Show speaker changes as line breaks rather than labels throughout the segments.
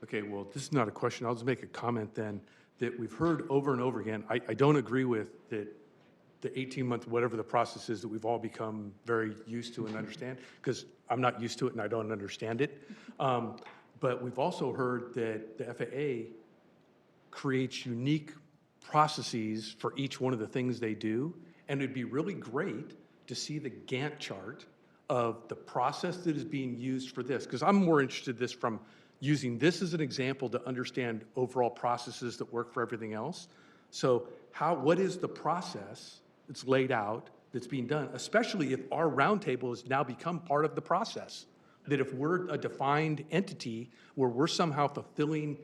Okay, well, this is not a question. I'll just make a comment then that we've heard over and over again. I don't agree with that the 18-month, whatever the process is that we've all become very used to and understand, because I'm not used to it and I don't understand it. But we've also heard that the FAA creates unique processes for each one of the things they do. And it'd be really great to see the Gantt chart of the process that is being used for this, because I'm more interested in this from using this as an example to understand overall processes that work for everything else. So what is the process that's laid out that's being done, especially if our roundtable has now become part of the process? That if we're a defined entity where we're somehow fulfilling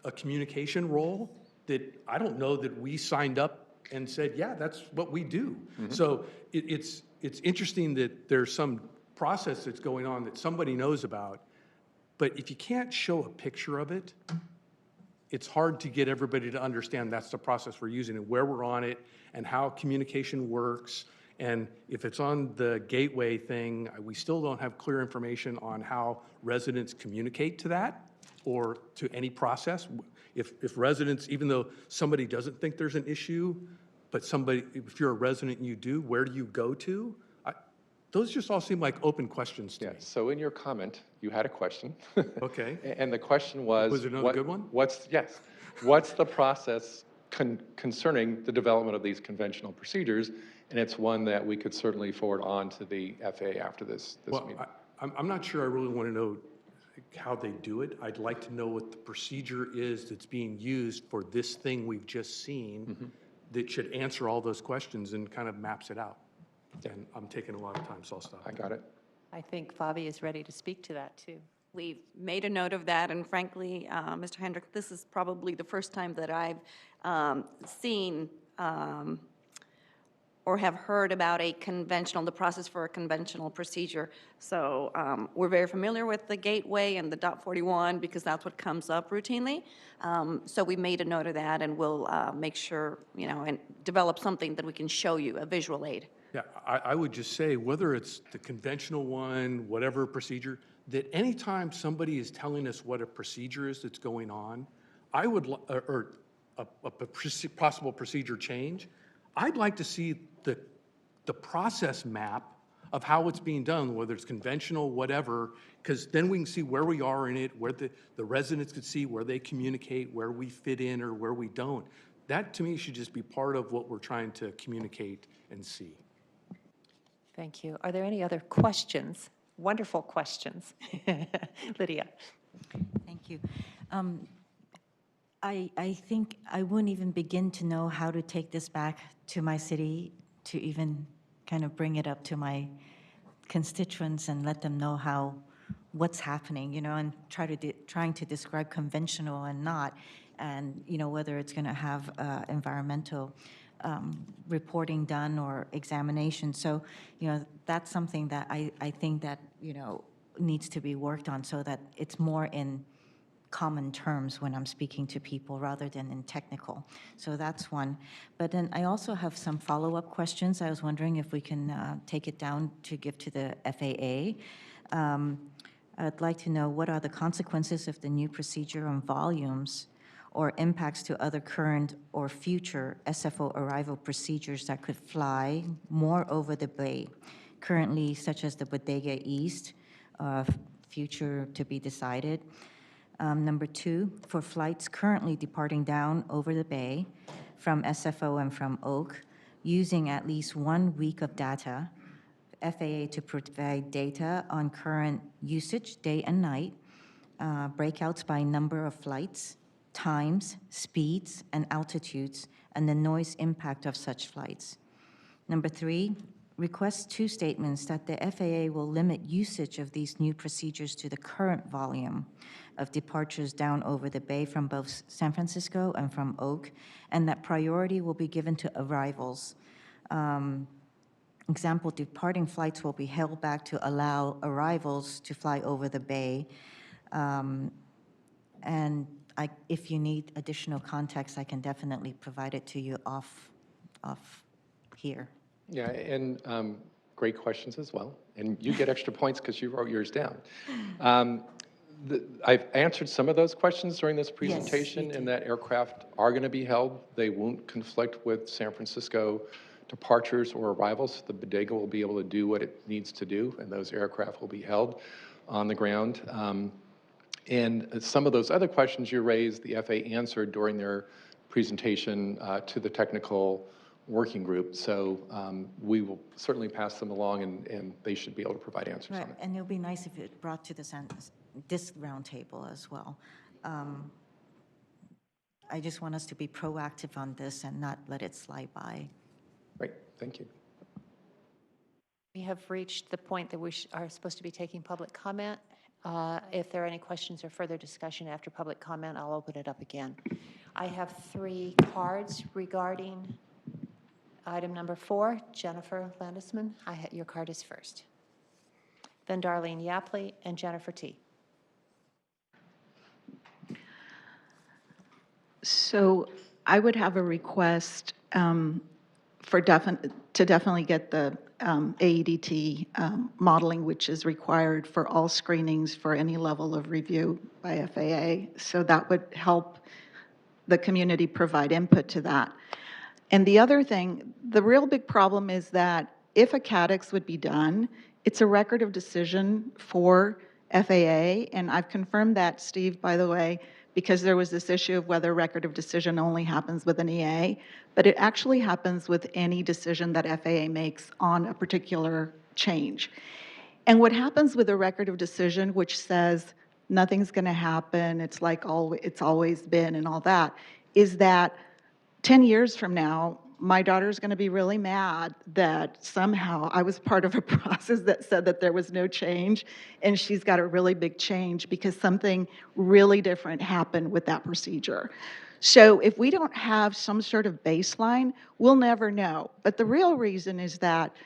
a communication role, that I don't know that we signed up and said, yeah, that's what we do. So it's interesting that there's some process that's going on that somebody knows about, but if you can't show a picture of it, it's hard to get everybody to understand that's the process we're using and where we're on it and how communication works. And if it's on the gateway thing, we still don't have clear information on how residents communicate to that or to any process. If residents, even though somebody doesn't think there's an issue, but if you're a resident and you do, where do you go to? Those just all seem like open questions to me.
So in your comment, you had a question.
Okay.
And the question was...
Was it another good one?
What's the process concerning the development of these conventional procedures? And it's one that we could certainly forward on to the FAA after this meeting.
I'm not sure I really want to know how they do it. I'd like to know what the procedure is that's being used for this thing we've just seen that should answer all those questions and kind of maps it out. And I'm taking a lot of time, so I'll stop.
I got it.
I think Fabi is ready to speak to that, too.
We've made a note of that, and frankly, Mr. Hendrick, this is probably the first time that I've seen or have heard about the process for a conventional procedure. So we're very familiar with the gateway and the .41 because that's what comes up routinely. So we made a note of that, and we'll make sure, and develop something that we can show you, a visual aid.
Yeah, I would just say, whether it's the conventional one, whatever procedure, that anytime somebody is telling us what a procedure is that's going on, or a possible procedure change, I'd like to see the process map of how it's being done, whether it's conventional, whatever, because then we can see where we are in it, where the residents could see where they communicate, where we fit in or where we don't. That, to me, should just be part of what we're trying to communicate and see.
Thank you. Are there any other questions? Wonderful questions. Lydia.
Thank you. I think I wouldn't even begin to know how to take this back to my city to even kind of bring it up to my constituents and let them know what's happening, and trying to describe conventional and not, and whether it's going to have environmental reporting done or examination. So, that's something that I think that, needs to be worked on so that it's more in common terms when I'm speaking to people rather than in technical. So that's one. But then I also have some follow-up questions. I was wondering if we can take it down to give to the FAA. I'd like to know what are the consequences of the new procedure on volumes or impacts to other current or future SFO arrival procedures that could fly more over the bay, currently such as the Bodega East, future to be decided. Number 2, for flights currently departing down over the bay from SFO and from Oak, using at least 1 week of data, FAA to provide data on current usage, day and night, breakouts by number of flights, times, speeds, and altitudes, and the noise impact of such flights. Number 3, request 2 statements that the FAA will limit usage of these new procedures to the current volume of departures down over the bay from both San Francisco and from Oak, and that priority will be given to arrivals. Example, departing flights will be held back to allow arrivals to fly over the bay. And if you need additional context, I can definitely provide it to you off here.
Yeah, and great questions as well. And you get extra points because you wrote yours down. I've answered some of those questions during this
you
presentation,
did.
and that aircraft are going to be held. They won't conflict with San Francisco departures or arrivals. The bodega will be able to do what it needs to do, and those aircraft will be held on the ground. And some of those other questions you raised, the FAA answered during their presentation to the technical working group. So we will certainly pass them along, and they should be able to provide answers
Right,
on it.
and it would be nice if it brought to this roundtable as well. I just want us to be proactive on this and not let it slide by.
Right, thank you.
We have reached the point that we are supposed to be taking public comment. If there are any questions or further discussion after public comment, I'll open it up again. I have 3 cards regarding item number 4. Jennifer Landesman, your card is first. Then Darlene Yapley and Jennifer T.
So I would have a request to definitely get the AEDT modeling, which is required for all screenings for any level of review by FAA. So that would help the community provide input to that. And the other thing, the real big problem is that if a CADEX would be done, it's a record of decision for FAA, and I've confirmed that, Steve, by the way, because there was this issue of whether record of decision only happens with an EA, but it actually happens with any decision that FAA makes on a particular change. And what happens with a record of decision, which says nothing's going to happen, it's like it's always been and all that, is that 10 years from now, my daughter's going to be really mad that somehow I was part of a process that said that there was no change, and she's got a really big change because something really different happened with that procedure. So if we don't have some sort of baseline, we'll never know. But the real reason is that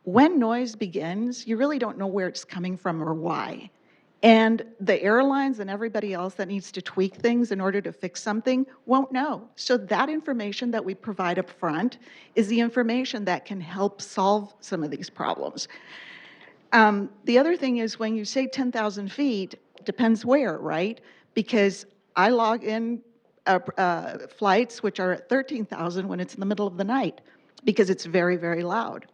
when noise begins, you really don't know where it's coming from or why. And the airlines and everybody else that needs to tweak things in order to fix something won't know. So that information that we provide up front is the information that can help solve some of these problems. The other thing is when you say 10,000 feet, depends where, right? Because I log in flights which are at 13,000 when it's in the middle of the night because it's very, very loud.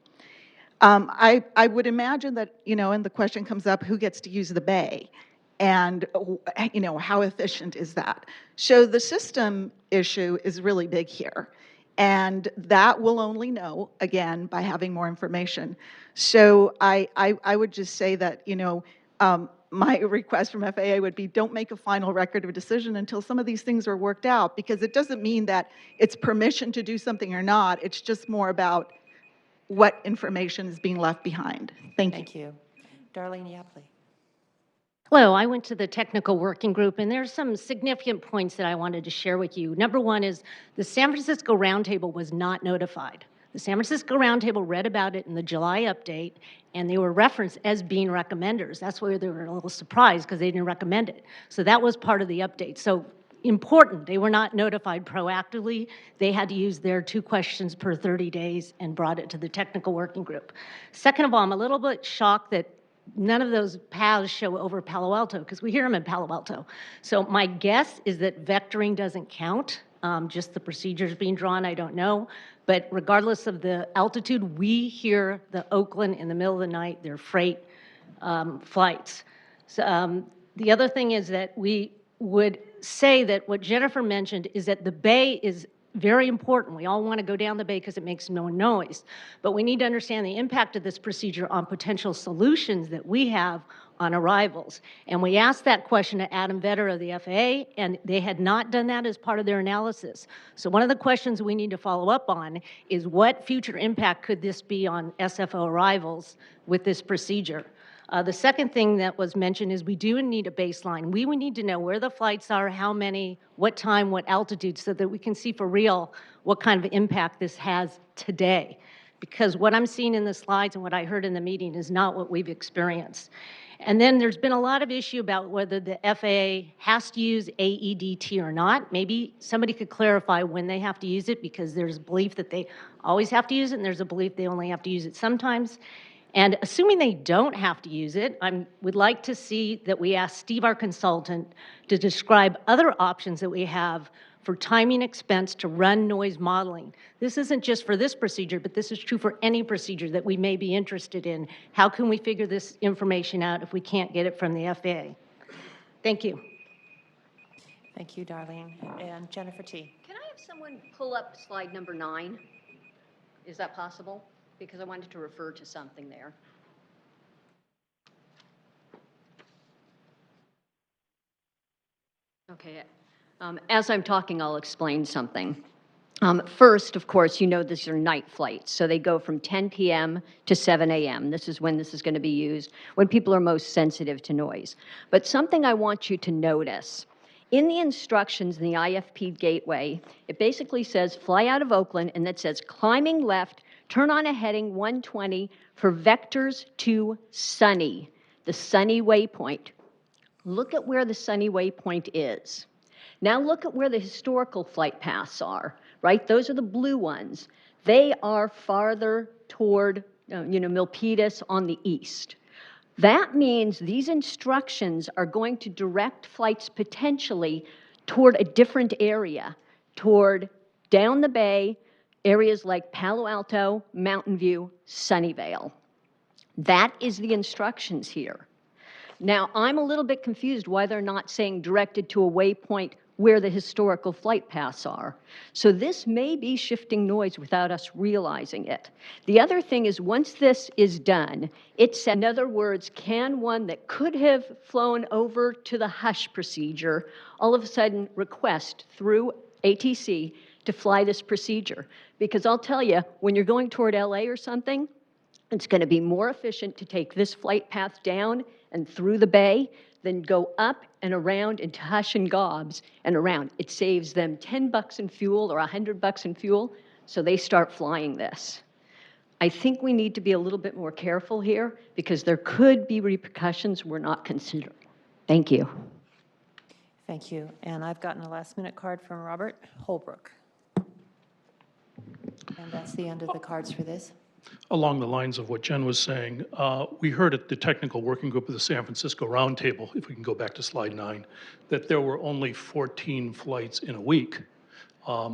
I would imagine that, and the question comes up, who gets to use the bay? And, how efficient is that? So the system issue is really big here. And that we'll only know, again, by having more information. So I would just say that, my request from FAA would be don't make a final record of decision until some of these things are worked out, because it doesn't mean that it's permission to do something or not. It's just more about what information is being left behind. Thank you.
Thank you. Darlene Yapley.
Hello, I went to the technical working group, and there's some significant points that I wanted to share with you. Number one is the San Francisco Roundtable was not notified. The San Francisco Roundtable read about it in the July update, and they were referenced as being recommenders. That's why they were a little surprised, because they didn't recommend it. So that was part of the update. So important, they were not notified proactively. They had to use their 2 questions per 30 days and brought it to the technical working group. Second of all, I'm a little bit shocked that none of those paths show over Palo Alto, because we hear them in Palo Alto. So my guess is that vectoring doesn't count, just the procedures being drawn, I don't know. But regardless of the altitude, we hear the Oakland in the middle of the night, their freight flights. So, the other thing is that we would say that what Jennifer mentioned is that the bay is very important. We all want to go down the bay because it makes no noise. But we need to understand the impact of this procedure on potential solutions that we have on arrivals. And we asked that question to Adam Vetter of the FAA, and they had not done that as part of their analysis. So one of the questions we need to follow up on is what future impact could this be on SFO arrivals with this procedure? The second thing that was mentioned is we do need a baseline. We would need to know where the flights are, how many, what time, what altitude, so that we can see for real what kind of impact this has today. Because what I'm seeing in the slides and what I heard in the meeting is not what we've experienced. And then there's been a lot of issue about whether the FAA has to use AEDT or not. Maybe somebody could clarify when they have to use it, because there's a belief that they always have to use it, and there's a belief they only have to use it sometimes. And assuming they don't have to use it, I would like to see that we ask Steve, our consultant, to describe other options that we have for timing expense to run noise modeling. This isn't just for this procedure, but this is true for any procedure that we may be interested in. How can we figure this information out if we can't get it from the FAA? Thank you.
Thank you, Darlene. And Jennifer T.
Can I have someone pull up slide number 9? Is that possible? Because I wanted to refer to something there. Okay. As I'm talking, I'll explain something. First, of course, you know these are night flights, so they go from 10 p.m. to 7 a.m. This is when this is going to be used, when people are most sensitive to noise. But something I want you to notice, in the instructions in the IFP gateway, it basically says fly out of Oakland, and it says climbing left, turn on a heading 120 for vectors to Sunny, the Sunny waypoint. Look at where the Sunny waypoint is. Now look at where the historical flight paths are, right? Those are the blue ones. They are farther toward, Milpitas on the east. That means these instructions are going to direct flights potentially toward a different area, toward down the bay, areas like Palo Alto, Mountain View, Sunnyvale. That is the instructions here. Now, I'm a little bit confused why they're not saying directed to a waypoint where the historical flight paths are. So this may be shifting noise without us realizing it. The other thing is once this is done, it's, in other words, can one that could have flown over to the hush procedure all of a sudden request through ATC to fly this procedure? Because I'll tell you, when you're going toward LA or something, it's going to be more efficient to take this flight path down and through the bay than go up and around into Hush and Gobs and around. It saves them $10 in fuel or $100 in fuel, so they start flying this. I think we need to be a little bit more careful here because there could be repercussions we're not considering. Thank you.
Thank you. And I've gotten a last-minute card from Robert Holbrook. And that's the end of the cards for this.
Along the lines of what Jen was saying, we heard at the technical working group of the San Francisco Roundtable, if we can go back to slide 9, that there were only 14 flights in a week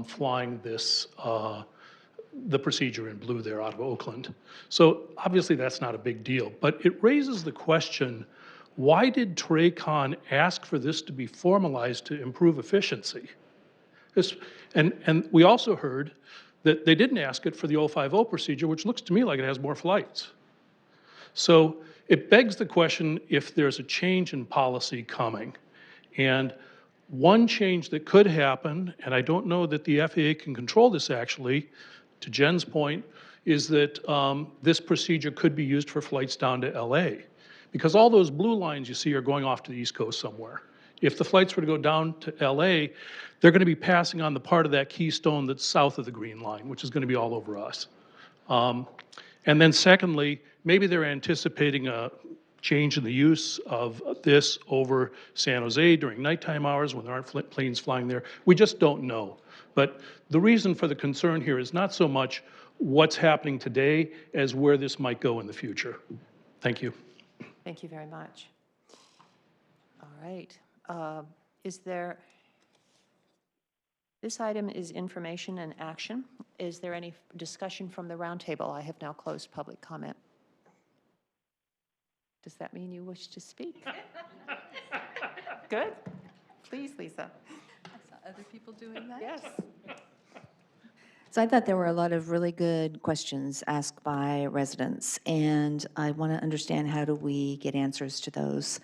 flying this, the procedure in blue there out of Oakland. So obviously that's not a big deal, but it raises the question, why did TRACON ask for this to be formalized to improve efficiency? And we also heard that they didn't ask it for the 050 procedure, which looks to me like it has more flights. So it begs the question if there's a change in policy coming. And one change that could happen, and I don't know that the FAA can control this actually, to Jen's point, is that this procedure could be used for flights down to LA. Because all those blue lines you see are going off to the East Coast somewhere. If the flights were to go down to LA, they're going to be passing on the part of that keystone that's south of the green line, which is going to be all over us. And then secondly, maybe they're anticipating a change in the use of this over San Jose during nighttime hours when there aren't planes flying there. We just don't know. But the reason for the concern here is not so much what's happening today as where this might go in the future. Thank you.
Thank you very much. All right. This item is information and action. Is there any discussion from the roundtable? I have now closed public comment. Does that mean you wish to speak? Good. Please, Lisa.
I saw other people doing that.
Yes.
So I thought there were a lot of really good questions asked by residents, and I want to understand how do we get answers to those.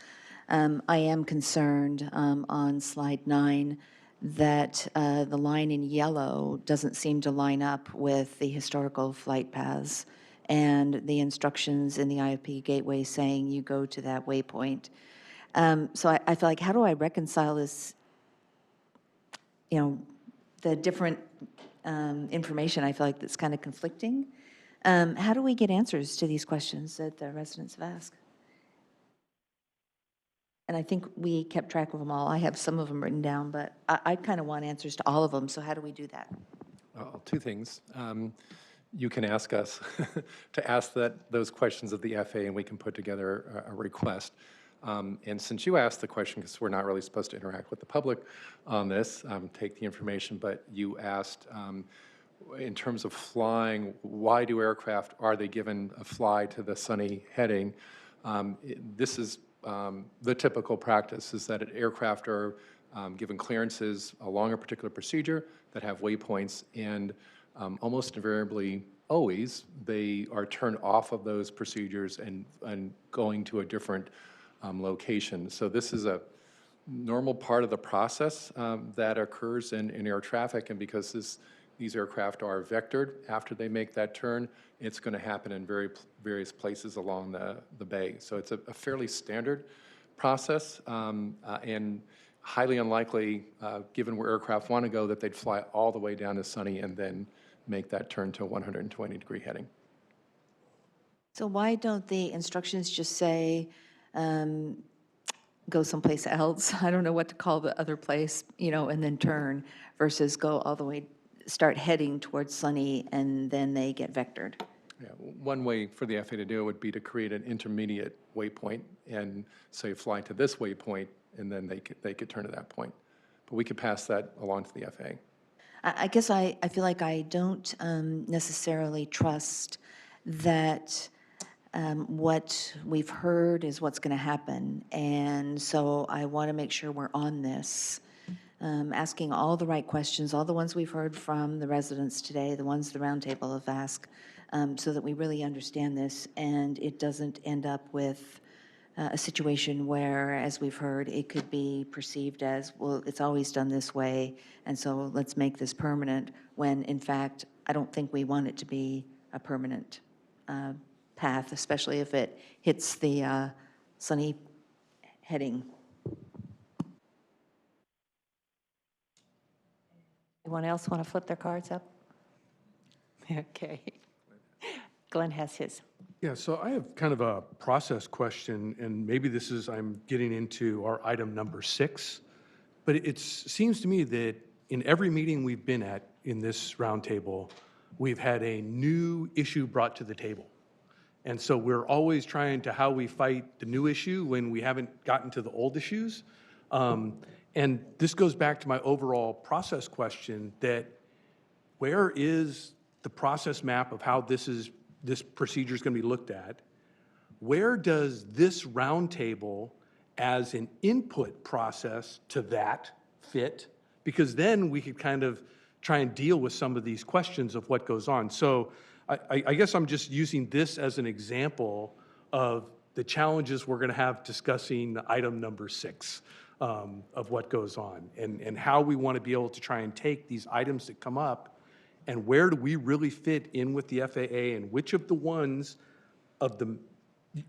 I am concerned on slide 9 that the line in yellow doesn't seem to line up with the historical flight paths and the instructions in the IFP gateway saying you go to that waypoint. So I feel like, how do I reconcile this, the different information I feel like that's kind of conflicting? How do we get answers to these questions that the residents have asked? And I think we kept track of them all. I have some of them written down, but I kind of want answers to all of them, so how do we do that?
Well, two things.
you can ask us to ask those questions of the FAA, and we can put together a request. And since you asked the question, because we're not really supposed to interact with the public on this, take the information, but you asked, in terms of flying, why do aircraft, are they given a fly to the sunny heading? This is the typical practice, is that aircraft are given clearances along a particular procedure that have waypoints, and almost invariably, always, they are turned off of those procedures and going to a different location. So this is a normal part of the process that occurs in air traffic, and because these aircraft are vectored after they make that turn, it's going to happen in various places along the bay. So it's a fairly standard process, and highly unlikely, given where aircraft want to go, that they'd fly all the way down to sunny and then make that turn to a 120-degree heading.
So why don't the instructions just say, go someplace else? I don't know what to call the other place, and then turn, versus go all the way, start heading towards sunny, and then they get vectored.
Yeah, one way for the FAA to do it would be to create an intermediate waypoint and say fly to this waypoint, and then they could turn to that point. But we could pass that along to the FAA.
I guess I feel like I don't necessarily trust that what we've heard is what's going to happen. And so I want to make sure we're on this, asking all the right questions, all the ones we've heard from the residents today, the ones the roundtable have asked, so that we really understand this and it doesn't end up with a situation where, as we've heard, it could be perceived as, well, it's always done this way, and so let's make this permanent, when in fact, I don't think we want it to be a permanent path, especially if it hits the sunny heading.
Anyone else want to flip their cards up? Okay. Glenn has his.
Yeah, so I have kind of a process question, and maybe this is, I'm getting into our item number 6, but it seems to me that in every meeting we've been at in this roundtable, we've had a new issue brought to the table. And so we're always trying to how we fight the new issue when we haven't gotten to the old issues. And this goes back to my overall process question, that where is the process map of how this procedure is going to be looked at? Where does this roundtable as an input process to that fit? Because then we could kind of try and deal with some of these questions of what goes on. So I guess I'm just using this as an example of the challenges we're going to have discussing item number 6 of what goes on, and how we want to be able to try and take these items that come up, and where do we really fit in with the FAA, and which of the ones of them,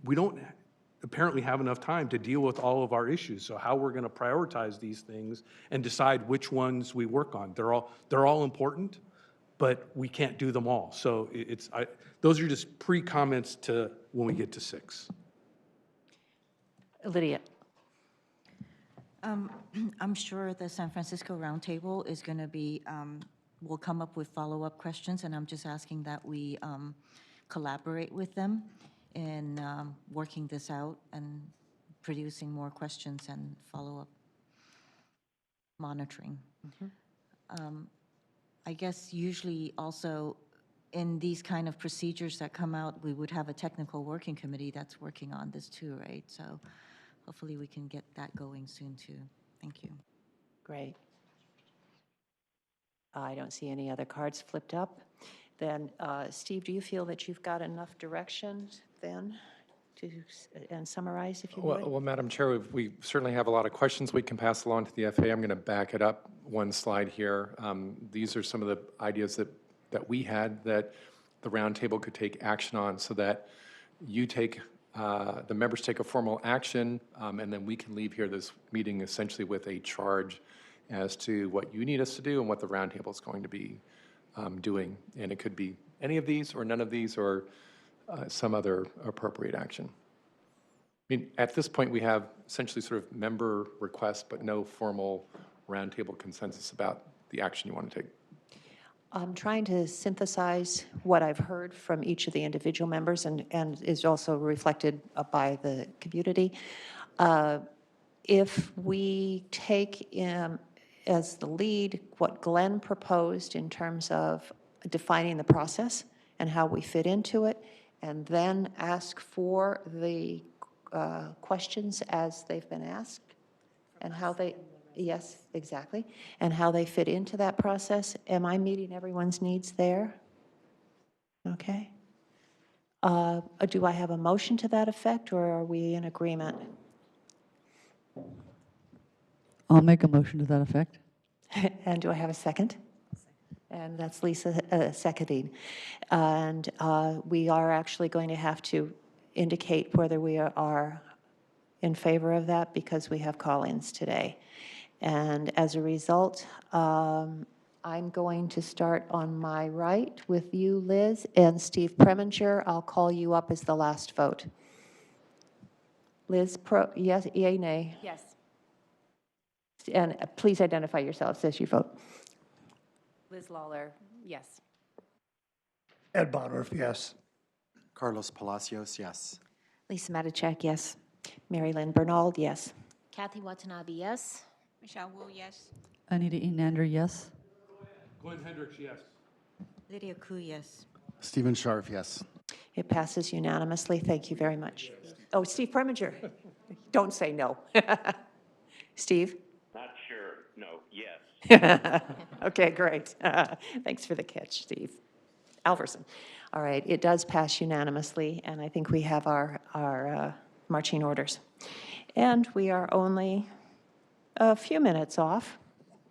we don't apparently have enough time to deal with all of our issues. So how we're going to prioritize these things and decide which ones we work on. They're all important, but we can't do them all. So those are just pre-comments to when we get to 6.
Lydia.
I'm sure the San Francisco Roundtable is going to be, will come up with follow-up questions, and I'm just asking that we collaborate with them in working this out and producing more questions and follow-up monitoring. I guess usually also in these kind of procedures that come out, we would have a technical working committee that's working on this too, right? So hopefully we can get that going soon too. Thank you.
Great. I don't see any other cards flipped up. Then, Steve, do you feel that you've got enough direction then to and summarize, if you would?
Well, Madam Chair, we certainly have a lot of questions we can pass along to the FAA. I'm going to back it up one slide here. These are some of the ideas that we had that the roundtable could take action on, so that you take, the members take a formal action, and then we can leave here this meeting essentially with a charge as to what you need us to do and what the roundtable is going to be doing. And it could be any of these or none of these, or some other appropriate action. I mean, at this point, we have essentially sort of member requests, but no formal roundtable consensus about the action you want to take.
I'm trying to synthesize what I've heard from each of the individual members and is also reflected by the community. If we take as the lead what Glenn proposed in terms of defining the process and how we fit into it, and then ask for the questions as they've been asked, and how they, yes, exactly, and how they fit into that process. Am I meeting everyone's needs there? Okay. Do I have a motion to that effect, or are we in agreement?
I'll make a motion to that effect.
And do I have a second? And that's Lisa seconding. And we are actually going to have to indicate whether we are in favor of that because we have call-ins today. And as a result, I'm going to start on my right with you, Liz, and Steve Preminger. I'll call you up as the last vote. Liz, yes, yea, nay?
Yes.
And please identify yourselves as you vote.
Liz Lawler, yes.
Ed Bonnerf, yes.
Carlos Palacios, yes.
Lisa Matichak, yes.
Mary Lynn Bernald, yes.
Kathy Watanabe, yes.
Michelle Wu, yes.
Anita Enander, yes.
Glenn Hendricks, yes.
Lydia Ku, yes.
Stephen Scharf, yes.
It passes unanimously. Thank you very much. Oh, Steve Preminger. Don't say no. Steve?
Not sure. No, yes.
Okay, great. Thanks for the catch, Steve. Alverson. All right, it does pass unanimously, and I think we have our marching orders. And we are only a few minutes off,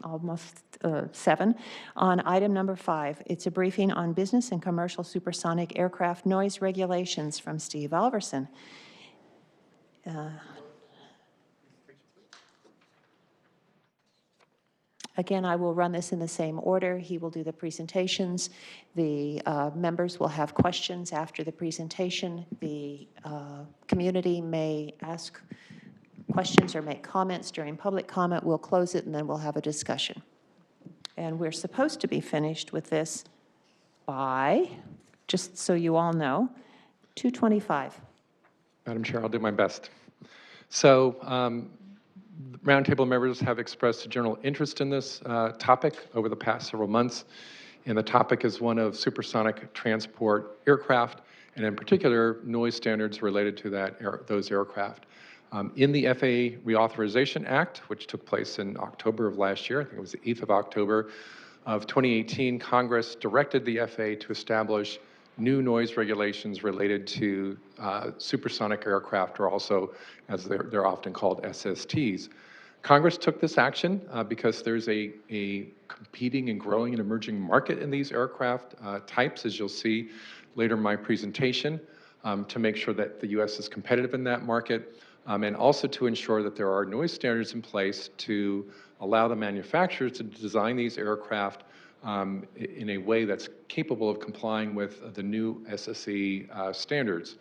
almost 7, on item number 5. It's a briefing on business and commercial supersonic aircraft noise regulations from Steve Alverson. Again, I will run this in the same order. He will do the presentations. The members will have questions after the presentation. The community may ask questions or make comments during public comment. We'll close it, and then we'll have a discussion. And we're supposed to be finished with this by, just so you all know, 2:25.
Madam Chair, I'll do my best. So, Roundtable members have expressed a general interest in this topic over the past several months, and the topic is one of supersonic transport aircraft, and in particular, noise standards related to those aircraft. In the FAA Reauthorization Act, which took place in October of last year, I think it was the 8th of October of 2018, Congress directed the FAA to establish new noise regulations related to supersonic aircraft, or also, as they're often called, SSTs. Congress took this action because there's a competing and growing and emerging market in these aircraft types, as you'll see later in my presentation, to make sure that the U.S. is competitive in that market, and also to ensure that there are noise standards in place to allow the manufacturers to design these aircraft in a way that's capable of complying with the new SSE standards.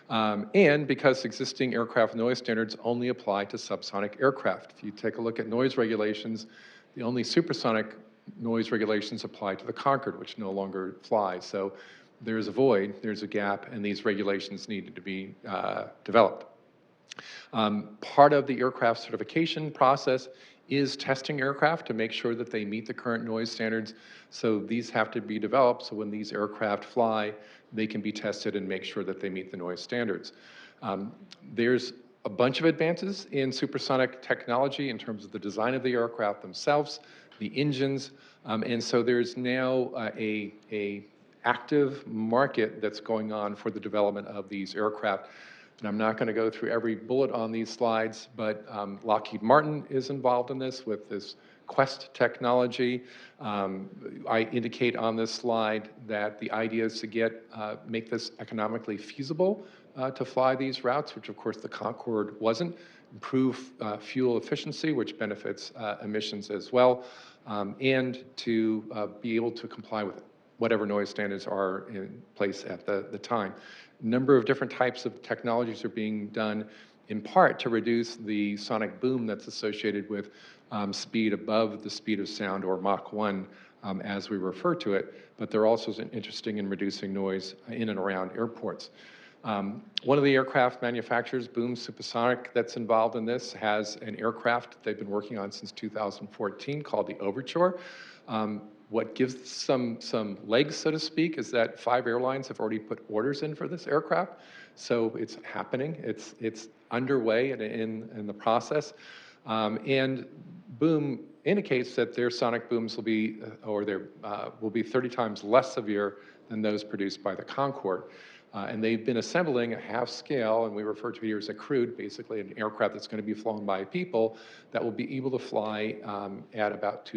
And because existing aircraft noise standards only apply to subsonic aircraft. If you take a look at noise regulations, the only supersonic noise regulations apply to the Concorde, which no longer flies. So there's a void, there's a gap, and these regulations needed to be developed. Part of the aircraft certification process is testing aircraft to make sure that they meet the current noise standards. So these have to be developed so when these aircraft fly, they can be tested and make sure that they meet the noise standards. There's a bunch of advances in supersonic technology in terms of the design of the aircraft themselves, the engines, and so there's now a active market that's going on for the development of these aircraft. And I'm not going to go through every bullet on these slides, but Lockheed Martin is involved in this with this Quest technology. I indicate on this slide that the idea is to make this economically feasible to fly these routes, which of course the Concorde wasn't, improve fuel efficiency, which benefits emissions as well, and to be able to comply with whatever noise standards are in place at the time. A number of different types of technologies are being done in part to reduce the sonic boom that's associated with speed above the speed of sound, or Mach 1, as we refer to it, but they're also interesting in reducing noise in and around airports. One of the aircraft manufacturers, Boom Supersonic, that's involved in this, has an aircraft they've been working on since 2014 called the Overture. What gives some legs, so to speak, is that 5 airlines have already put orders in for this aircraft. So it's happening. It's underway and in the process. And Boom indicates that their sonic booms will be, will be 30 times less severe than those produced by the Concorde. And they've been assembling a half scale, and we refer to it here as a crude, basically an aircraft that's going to be flown by people that will be able to fly at about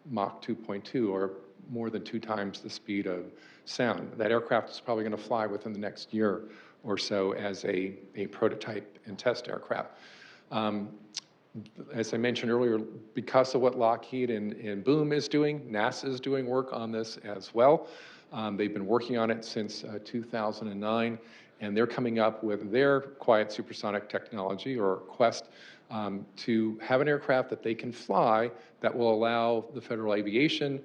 Mach 2.2, or more than 2 times the speed of sound. That aircraft is probably going to fly within the next year or so as a prototype and test aircraft. As I mentioned earlier, because of what Lockheed and Boom is doing, NASA is doing work on this as well. They've been working on it since 2009, and they're coming up with their quiet supersonic technology, or Quest, to have an aircraft that they can fly that will allow the Federal Aviation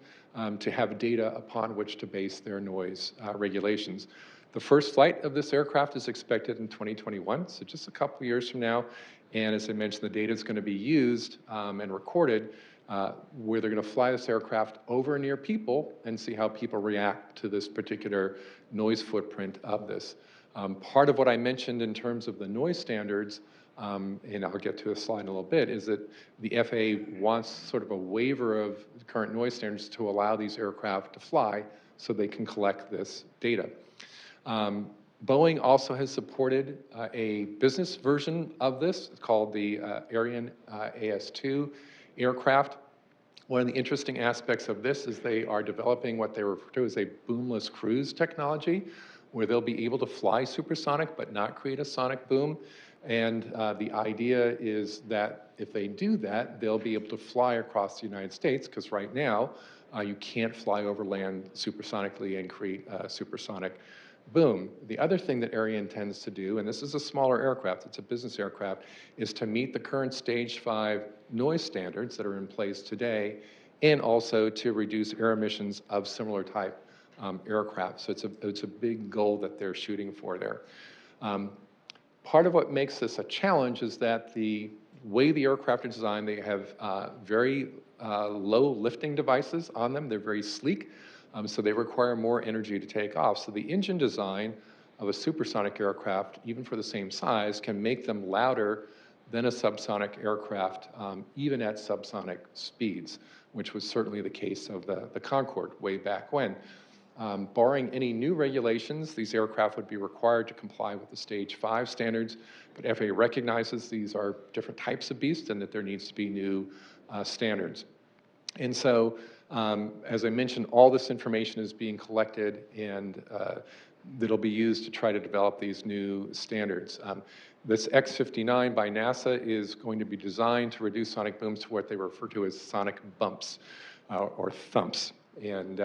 to have data upon which to base their noise regulations. The first flight of this aircraft is expected in 2021, so just a couple of years from now. And as I mentioned, the data is going to be used and recorded where they're going to fly this aircraft over near people and see how people react to this particular noise footprint of this. Part of what I mentioned in terms of the noise standards, and I'll get to a slide in a little bit, is that the FAA wants sort of a waiver of current noise standards to allow these aircraft to fly so they can collect this data. Boeing also has supported a business version of this. It's called the Arian As2 Aircraft. One of the interesting aspects of this is they are developing what they refer to as a boomless cruise technology, where they'll be able to fly supersonic but not create a sonic boom. And the idea is that if they do that, they'll be able to fly across the United States, because right now you can't fly over land supersonically and create a supersonic boom. The other thing that Arian intends to do, and this is a smaller aircraft, it's a business aircraft, is to meet the current Stage 5 noise standards that are in place today, and also to reduce air emissions of similar type aircraft. So it's a big goal that they're shooting for there. Part of what makes this a challenge is that the way the aircraft are designed, they have very low lifting devices on them. They're very sleek. So they require more energy to take off. So the engine design of a supersonic aircraft, even for the same size, can make them louder than a subsonic aircraft, even at subsonic speeds, which was certainly the case of the Concorde way back when. Barring any new regulations, these aircraft would be required to comply with the Stage 5 standards, but FAA recognizes these are different types of beasts and that there needs to be new standards. And so, as I mentioned, all this information is being collected, and that'll be used to try to develop these new standards. This X-59 by NASA is going to be designed to reduce sonic booms to what they refer to as sonic bumps or thumps. And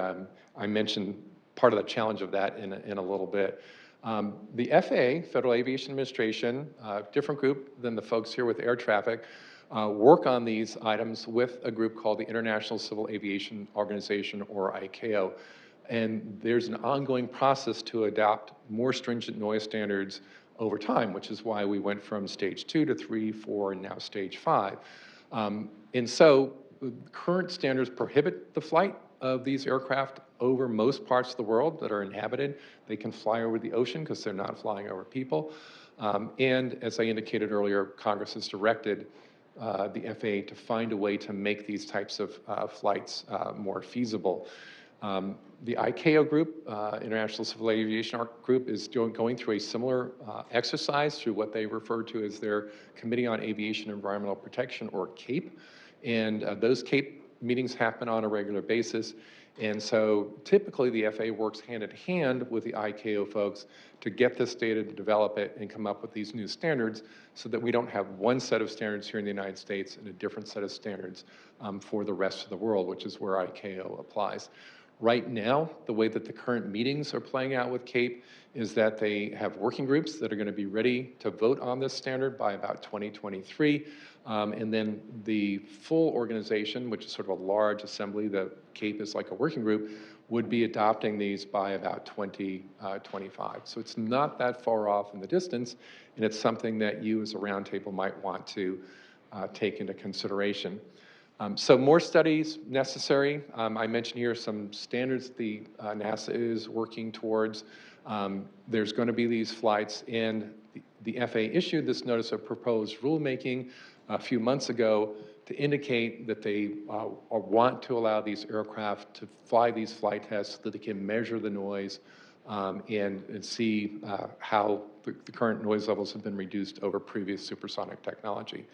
I mentioned part of the challenge of that in a little bit. The FAA, Federal Aviation Administration, different group than the folks here with air traffic, work on these items with a group called the International Civil Aviation Organization, or ICAO. And there's an ongoing process to adopt more stringent noise standards over time, which is why we went from Stage 2 to 3, 4, and now Stage 5. And so current standards prohibit the flight of these aircraft over most parts of the world that are inhabited. They can fly over the ocean because they're not flying over people. And as I indicated earlier, Congress has directed the FAA to find a way to make these types of flights more feasible. The ICAO group, International Civil Aviation Group, is going through a similar exercise through what they refer to as their Committee on Aviation Environmental Protection, or CAPE. And those CAPE meetings happen on a regular basis. And so typically the FAA works hand in hand with the ICAO folks to get this data, to develop it, and come up with these new standards so that we don't have one set of standards here in the United States and a different set of standards for the rest of the world, which is where ICAO applies. Right now, the way that the current meetings are playing out with CAPE is that they have working groups that are going to be ready to vote on this standard by about 2023. And then the full organization, which is sort of a large assembly, the CAPE is like a working group, would be adopting these by about 2025. So it's not that far off in the distance, and it's something that you as a roundtable might want to take into consideration. So more studies necessary. I mentioned here some standards the NASA is working towards. There's going to be these flights, and the FAA issued this notice of proposed rulemaking a few months ago to indicate that they want to allow these aircraft to fly these flight tests so that they can measure the noise and see how the current noise levels have been reduced over previous supersonic technology.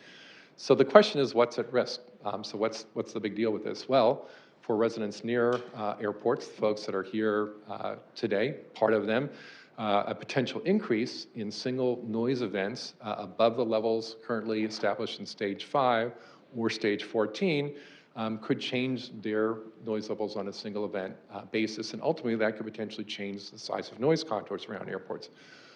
So the question is, what's at risk? So what's the big deal with this? Well, for residents near airports, folks that are here today, part of them, a potential increase in single noise events above the levels currently established in stage 5 or stage 14 could change their noise levels on a single event basis, and ultimately that could potentially change the size of noise contours around airports.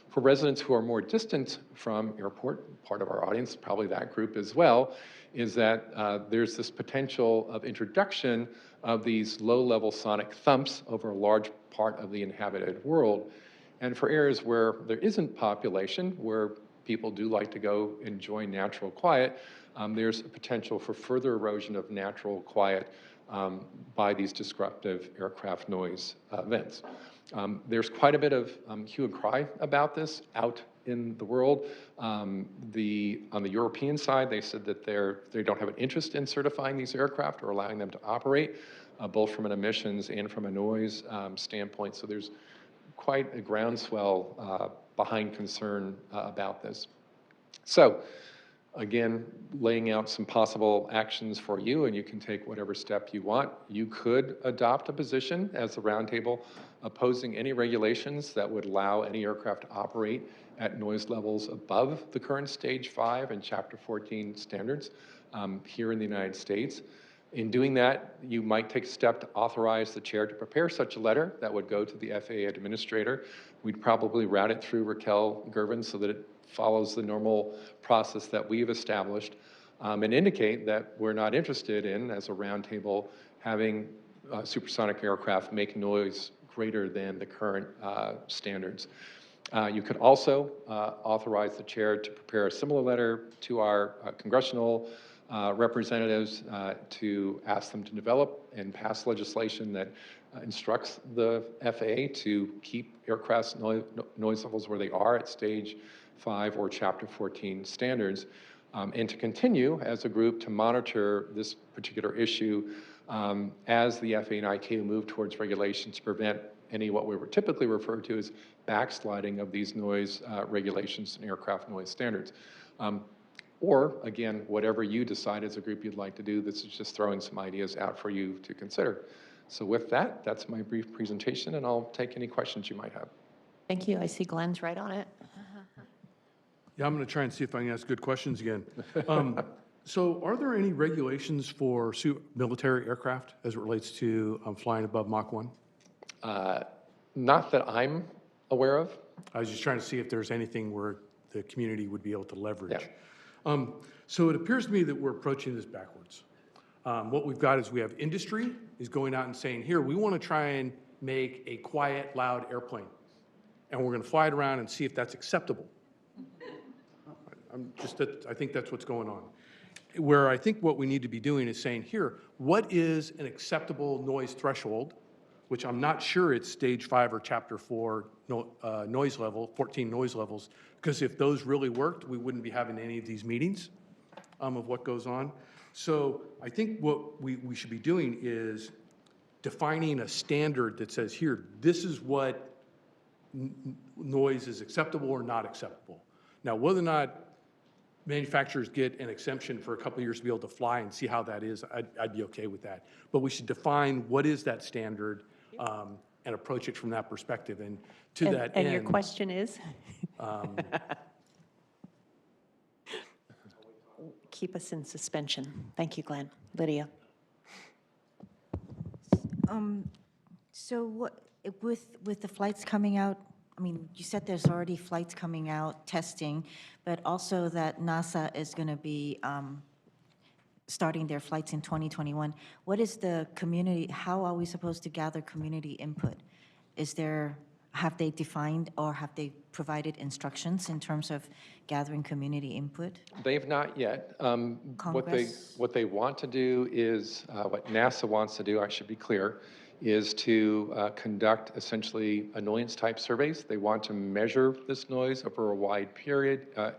For residents who are more distant from airport, part of our audience, probably that group as well, is that there's this potential of introduction of these low-level sonic thumps over a large part of the inhabited world. And for areas where there isn't population, where people do like to go enjoy natural quiet, there's a potential for further erosion of natural quiet by these disruptive aircraft noise events. There's quite a bit of hue and cry about this out in the world. On the European side, they said that they don't have an interest in certifying these aircraft or allowing them to operate, both from an emissions and from a noise standpoint. So there's quite a groundswell behind concern about this. So, again, laying out some possible actions for you, and you can take whatever step you want. You could adopt a position as the roundtable opposing any regulations that would allow any aircraft to operate at noise levels above the current stage 5 and chapter 14 standards here in the United States. In doing that, you might take a step to authorize the chair to prepare such a letter that would go to the FAA administrator. We'd probably route it through Raquel Gervin so that it follows the normal process that we've established, and indicate that we're not interested in, as a roundtable, having supersonic aircraft make noise greater than the current standards. You could also authorize the chair to prepare a similar letter to our congressional representatives to ask them to develop and pass legislation that instructs the FAA to keep aircraft's noise levels where they are at stage 5 or chapter 14 standards, and to continue as a group to monitor this particular issue as the FAA and ICAO move towards regulations to prevent any what we were typically referred to as backsliding of these noise regulations and aircraft noise standards. Or, again, whatever you decide as a group you'd like to do, this is just throwing some ideas out for you to consider. So with that, that's my brief presentation, and I'll take any questions you might have.
Thank you. I see Glenn's right on it.
Yeah, I'm going to try and see if I can ask good questions again. So are there any regulations for military aircraft as it relates to flying above Mach 1?
Not that I'm aware of.
I was just trying to see if there's anything where the community would be able to leverage.
Yeah.
So it appears to me that we're approaching this backwards. What we've got is we have industry is going out and saying, here, we want to try and make a quiet, loud airplane. And we're going to fly it around and see if that's acceptable. I think that's what's going on. Where I think what we need to be doing is saying, here, what is an acceptable noise threshold, which I'm not sure it's stage 5 or chapter 4 noise level, 14 noise levels, because if those really worked, we wouldn't be having any of these meetings of what goes on. So I think what we should be doing is defining a standard that says, here, this is what noise is acceptable or not acceptable. Now, whether or not manufacturers get an exemption for a couple of years to be able to fly and see how that is, I'd be okay with that. But we should define what is that standard and approach it from that perspective. And to that end...
And your question is? Keep us in suspension. Thank you, Glenn. Lydia.
So with the flights coming out, I mean, you said there's already flights coming out, testing, but also that NASA is going to be starting their flights in 2021. What is the community, how are we supposed to gather community input? Have they defined or have they provided instructions in terms of gathering community input?
They've not yet.
Congress?
What they want to do is, what NASA wants to do, I should be clear, is to conduct essentially annoyance-type surveys. They want to measure this noise over a wide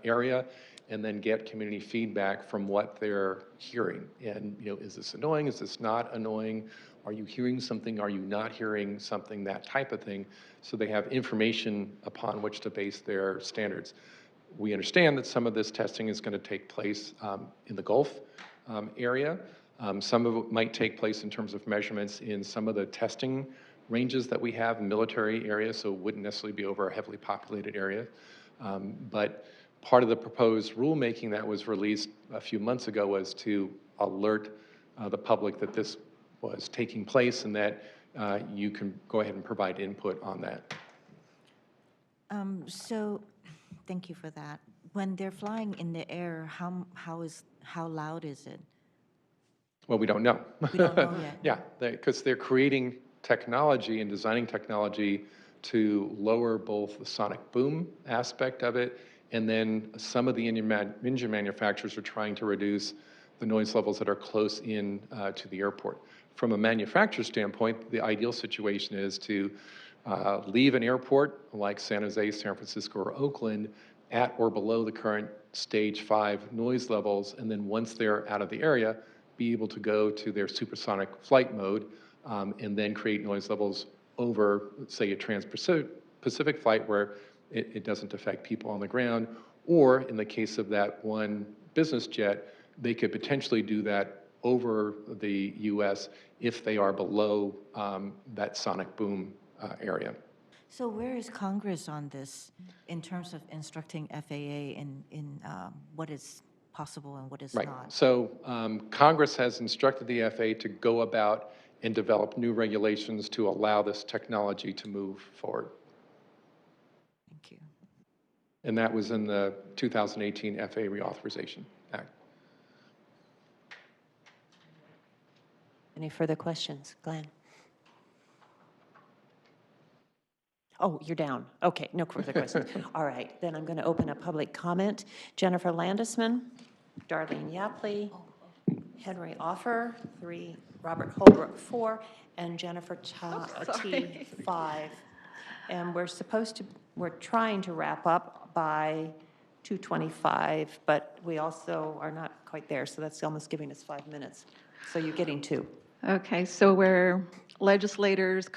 area, and then get community feedback from what they're hearing. And, is this annoying? Is this not annoying? Are you hearing something? Are you not hearing something? That type of thing. So they have information upon which to base their standards. We understand that some of this testing is going to take place in the Gulf area. Some of it might take place in terms of measurements in some of the testing ranges that we have in military areas, so it wouldn't necessarily be over a heavily populated area. But part of the proposed rulemaking that was released a few months ago was to alert the public that this was taking place and that you can go ahead and provide input on that.
So, thank you for that. When they're flying in the air, how loud is it?
Well, we don't know.
We don't know yet.
Yeah, because they're creating technology and designing technology to lower both the sonic boom aspect of it, and then some of the engine manufacturers are trying to reduce the noise levels that are close in to the airport. From a manufacturer standpoint, the ideal situation is to leave an airport like San Jose, San Francisco, or Oakland at or below the current stage 5 noise levels, and then once they're out of the area, be able to go to their supersonic flight mode and then create noise levels over, say, a trans-Pacific flight where it doesn't affect people on the ground. Or in the case of that one business jet, they could potentially do that over the U.S. if they are below that sonic boom area.
So where is Congress on this in terms of instructing FAA in what is possible and what is
Right.
not?
So Congress has instructed the FAA to go about and develop new regulations to allow this technology to move forward.
Thank you.
And that was in the 2018 FAA Reauthorization Act.
Any further questions? Glenn? Oh, you're down. Okay, no further questions. All right, then I'm going to open up public comment. Jennifer Landisman, Darlene Yapley, Henry Offer, 3, Robert Holbrook, 4, and Jennifer T, 5. And we're trying to wrap up by 2:25, but we also are not quite there, so that's almost giving us 5 minutes. So you're getting 2.
Okay, so where legislators,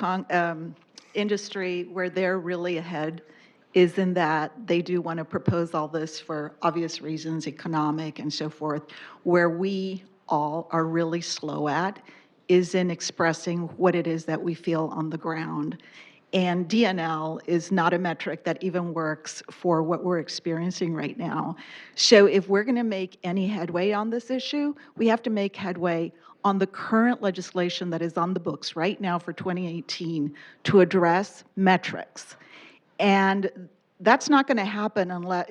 industry, where they're really ahead is in that they do want to propose all this for obvious reasons, economic and so forth. Where we all are really slow at is in expressing what it is that we feel on the ground. And DNL is not a metric that even works for what we're experiencing right now. So if we're going to make any headway on this issue, we have to make headway on the current legislation that is on the books right now for 2018 to address metrics. And that's not going to happen unless,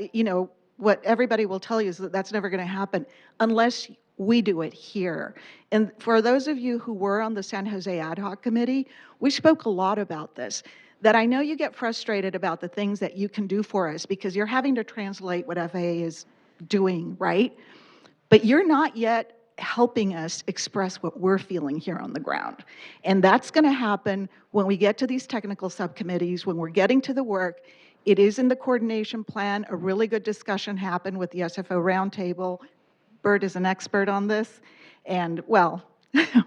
what everybody will tell you is that that's never going to happen unless we do it here. And for those of you who were on the San Jose Ad Hoc Committee, we spoke a lot about this, that I know you get frustrated about the things that you can do for us because you're having to translate what FAA is doing, right? But you're not yet helping us express what we're feeling here on the ground. And that's going to happen when we get to these technical subcommittees, when we're getting to the work. It is in the coordination plan. A really good discussion happened with the SFO Roundtable. Bert is an expert on this, and, well,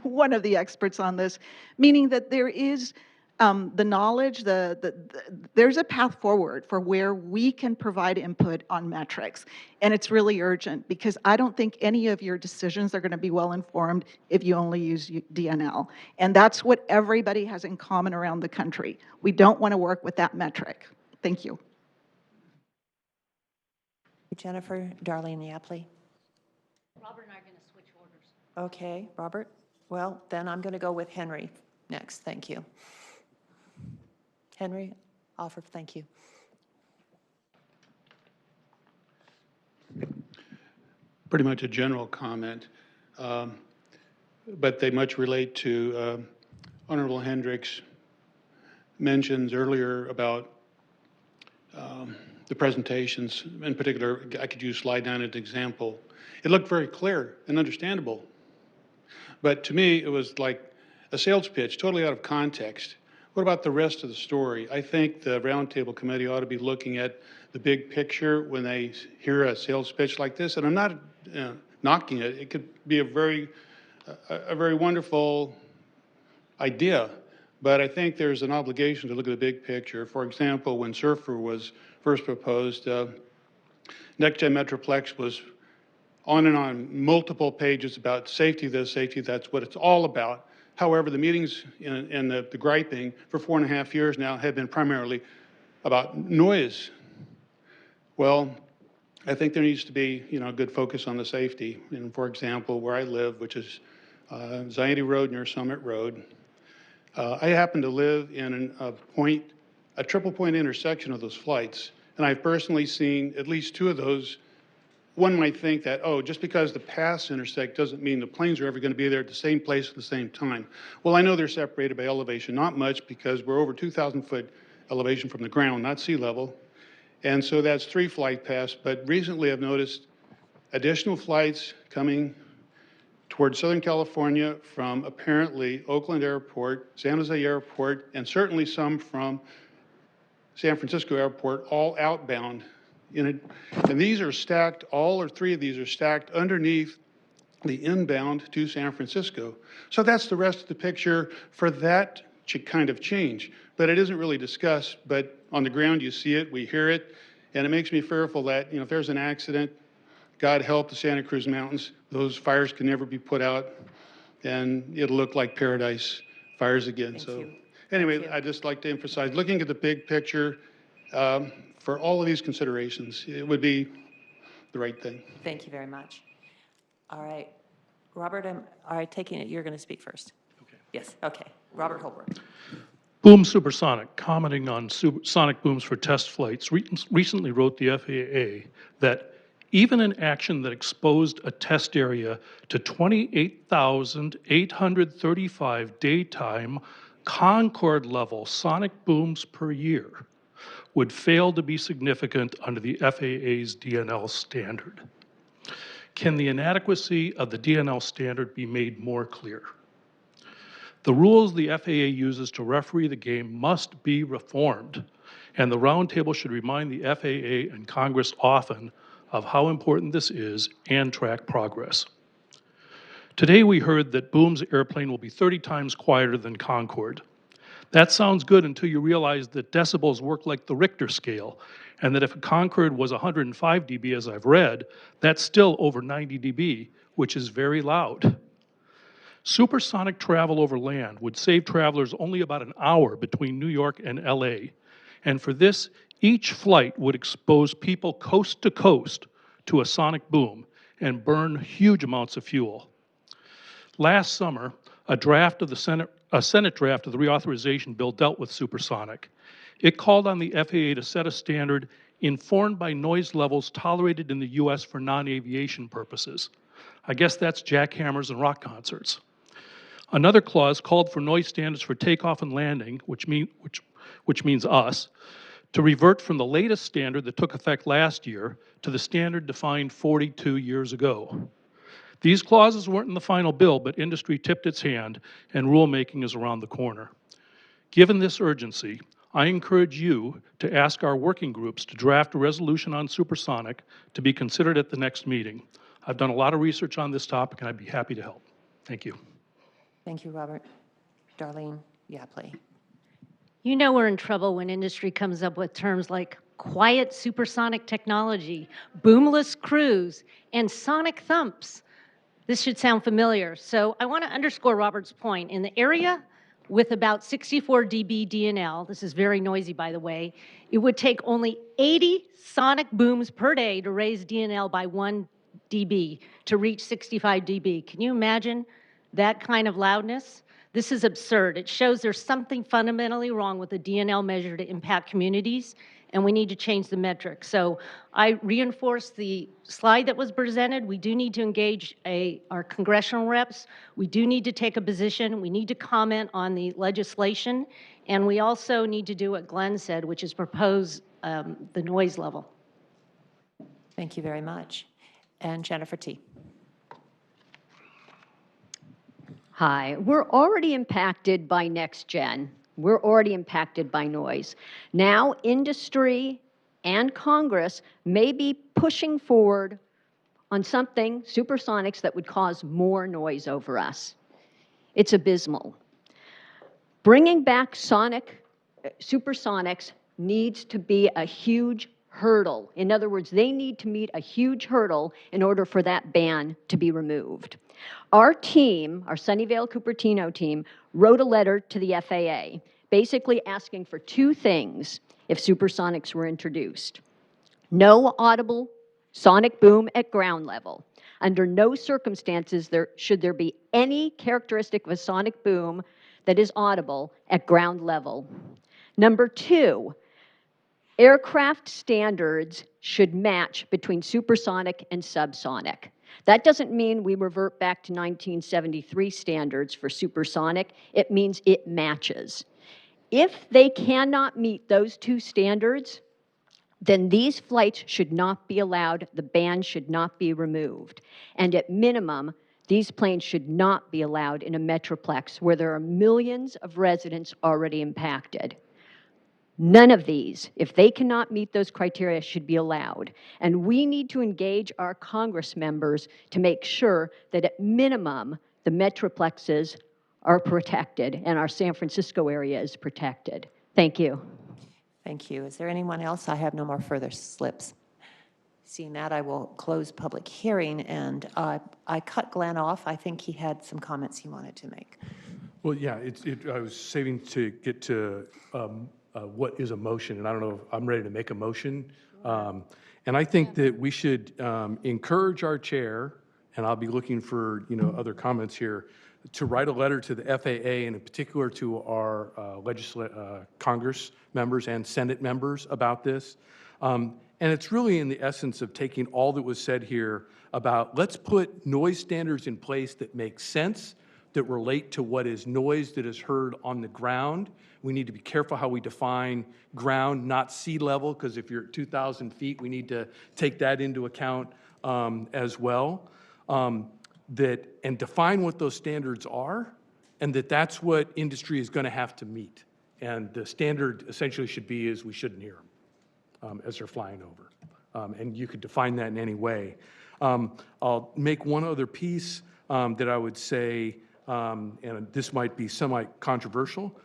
one of the experts on this, meaning that there is the knowledge, there's a path forward for where we can provide input on metrics. And it's really urgent because I don't think any of your decisions are going to be well informed if you only use DNL. And that's what everybody has in common around the country. We don't want to work with that metric. Thank you.
Jennifer, Darlene Yapley.
Robert and I are going to switch orders.
Okay, Robert. Well, then I'm going to go with Henry next. Thank you. Henry, offer, thank you.
Pretty much a general comment, but they much relate to Honorable Hendrick's mentions earlier about the presentations. In particular, I could use slide 9 as an example. It looked very clear and understandable, but to me, it was like a sales pitch, totally out of context. What about the rest of the story? I think the Roundtable Committee ought to be looking at the big picture when they hear a sales pitch like this, and I'm not knocking it. It could be a very wonderful idea, but I think there's an obligation to look at the big picture. For example, when Surfer was first proposed, Next Gen Metroplex was on and on, multiple pages about safety this, safety that's what it's all about. However, the meetings and the griping for 4.5 years now have been primarily about noise. Well, I think there needs to be, a good focus on the safety. And for example, where I live, which is Zayante Road near Summit Road, I happen to live in a triple point intersection of those flights, and I've personally seen at least 2 of those. One might think that, just because the paths intersect doesn't mean the planes are ever going to be there at the same place at the same time. Well, I know they're separated by elevation, not much, because we're over 2,000 foot elevation from the ground, not sea level. And so that's 3 flight paths, but recently I've noticed additional flights coming towards Southern California from apparently Oakland Airport, San Jose Airport, and certainly some from San Francisco Airport, all outbound. And these are stacked, all or 3 of these are stacked underneath the inbound to San Francisco. So that's the rest of the picture for that kind of change. But it isn't really discussed, but on the ground you see it, we hear it, and it makes me fearful that, if there's an accident, God help the Santa Cruz Mountains, those fires can never be put out, and it'll look like paradise fires again. Anyway, I'd just like to emphasize, looking at the big picture, for all of these considerations, it would be the right thing.
Thank you very much. All right. Robert, I'm taking it you're going to speak first.
Okay.
Yes, okay. Robert Holbrook.
Boom Supersonic, commenting on sonic booms for test flights, recently wrote the FAA that even an action that exposed a test area to 28,835 daytime Concorde level sonic booms per year would fail to be significant under the FAA's DNL standard. Can the inadequacy of the DNL standard be made more clear? The rules the FAA uses to referee the game must be reformed, and the Roundtable should remind the FAA and Congress often of how important this is and track progress. Today we heard that Boom's airplane will be 30 times quieter than Concorde. That sounds good until you realize that decibels work like the Richter scale, and that if a Concorde was 105 dB, as I've read, that's still over 90 dB, which is very loud. Supersonic travel over land would save travelers only about an hour between New York and LA, and for this, each flight would expose people coast to coast to a sonic boom and burn huge amounts of fuel. Last summer, a Senate draft of the reauthorization bill dealt with supersonic. It called on the FAA to set a standard informed by noise levels tolerated in the US for non-aviation purposes. I guess that's jackhammers and rock concerts. Another clause called for noise standards for takeoff and landing, which means us, to revert from the latest standard that took effect last year to the standard defined 42 years ago. These clauses weren't in the final bill, but industry tipped its hand, and rulemaking is around the corner. Given this urgency, I encourage you to ask our working groups to draft a resolution on supersonic to be considered at the next meeting. I've done a lot of research on this topic, and I'd be happy to help. Thank you.
Thank you, Robert. Darlene Yapley.
You know we're in trouble when industry comes up with terms like quiet supersonic technology, boomless cruise, and sonic thumps. This should sound familiar. So I want to underscore Robert's point. In the area with about 64 dB DNL, this is very noisy by the way, it would take only 80 sonic booms per day to raise DNL by 1 dB to reach 65 dB. Can you imagine that kind of loudness. This is absurd. It shows there's something fundamentally wrong with the DNL measure to impact communities, and we need to change the metric. So I reinforce the slide that was presented. We do need to engage our congressional reps. We do need to take a position. We need to comment on the legislation, and we also need to do what Glenn said, which is propose the noise level.
Thank you very much. And Jennifer T.
Hi, we're already impacted by next gen. We're already impacted by noise. Now, industry and Congress may be pushing forward on something, supersonics, that would cause more noise over us. It's abysmal. Bringing back supersonics needs to be a huge hurdle. In other words, they need to meet a huge hurdle in order for that ban to be removed. Our team, our Sunnyvale Cupertino team, wrote a letter to the FAA, basically asking for two things if supersonics were introduced. No audible sonic boom at ground level. Under no circumstances should there be any characteristic of a sonic boom that is audible at ground level. Number two, aircraft standards should match between supersonic and subsonic. That doesn't mean we revert back to 1973 standards for supersonic. It means it matches. If they cannot meet those two standards, then these flights should not be allowed, the ban should not be removed. And at minimum, these planes should not be allowed in a metroplex where there are millions of residents already impacted. None of these, if they cannot meet those criteria, should be allowed. And we need to engage our Congress members to make sure that at minimum, the metroplexes are protected and our San Francisco area is protected. Thank you.
Thank you. Is there anyone else? I have no more further slips. Seeing that, I will close public hearing, and I cut Glenn off. I think he had some comments he wanted to make.
Well, yeah, I was saving to get to what is a motion, and I don't know if I'm ready to make a motion. And I think that we should encourage our chair, and I'll be looking for other comments here, to write a letter to the FAA and in particular to our Congress members and Senate members about this. And it's really in the essence of taking all that was said here about let's put noise standards in place that make sense, that relate to what is noise that is heard on the ground. We need to be careful how we define ground, not sea level, because if you're at 2,000 feet, we need to take that into account as well. And define what those standards are, and that's what industry is going to have to meet. And the standard essentially should be is we shouldn't hear them as they're flying over. And you could define that in any way. I'll make one other piece that I would say, and this might be semi-controversial.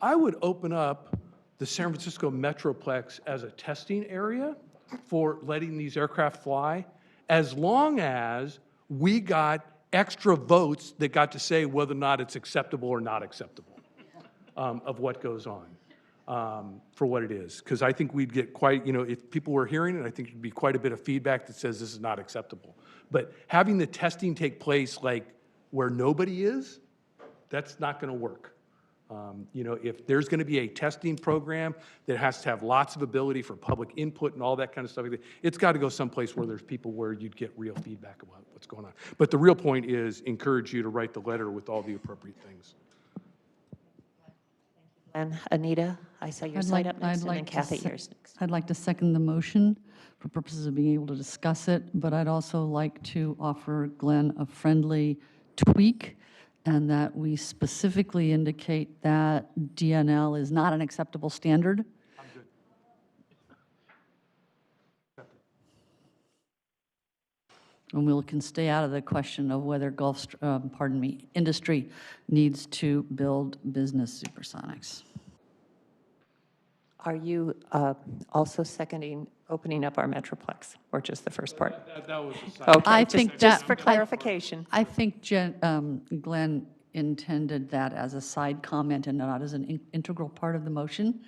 I would open up the San Francisco Metroplex as a testing area for letting these aircraft fly, as long as we got extra votes that got to say whether or not it's acceptable or not acceptable of what goes on for what it is. Because I think we'd get quite, if people were hearing it, I think there'd be quite a bit of feedback that says this is not acceptable. But having the testing take place like where nobody is, that's not going to work. If there's going to be a testing program that has to have lots of ability for public input and all that kind of stuff, it's got to go someplace where there's people where you'd get real feedback about what's going on. But the real point is encourage you to write the letter with all the appropriate things.
And Anita, I saw your side up next, and then Kathy, yours next.
I'd like to second the motion for purposes of being able to discuss it, but I'd also like to offer Glenn a friendly tweak, and that we specifically indicate that DNL is not an acceptable standard.
I'm good.
And we can stay out of the question of whether industry needs to build business supersonics.
Are you also seconding opening up our Metroplex, or just the first part?
That was a side.
Okay,
I think
just for clarification.
I think Glenn intended that as a side comment and not as an integral part of the motion.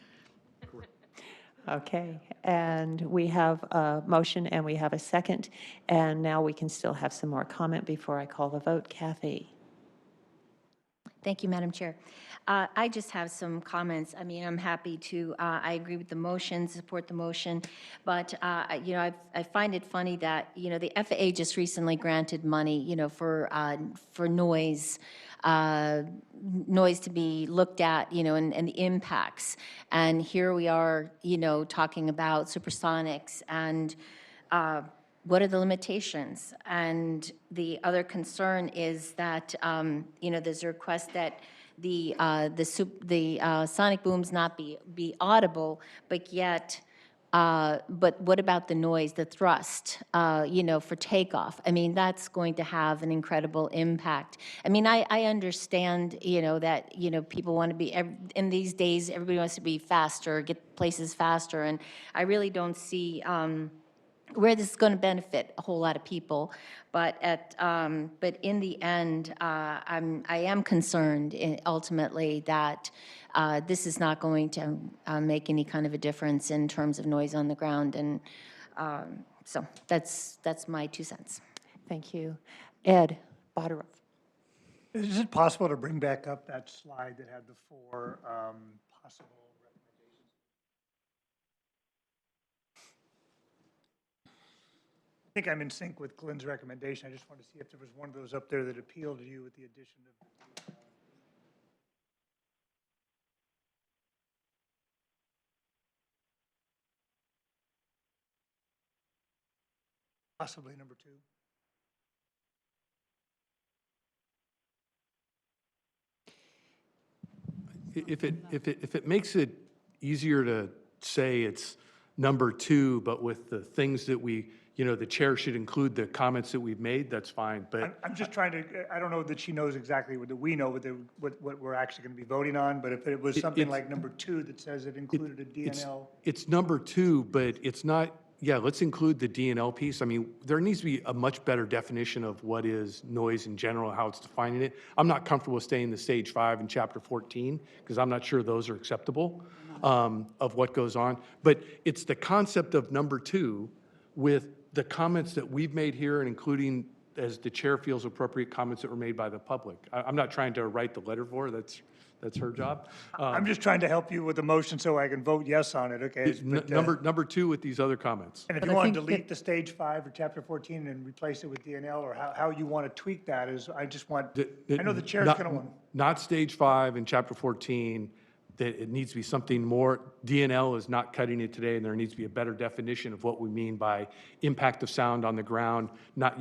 Okay, and we have a motion and we have a second, and now we can still have some more comment before I call the vote. Kathy?
Thank you, Madam Chair. I just have some comments. I mean, I'm happy to, I agree with the motion, support the motion, but, I find it funny that, the FAA just recently granted money, for noise, noise to be looked at, and the impacts. And here we are, talking about supersonics and, what are the limitations? And the other concern is that, there's a request that the sonic booms not be audible, but yet, but what about the noise, the thrust, for takeoff? I mean, that's going to have an incredible impact. I mean, I understand, that, people want to be, in these days, everybody wants to be faster, get places faster, and I really don't see, where this is going to benefit a whole lot of people, but in the end, I am concerned ultimately that this is not going to make any kind of a difference in terms of noise on the ground, and so that's my 2 cents.
Thank you. Ed Boderoff.
Is it possible to bring back up that slide that had the 4 possible recommendations? I think I'm in sync with Glenn's recommendation. I just wanted to see if there was one of those up there that appealed to you with the addition of possibly number
2. If it makes it easier to say it's number 2, but with the things that we, the chair should include the comments that we've made, that's fine, but.
I'm just trying to, I don't know that she knows exactly what we know, what we're actually going to be voting on, but if it was something like number 2 that says it included a DNL.
It's number 2, but it's not, yeah, let's include the DNL piece. I mean, there needs to be a much better definition of what is noise in general, how it's defining it. I'm not comfortable staying the stage 5 in chapter 14, because I'm not sure those are acceptable of what goes on. But it's the concept of number 2 with the comments that we've made here, and including, as the chair feels appropriate, comments that were made by the public. I'm not trying to write the letter for her. That's her job.
I'm just trying to help you with the motion so I can vote yes on it, okay?
Number 2 with these other comments.
And if you want to delete the stage 5 or chapter 14 and replace it with DNL, or how you want to tweak that is, I just want, I know the chair's going to want.
Not stage 5 in chapter 14, that it needs to be something more. DNL is not cutting it today, and there needs to be a better definition of what we mean by impact of sound on the ground. Not,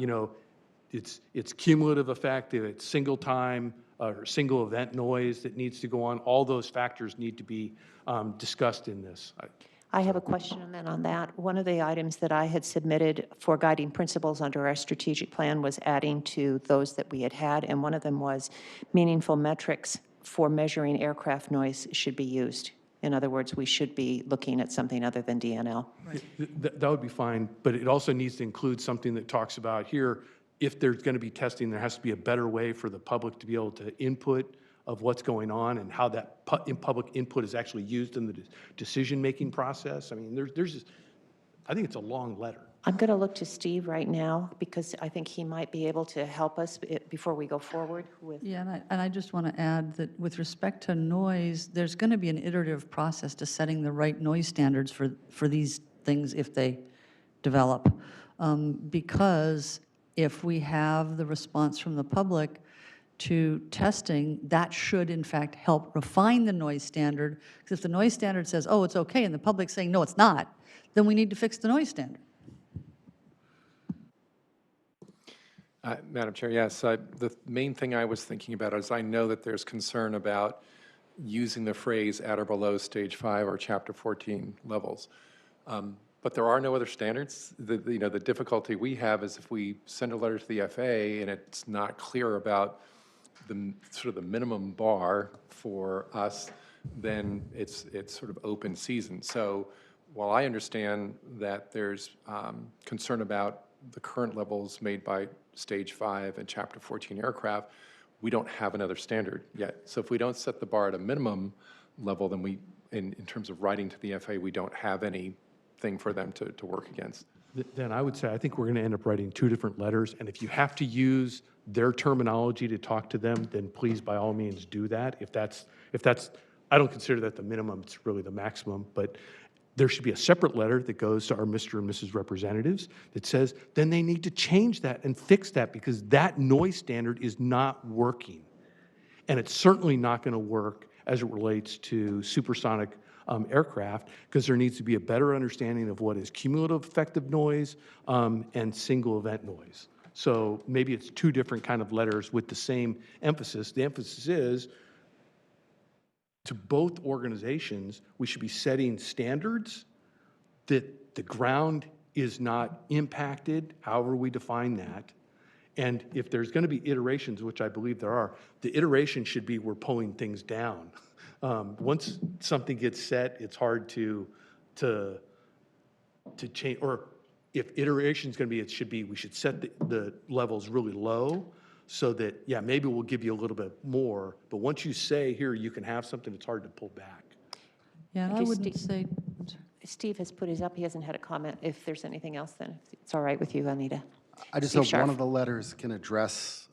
it's cumulative effect, it's single time, or single event noise that needs to go on. All those factors need to be discussed in this.
I have a question then on that. One of the items that I had submitted for guiding principles under our strategic plan was adding to those that we had, and one of them was meaningful metrics for measuring aircraft noise should be used. In other words, we should be looking at something other than DNL.
That would be fine, but it also needs to include something that talks about here, if there's going to be testing, there has to be a better way for the public to be able to input of what's going on and how that public input is actually used in the decision-making process. I mean, there's just, I think it's a long letter.
I'm going to look to Steve right now because I think he might be able to help us before we go forward with.
Yeah, and I just want to add that with respect to noise, there's going to be an iterative process to setting the right noise standards for these things if they develop. Because if we have the response from the public to testing, that should in fact help refine the noise standard. Because if the noise standard says, oh, it's okay, and the public's saying, no, it's not, then we need to fix the noise standard.
Madam Chair, yes. The main thing I was thinking about is I know that there's concern about using the phrase at or below stage 5 or chapter 14 levels. But there are no other standards. The difficulty we have is if we send a letter to the FAA and it's not clear about the sort of the minimum bar for us, then it's sort of open season. So while I understand that there's concern about the current levels made by stage 5 and chapter 14 aircraft, we don't have another standard yet. So if we don't set the bar at a minimum level, then we, in terms of writing to the FAA, we don't have anything for them to work against.
Then I would say, I think we're going to end up writing 2 different letters, and if you have to use their terminology to talk to them, then please, by all means, do that. If that's, I don't consider that the minimum, it's really the maximum, but there should be a separate letter that goes to our Mr. and Mrs. Representatives that says, then they need to change that and fix that, because that noise standard is not working. And it's certainly not going to work as it relates to supersonic aircraft, because there needs to be a better understanding of what is cumulative effective noise and single event noise. So maybe it's 2 different kind of letters with the same emphasis. The emphasis is to both organizations, we should be setting standards that the ground is not impacted, however we define that. And if there's going to be iterations, which I believe there are, the iteration should be we're pulling things down. Once something gets set, it's hard to change. Or if iteration is going to be, it should be we should set the levels really low, so that, yeah, maybe we'll give you a little bit more. But once you say here you can have something, it's hard to pull back.
Yeah, and I
Okay,
wouldn't say,
Steve has put his up. He hasn't had a comment. If there's anything else, then it's all right with you, Anita.
I just
Steve
hope one
Scharf.
of the letters can address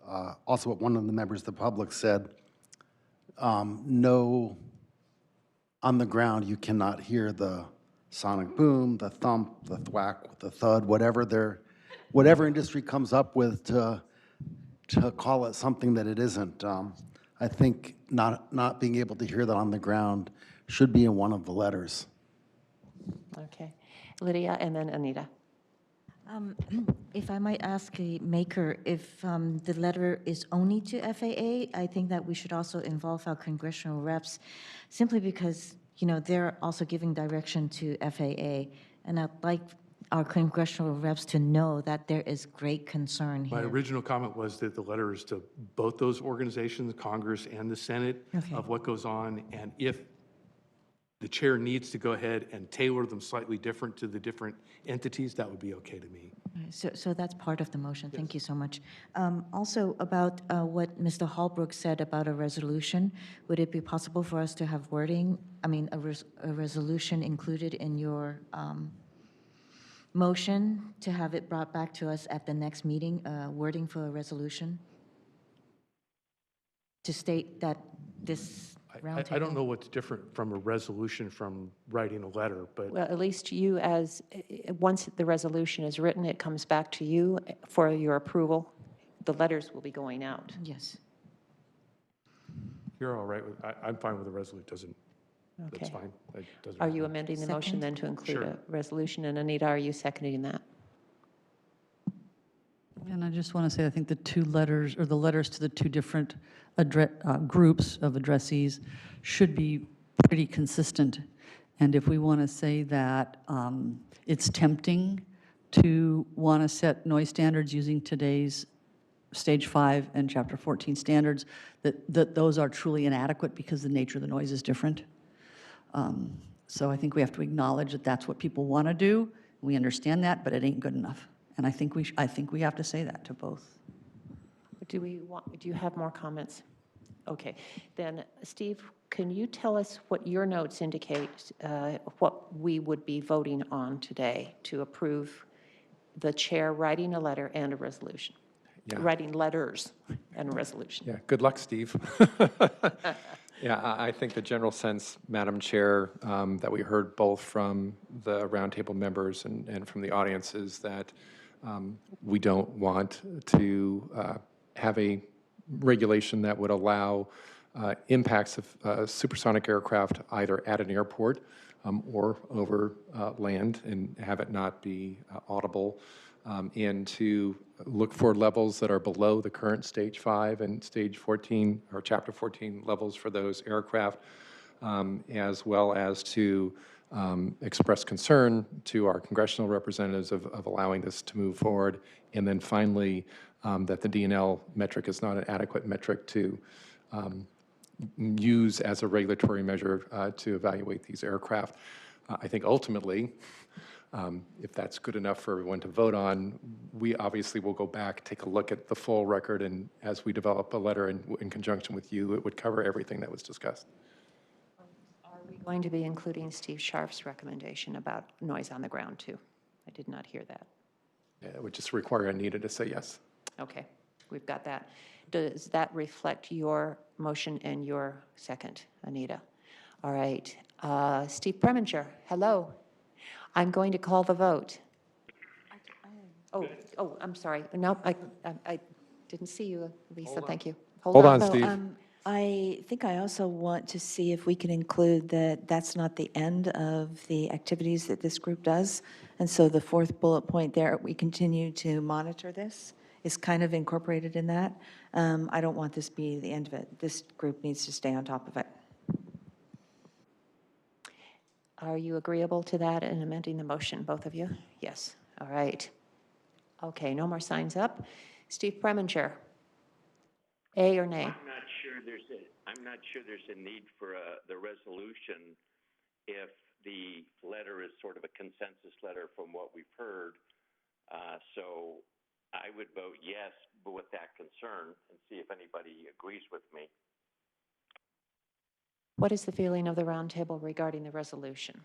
also what one of the members of the public said. No, on the ground, you cannot hear the sonic boom, the thump, the thwack, the thud, whatever industry comes up with to call it something that it isn't. I think not being able to hear that on the ground should be in one of the letters.
Okay. Lydia and then Anita.
If I might ask a maker, if the letter is only to FAA, I think that we should also involve our congressional reps, simply because, you know, they're also giving direction to FAA. And I'd like our congressional reps to know that there is great concern here.
My original comment was that the letter is to both those organizations, Congress and the Senate,
Okay.
of what goes on. And if the chair needs to go ahead and tailor them slightly different to the different entities, that would be okay to me.
So that's part of the motion. Thank you so much. Also, about what Mr. Holbrook said about a resolution, would it be possible for us to have wording, a resolution included in your motion, to have it brought back to us at the next meeting, wording for a resolution? To state that this roundtable...
I don't know what's different from a resolution from writing a letter, but
Well, at least you, as once the resolution is written, it comes back to you for your approval. The letters will be going out.
Yes.
you're all right with, I'm fine with the resolution. That's
Okay.
fine. It doesn't
Are
matter.
you amending the motion
Second.
then to include
Sure.
a resolution? And Anita, are you seconding that?
and I just want to say, I think the 2 letters, or the letters to the 2 different groups of addressees should be pretty consistent. And if we want to say that it's tempting to want to set noise standards using today's Stage 5 and Chapter 14 standards, that those are truly inadequate because the nature of the noise is different. So I think we have to acknowledge that that's what people want to do. We understand that, but it ain't good enough. And I think we have to say that to both.
Do you have more comments? Okay, then, Steve, can you tell us what your notes indicate, what we would be voting on today to approve the chair writing a letter and a resolution?
Yeah.
Writing letters and a resolution.
Yeah, good luck, Steve. Yeah, I think the general sense, Madam Chair, that we heard both from the roundtable members and from the audience is that we don't want to have a regulation that would allow impacts of supersonic aircraft either at an airport or over land and have it not be audible, and to look for levels that are below the current Stage 5 and Stage 14 or Chapter 14 levels for those aircraft, as well as to express concern to our congressional representatives of allowing this to move forward, and then finally that the DNL metric is not an adequate metric to use as a regulatory measure to evaluate these aircraft. I think ultimately, if that's good enough for everyone to vote on, we obviously will go back, take a look at the full record, and as we develop a letter in conjunction with you, it would cover everything that was discussed.
Are we going to be including Steve Scharf's recommendation about noise on the ground too? I did not hear that.
Yeah, it would just require Anita to say yes.
Okay, we've got that. Does that reflect your motion and your second, Anita? All right. Steve Preminger, hello. I'm going to call the vote. Oh, I'm sorry. No, I didn't see you, Lisa. Thank you.
Hold on,
So,
Steve.
I think I also want to see if we can include that that's not the end of the activities that this group does. And so the fourth bullet point there, we continue to monitor this, is kind of incorporated in that. I don't want this to be the end of it. This group needs to stay on top of it.
Are you agreeable to that and amending the motion, both of you? Yes. All right. Okay, no more signs up. Steve Preminger, A or nay?
I'm not sure there's a need for the resolution if the letter is sort of a consensus letter from what we've heard. So I would vote yes, but with that concern, and see if anybody agrees with me.
What is the feeling of the roundtable regarding the resolution?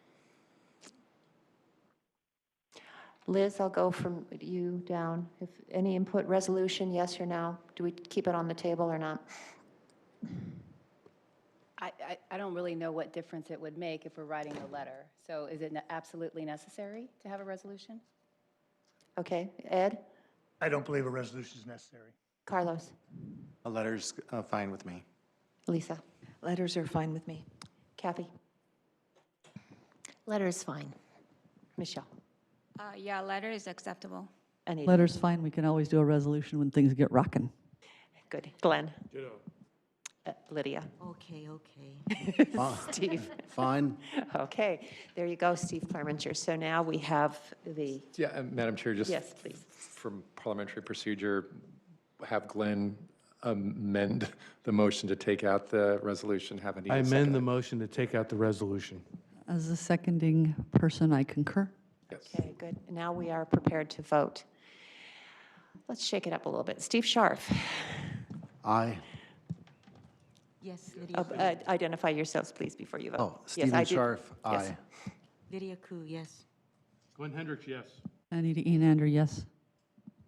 Liz, I'll go from you down. If any input, resolution, yes or no? Do we keep it on the table or not?
I don't really know what difference it would make if we're writing a letter. So is it absolutely necessary to have a resolution?
Okay, Ed?
I don't believe a resolution is necessary.
Carlos?
A letter's fine with me.
Lisa?
Letters are fine with me.
Kathy?
Letter is fine.
Michelle?
Yeah, letter is acceptable.
Anita?
Letter's fine. We can always do a resolution when things get rocking.
Good. Glenn?
Ditto.
Lydia?
Okay.
Steve?
Fine.
Okay, there you go, Steve Clemenger. So now we have the,
Yeah, Madam Chair, just
yes, please.
from parliamentary procedure, have Glenn amend the motion to take out the resolution, have Anita
I
second
amend
it.
the motion to take out the resolution.
As a seconding person, I concur.
Yes.
Okay, good. Now we are prepared to vote. Let's shake it up a little bit. Steve Scharf?
Aye.
Yes, Lydia.
Identify yourselves, please, before you vote.
Oh,
Yes,
Stephen
I do.
Scharf,
Yes.
aye.
Lydia Ku, yes.
Glenn Hendricks, yes.
Anita Enander, yes.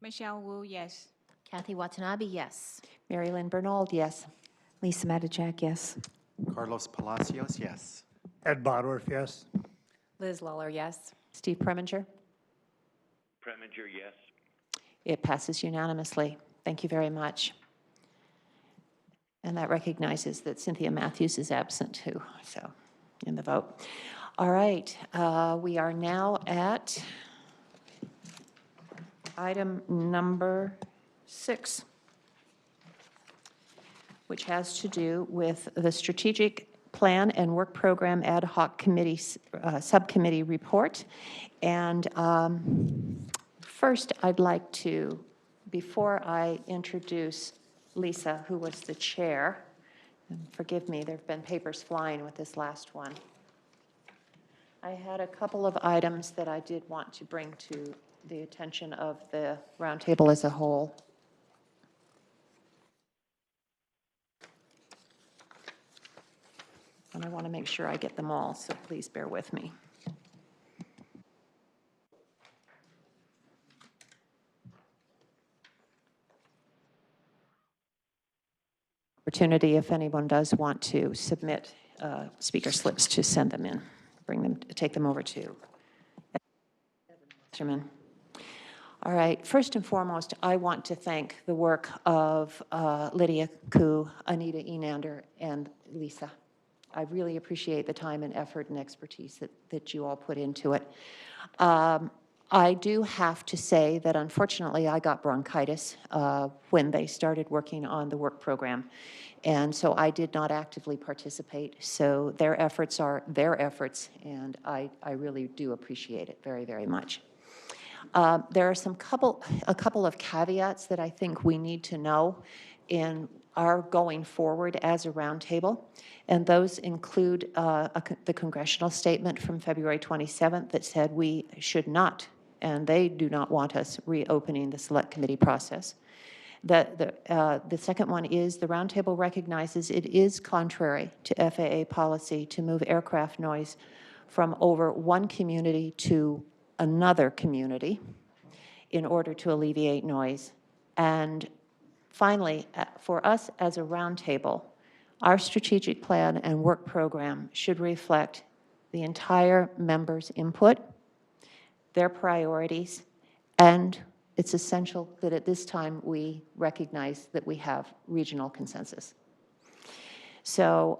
Michelle Wu, yes.
Kathy Watanabe, yes.
Mary Lynn Bernold, yes.
Lisa Matichak, yes.
Carlos Palacios, yes.
Ed Bodorf, yes.
Liz Lawler, yes.
Steve Preminger?
Preminger, yes.
It passes unanimously. Thank you very much. And that recognizes that Cynthia Matthews is absent too, so, in the vote. All right, we are now at item number 6, which has to do with the Strategic Plan and Work Program Ad Hoc Committee, Subcommittee report. And first, I'd like to, before I introduce Lisa, who was the chair, and forgive me, there have been papers flying with this last one. I had a couple of items that I did want to bring to the attention of the roundtable as a whole. And I want to make sure I get them all, so please bear with me. Opportunity if anyone does want to submit speaker slips to send them in, take them over to Mr. All right, first and foremost, I want to thank the work of Lydia Ku, Anita Enander, and Lisa. I really appreciate the time and effort and expertise that you all put into it. I do have to say that unfortunately I got bronchitis when they started working on the work program. And so I did not actively participate. So their efforts are their efforts, and I really do appreciate it very, very much. There are a couple of caveats that I think we need to know in our going forward as a roundtable, and those include the congressional statement from February 27th that said we should not, and they do not want us reopening the select committee process. The second one is the roundtable recognizes it is contrary to FAA policy to move aircraft noise from over one community to another community in order to alleviate noise. And finally, for us as a roundtable, our strategic plan and work program should reflect the entire members' input, their priorities, and it's essential that at this time we recognize that we have regional consensus. So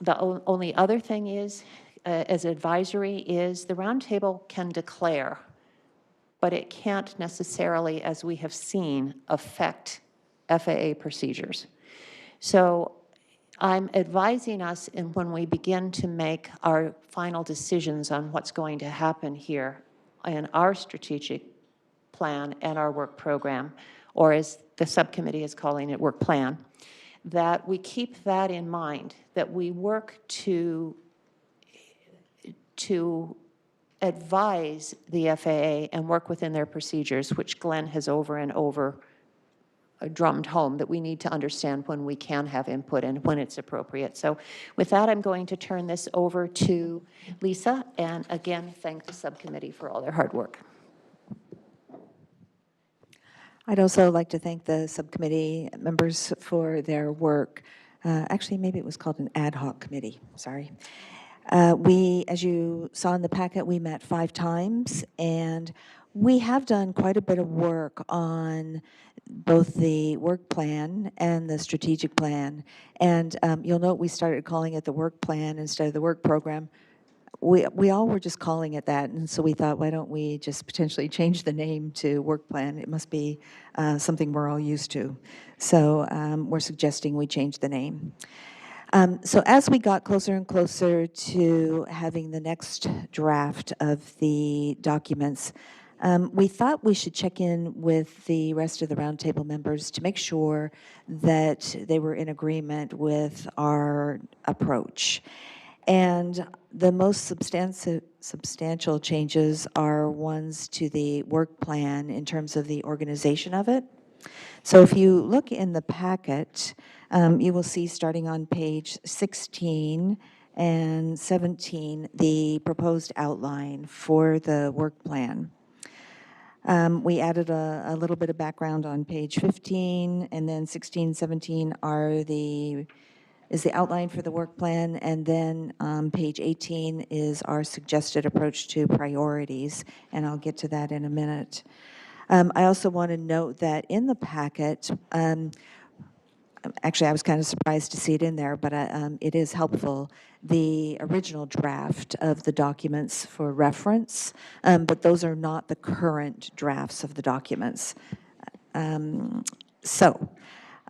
the only other thing is, as advisory, is the roundtable can declare, but it can't necessarily, as we have seen, affect FAA procedures. So I'm advising us when we begin to make our final decisions on what's going to happen here in our strategic plan and our work program, or as the subcommittee is calling it, work plan, that we keep that in mind, that we work to advise the FAA and work within their procedures, which Glenn has over and over drummed home, that we need to understand when we can have input and when it's appropriate. So with that, I'm going to turn this over to Lisa, and again, thank the subcommittee for all their hard work.
I'd also like to thank the subcommittee members for their work. Actually, maybe it was called an ad hoc committee, sorry. We, as you saw in the packet, we met 5 times, and we have done quite a bit of work on both the work plan and the strategic plan. And you'll note we started calling it the work plan instead of the work program. We all were just calling it that, and so we thought, why don't we just potentially change the name to work plan? It must be something we're all used to. So we're suggesting we change the name. So as we got closer and closer to having the next draft of the documents, we thought we should check in with the rest of the roundtable members to make sure that they were in agreement with our approach. And the most substantial changes are ones to the work plan in terms of the organization of it. So if you look in the packet, you will see starting on page 16 and 17, the proposed outline for the work plan. We added a little bit of background on page 15, and then 16, 17 is the outline for the work plan, and then page 18 is our suggested approach to priorities, and I'll get to that in a minute. I also want to note that in the packet, actually I was kind of surprised to see it in there, but it is helpful, the original draft of the documents for reference, but those are not the current drafts of the documents.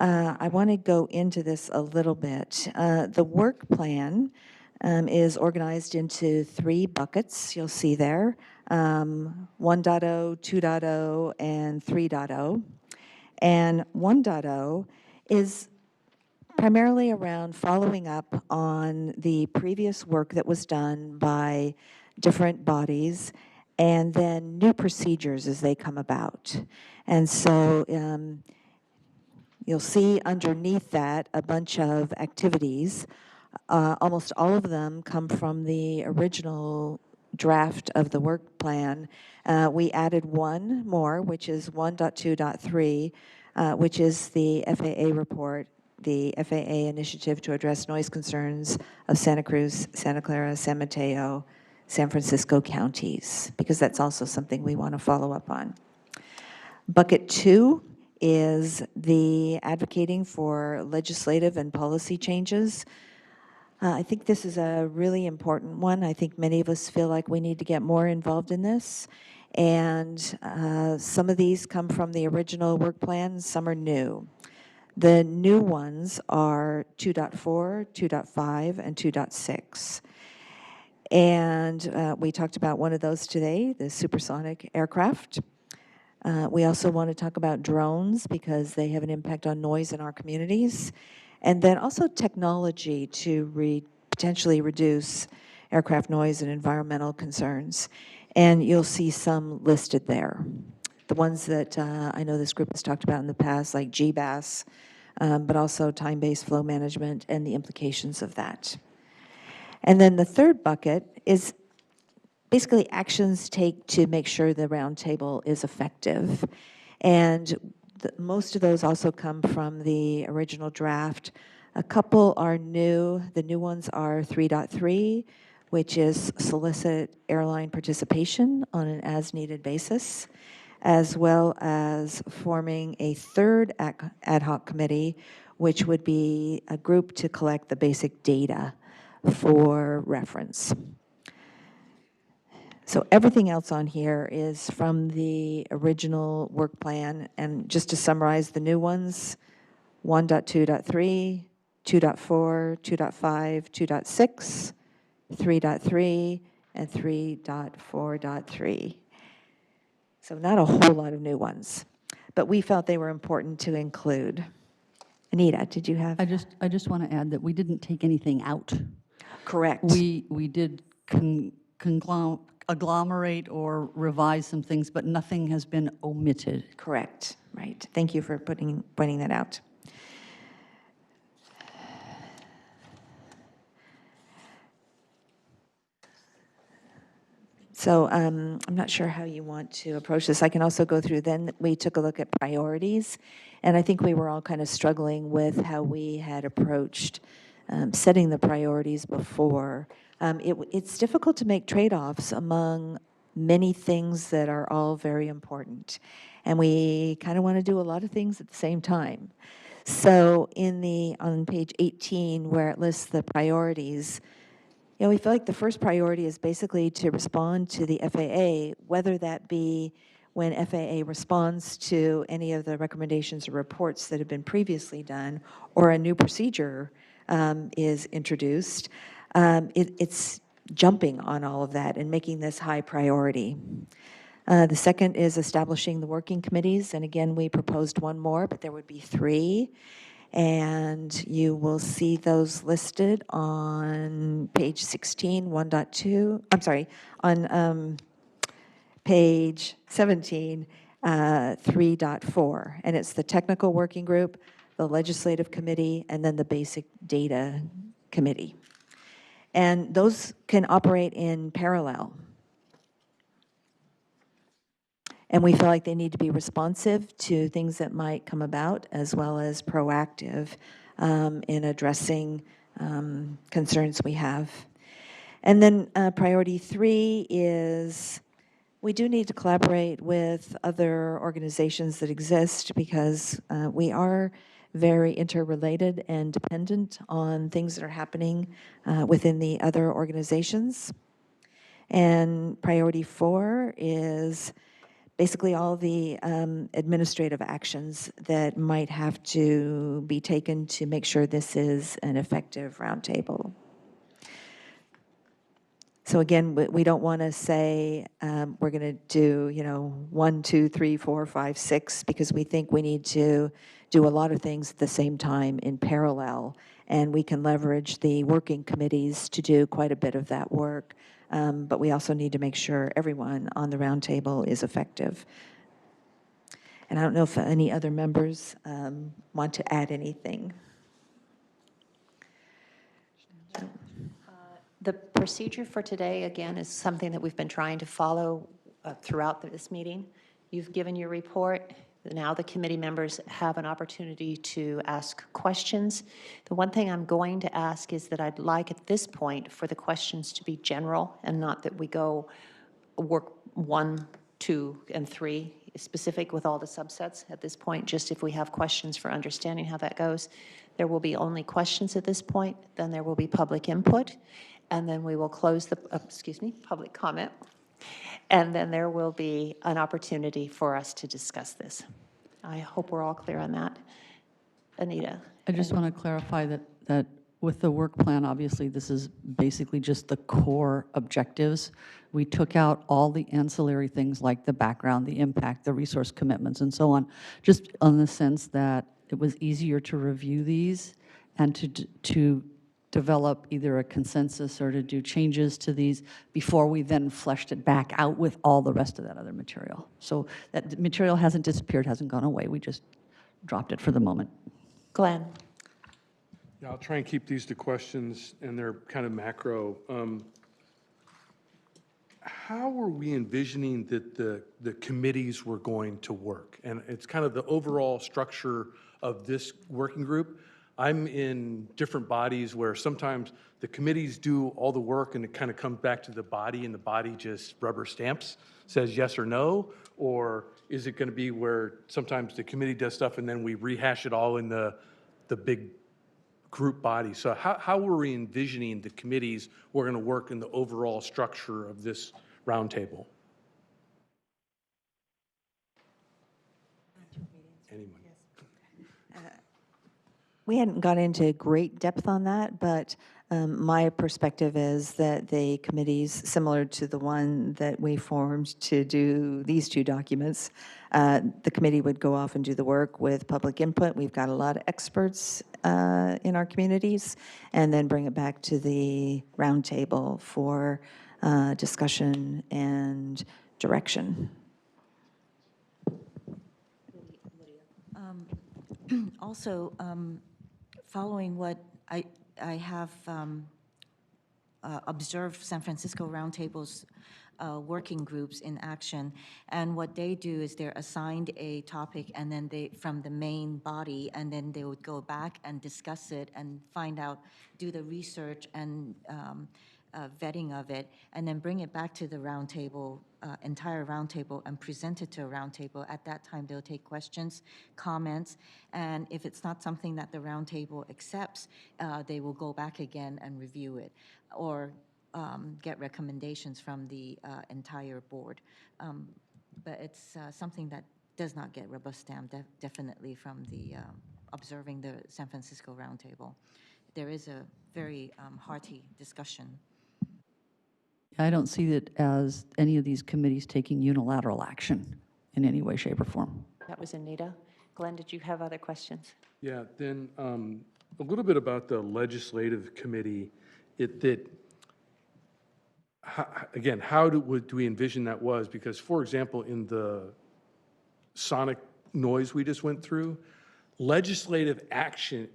I want to go into this a little bit. The work plan is organized into 3 buckets, you'll see there, 1.0, 2.0, and 3.0. And 1.0 is primarily around following up on the previous work that was done by different bodies, and then new procedures as they come about. And so you'll see underneath that a bunch of activities. Almost all of them come from the original draft of the work plan. We added one more, which is 1.2.3, which is the FAA report, the FAA initiative to address noise concerns of Santa Cruz, Santa Clara, San Mateo, San Francisco counties, because that's also something we want to follow up on. Bucket 2 is the advocating for legislative and policy changes. I think this is a really important one. I think many of us feel like we need to get more involved in this. And some of these come from the original work plan, some are new. The new ones are 2.4, 2.5, and 2.6. And we talked about one of those today, the supersonic aircraft. We also want to talk about drones because they have an impact on noise in our communities. And then also technology to potentially reduce aircraft noise and environmental concerns. And you'll see some listed there. The ones that I know this group has talked about in the past, like GBAS, but also time-based flow management and the implications of that. And then the third bucket is basically actions take to make sure the roundtable is effective. And most of those also come from the original draft. A couple are new. The new ones are 3.3, which is solicit airline participation on an as-needed basis, as well as forming a third ad hoc committee, which would be a group to collect the basic data for reference. So everything else on here is from the original work plan. And just to summarize the new ones, 1.2.3, 2.4, 2.5, 2.6, 3.3, and 3.4.3. So not a whole lot of new ones, but we felt they were important to include. Anita, did you have?
I just want to add that we didn't take anything out.
Correct.
We did agglomerate or revise some things, but nothing has been omitted.
Correct, right. Thank you for pointing that out. So I'm not sure how you want to approach this. I can also go through, then we took a look at priorities, and I think we were all kind of struggling with how we had approached setting the priorities before. It's difficult to make trade-offs among many things that are all very important, and we kind of want to do a lot of things at the same time. So on page 18, where it lists the priorities, we feel like the first priority is basically to respond to the FAA, whether that be when FAA responds to any of the recommendations or reports that have been previously done, or a new procedure is introduced. It's jumping on all of that and making this high priority. The second is establishing the working committees, and again, we proposed one more, but there would be 3. And you will see those listed on page 16, 1.2. I'm sorry, on page 17, 3.4. And it's the technical working group, the legislative committee, and then the basic data committee. And those can operate in parallel. And we feel like they need to be responsive to things that might come about, as well as proactive in addressing concerns we have. And then priority 3 is we do need to collaborate with other organizations that exist, because we are very interrelated and dependent on things that are happening within the other organizations. And priority 4 is basically all the administrative actions that might have to be taken to make sure this is an effective roundtable. So again, we don't want to say we're going to do 1, 2, 3, 4, 5, 6, because we think we need to do a lot of things at the same time in parallel, and we can leverage the working committees to do quite a bit of that work. But we also need to make sure everyone on the roundtable is effective. And I don't know if any other members want to add anything.
The procedure for today, again, is something that we've been trying to follow throughout this meeting. You've given your report. Now the committee members have an opportunity to ask questions. The one thing I'm going to ask is that I'd like at this point for the questions to be general, and not that we go work 1, 2, and 3 specific with all the subsets at this point, just if we have questions for understanding how that goes. There will be only questions at this point, then there will be public input, and then we will close the, public comment. And then there will be an opportunity for us to discuss this. I hope we're all clear on that. Anita?
I just want to clarify that with the work plan, obviously, this is basically just the core objectives. We took out all the ancillary things like the background, the impact, the resource commitments, and so on, just on the sense that it was easier to review these and to develop either a consensus or to do changes to these before we then fleshed it back out with all the rest of that other material. So that material hasn't disappeared, hasn't gone away. We just dropped it for the moment.
Glenn?
Yeah, I'll try and keep these to questions, and they're kind of macro. how are we envisioning that the committees were going to work? And it's kind of the overall structure of this working group. I'm in different bodies where sometimes the committees do all the work and it kind of comes back to the body and the body just rubber stamps, says yes or no? Or is it going to be where sometimes the committee does stuff and then we rehash it all in the big group body? So how were we envisioning the committees were going to work in the overall structure of this roundtable? Anyone?
We hadn't gone into great depth on that, but my perspective is that the committees, similar to the one that we formed to do these two documents, the committee would go off and do the work with public input. We've got a lot of experts in our communities, and then bring it back to the roundtable for discussion and direction.
Also, following what I have observed San Francisco Roundtable's working groups in action, and what they do is they're assigned a topic and then they, from the main body, and then they would go back and discuss it and find out, do the research and vetting of it, and then bring it back to the roundtable, entire roundtable, and present it to a roundtable. At that time, they'll take questions, comments, and if it's not something that the roundtable accepts, they will go back again and review it, or get recommendations from the entire board. But it's something that does not get rubber stamped, definitely from the observing the San Francisco Roundtable. There is a very hearty discussion.
I don't see it as any of these committees taking unilateral action in any way, shape, or form.
That was Anita. Glenn, did you have other questions?
Yeah, then a little bit about the legislative committee. Again, how do we envision that was? Because, for example, in the sonic noise we just went through, legislative action,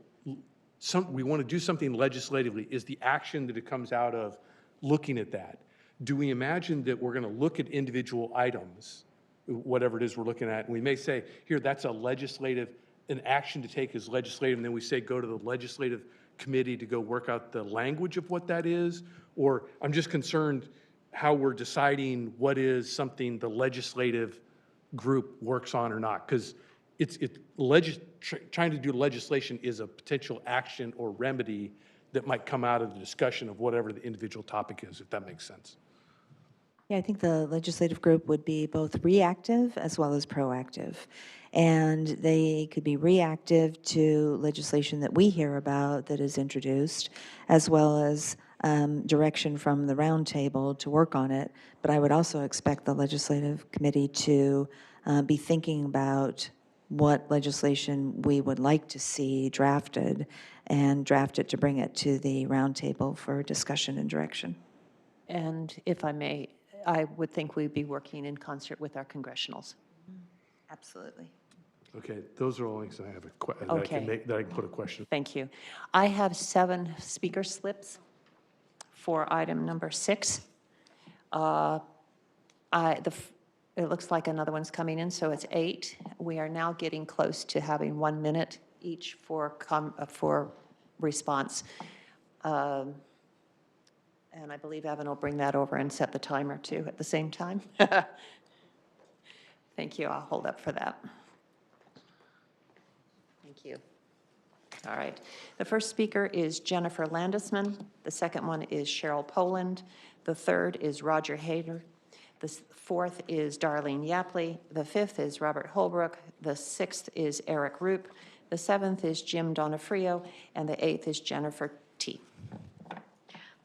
we want to do something legislatively, is the action that it comes out of looking at that. Do we imagine that we're going to look at individual items, whatever it is we're looking at, and we may say, here, that's a legislative, an action to take is legislative, and then we say go to the legislative committee to go work out the language of what that is? Or I'm just concerned how we're deciding what is something the legislative group works on or not, because trying to do legislation is a potential action or remedy that might come out of the discussion of whatever the individual topic is, if that makes sense.
Yeah, I think the legislative group would be both reactive as well as proactive. And they could be reactive to legislation that we hear about that is introduced, as well as direction from the roundtable to work on it. But I would also expect the legislative committee to be thinking about what legislation we would like to see drafted, and draft it to bring it to the roundtable for discussion and direction.
And if I may, I would think we'd be working in concert with our congressionals.
Absolutely.
Okay, those are all things that I have that I can put a question.
Thank you. I have 7 speaker slips for item number 6. It looks like another one's coming in, so it's 8. We are now getting close to having 1 minute each for response. And I believe Evan will bring that over and set the timer too at the same time. Thank you. I'll hold up for that. Thank you. All right. The first speaker is Jennifer Landesman. The second one is Cheryl Poland. The third is Roger Hayter. The fourth is Darlene Yapley. The fifth is Robert Holbrook. The sixth is Eric Roop. The seventh is Jim Donofrio. And the eighth is Jennifer T.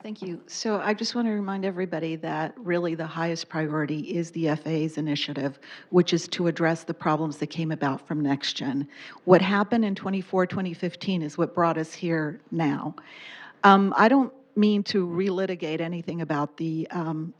Thank you. So I just want to remind everybody that really the highest priority is the FAA's initiative, which is to address the problems that came about from NextGen. What happened in 2015 is what brought us here now. I don't mean to relitigate anything about the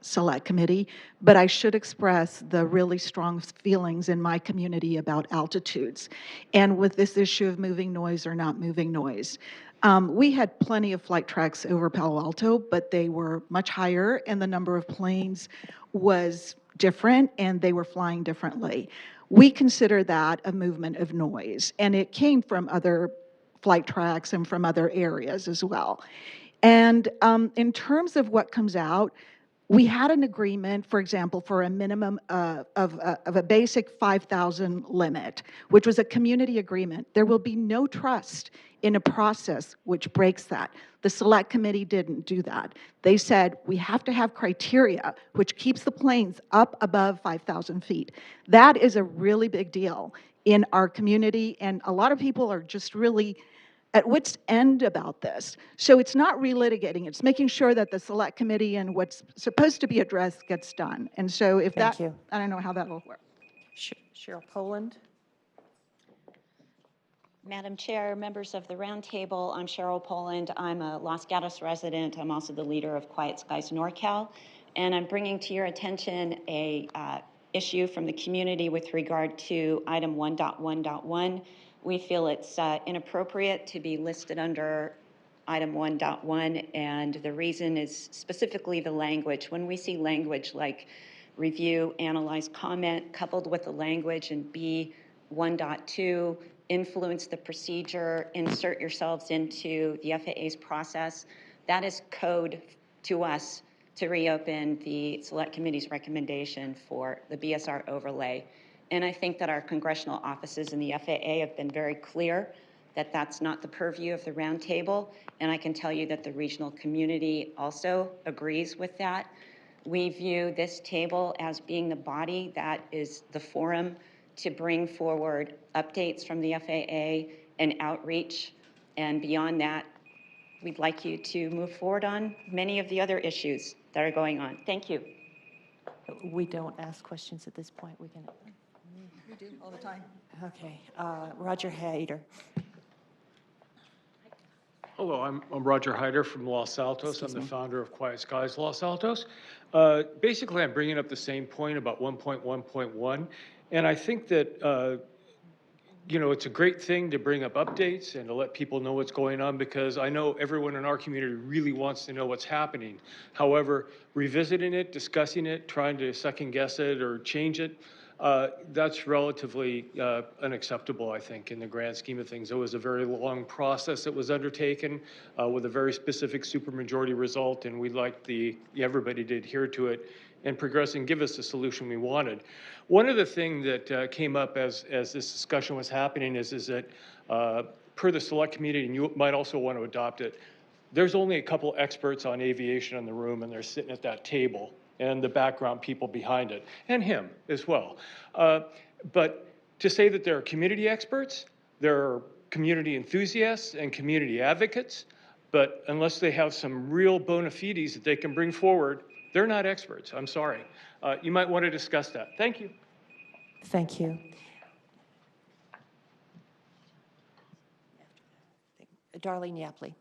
Select Committee, but I should express the really strong feelings in my community about altitudes and with this issue of moving noise or not moving noise. We had plenty of flight tracks over Palo Alto, but they were much higher, and the number of planes was different, and they were flying differently. We consider that a movement of noise, and it came from other flight tracks and from other areas as well. And in terms of what comes out, we had an agreement, for example, for a minimum of a basic 5,000 limit, which was a community agreement. There will be no trust in a process which breaks that. The select committee didn't do that. They said we have to have criteria which keeps the planes up above 5,000 feet. That is a really big deal in our community, and a lot of people are just really at wit's end about this. So it's not relitigating, it's making sure that the select committee and what's supposed to be addressed gets done. And so if
Thank
that,
you.
I don't know how that will work.
Cheryl Poland.
Madam Chair, members of the Roundtable, I'm Cheryl Poland. I'm a Los Gatos resident. I'm also the leader of Quiet Skies NorCal, and I'm bringing to your attention a issue from the community with regard to item 1.1.1. We feel it's inappropriate to be listed under item 1.1, and the reason is specifically the language. When we see language like review, analyze, comment, coupled with the language in B1.2, influence the procedure, insert yourselves into the FAA's process, that is code to us to reopen the Select Committee's recommendation for the BSR overlay. And I think that our congressional offices in the FAA have been very clear that that's not the purview of the Roundtable, and I can tell you that the regional community also agrees with that. We view this table as being the body that is the forum to bring forward updates from the FAA and outreach, and beyond that, we'd like you to move forward on many of the other issues that are going on. Thank you.
We don't ask questions at this point. We can.
We do all the time.
Okay. Roger Hader.
Hello, I'm Roger Hyder from Los Altos. I'm the founder of Quiet Skies Los Altos. Basically, I'm bringing up the same point about 1.1.1, and I think that it's a great thing to bring up updates and to let people know what's going on, because I know everyone in our community really wants to know what's happening. However, revisiting it, discussing it, trying to second guess it or change it, that's relatively unacceptable, I think, in the grand scheme of things. It was a very long process that was undertaken with a very specific supermajority result, and we'd like everybody to adhere to it and progress and give us the solution we wanted. One of the things that came up as this discussion was happening is that per the select committee, and you might also want to adopt it, there's only a couple experts on aviation in the room, and they're sitting at that table, and the background people behind it, and him as well. But to say that there are community experts, there are community enthusiasts and community advocates, but unless they have some real bona fides that they can bring forward, they're not experts. I'm sorry. You might want to discuss that. Thank you.
Thank you. Darlene Yapley.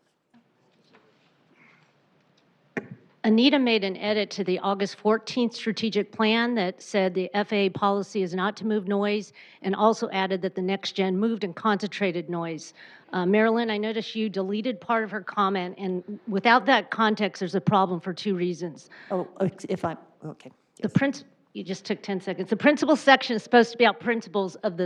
Anita made an edit to the August 14th strategic plan that said the FAA policy is not to move noise, and also added that the next gen moved and concentrated noise. Marilyn, I noticed you deleted part of her comment, and without that context, there's a problem for two reasons.
Oh, if I'm, okay.
You just took 10 seconds. The principal section is supposed to be about principles of the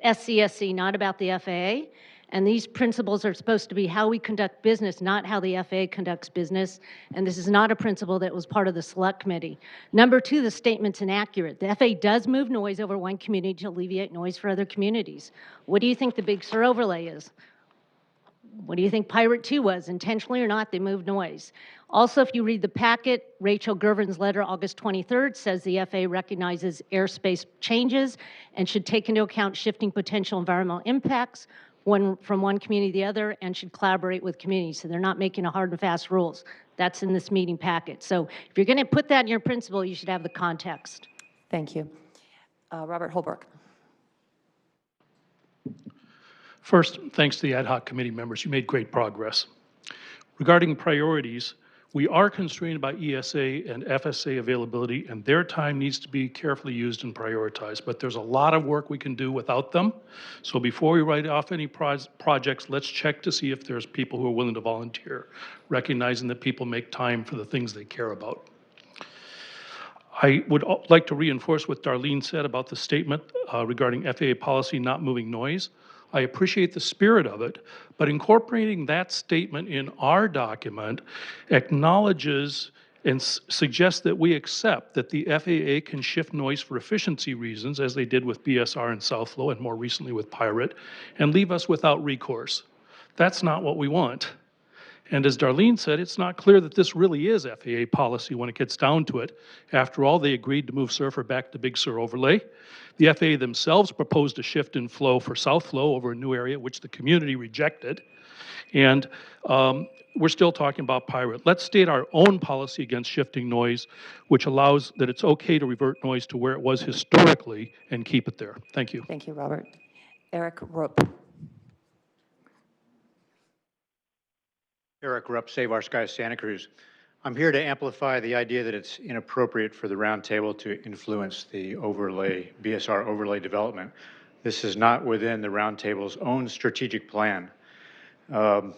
SCSC, not about the FAA. And these principles are supposed to be how we conduct business, not how the FAA conducts business. And this is not a principle that was part of the select committee. Number two, the statement's inaccurate. The FAA does move noise over one community to alleviate noise for other communities. What do you think the Big Sur overlay is? What do you think Pirate 2 was? Intentionally or not, they moved noise. Also, if you read the packet, Rachel Gervin's letter, August 23rd, says the FAA recognizes airspace changes and should take into account shifting potential environmental impacts from one community to the other, and should collaborate with communities. So they're not making a hard and fast rules. That's in this meeting packet. So if you're going to put that in your principle, you should have the context.
Thank you. Robert Holbrook.
First, thanks to the ad hoc committee members. You made great progress. Regarding priorities, We are constrained by ESA and FSA availability, and their time needs to be carefully used and prioritized. But there's a lot of work we can do without them. So before we write off any projects, let's check to see if there's people who are willing to volunteer, recognizing that people make time for the things they care about. I would like to reinforce what Darlene said about the statement regarding FAA policy not moving noise. I appreciate the spirit of it, but incorporating that statement in our document acknowledges and suggests that we accept that the FAA can shift noise for efficiency reasons, as they did with BSR and Southflow, and more recently with Pirate, and leave us without recourse. That's not what we want. And as Darlene said, it's not clear that this really is FAA policy when it gets down to it. After all, they agreed to move Surfer back to Big Sur overlay. The FAA themselves proposed a shift in flow for South Flow over a new area, which the community rejected. And we're still talking about Pirate. Let's state our own policy against shifting noise, which allows that it's okay to revert noise to where it was historically and keep it there. Thank you.
Thank you, Robert. Eric Rupp.
Eric Rupp, Save Our Skies Santa Cruz. I'm here to amplify the idea that it's inappropriate for the roundtable to influence the BSR overlay development. This is not within the roundtable's own strategic plan. To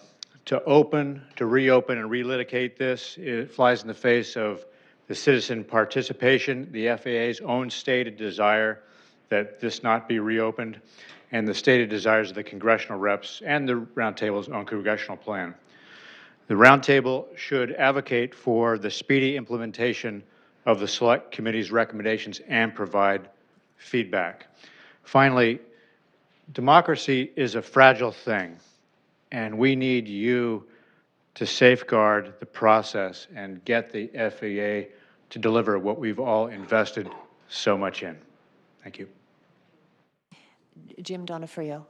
reopen and relitigate this, it flies in the face of the citizen participation, the FAA's own stated desire that this not be reopened, and the stated desires of the congressional reps and the roundtable's own congressional plan. The roundtable should advocate for the speedy implementation of the Select Committee's recommendations and provide feedback. Finally, democracy is a fragile thing, and we need you to safeguard the process and get the FAA to deliver what we've all invested so much in. Thank you.
Jim Donofrio.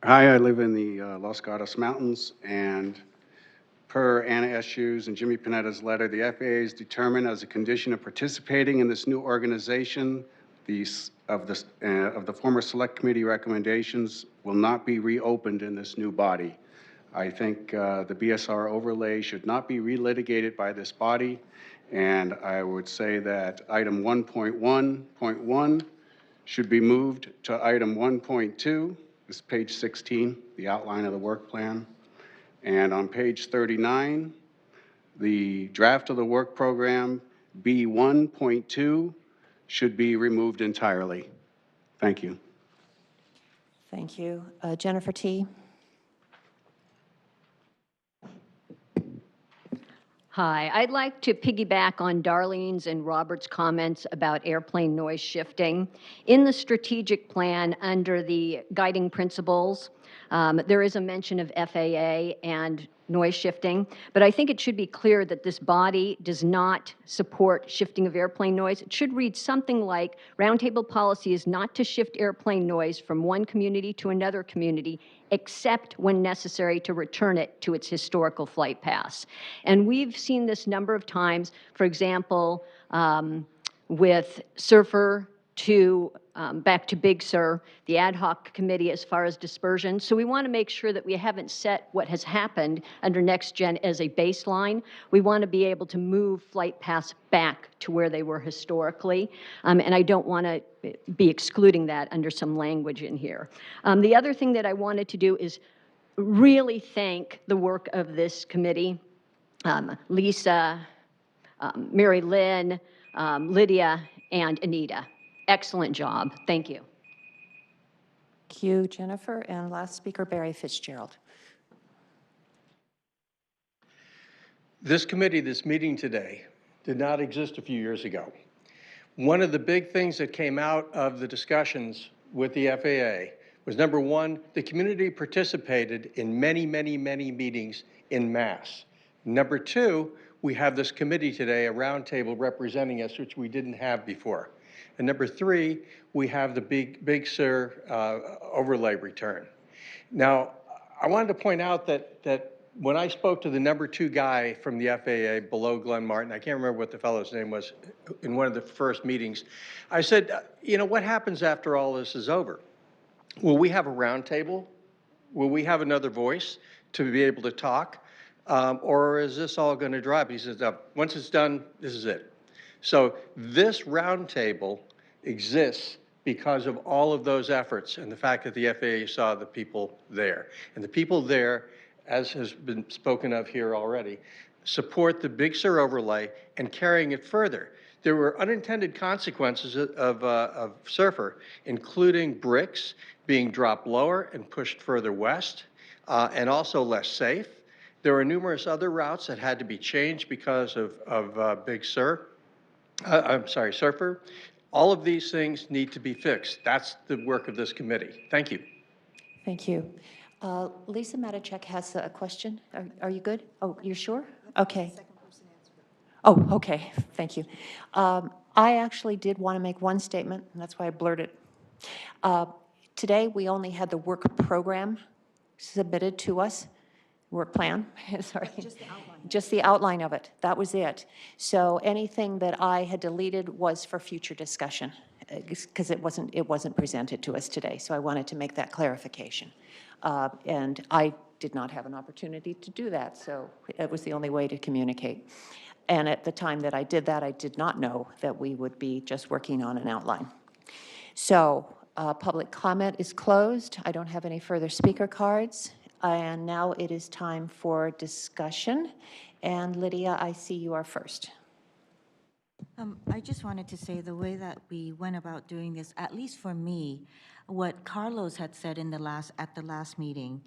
Hi, I live in the Los Gatos Mountains, and per Anna As2's and Jimmy Panetta's letter, the FAA is determined as a condition of participating in this new organization, of the former Select Committee recommendations will not be reopened in this new body. I think the BSR overlay should not be relitigated by this body, and I would say that item 1.1.1 should be moved to item 1.2. This is page 16, the outline of the work plan. And on page 39, the draft of the work program, B1.2, should be removed entirely. Thank you.
Thank you. Jennifer T.
Hi, I'd like to piggyback on Darlene's and Robert's comments about airplane noise shifting. In the strategic plan under the guiding principles, there is a mention of FAA and noise shifting, but I think it should be clear that this body does not support shifting of airplane noise. It should read something like, roundtable policy is not to shift airplane noise from one community to another community, except when necessary to return it to its historical flight paths. And we've seen this number of times, for example, with Surfer to back to Big Sur, the ad hoc committee as far as dispersion. So we want to make sure that we haven't set what has happened under Next Gen as a baseline. We want to be able to move flight paths back to where they were historically. And I don't want to be excluding that under some language in here. The other thing that I wanted to do is really thank the work of this committee, Lisa, Mary Lynn, Lydia, and Anita. Excellent job. Thank you.
Thank you, Jennifer. And last speaker, Barry Fitzgerald.
This committee that's meeting today did not exist a few years ago. One of the big things that came out of the discussions with the FAA was, number one, the community participated in many, many, many meetings en masse. Number two, we have this committee today, a roundtable representing us, which we didn't have before. And number three, we have the Big Sur overlay return. Now, I wanted to point out that when I spoke to the number 2 guy from the FAA below Glenn Martin, I can't remember what the fellow's name was, in one of the first meetings, I said, you know, what happens after all this is over? Will we have a roundtable? Will we have another voice to be able to talk? Or is this all going to dry up? He says, once it's done, this is it. So this roundtable exists because of all of those efforts and the fact that the FAA saw the people there. And the people there, as has been spoken of here already, support the Big Sur overlay and carrying it further. There were unintended consequences of Surfer, including bricks being dropped lower and pushed further west, and also less safe. There were numerous other routes that had to be changed because of Big Sur. Surfer. All of these things need to be fixed. That's the work of this committee. Thank you.
Thank you. Lisa Matichek has a question. Are you good? Oh, you're sure? Okay. Oh, okay. Thank you. I actually did want to make one statement, and that's why I blurted. Today, we only had the work program submitted to us, work plan, sorry. Just the outline. Just the outline of it. That was it. So anything that I had deleted was for future discussion, because it wasn't presented to us today. So I wanted to make that clarification. And I did not have an opportunity to do that, so it was the only way to communicate. And at the time that I did that, I did not know that we would be just working on an outline. So public comment is closed. I don't have any further speaker cards. And now it is time for discussion. And Lydia, I see you are first.
I just wanted to say the way that we went about doing this, at least for me, what Carlos had said at the last meeting,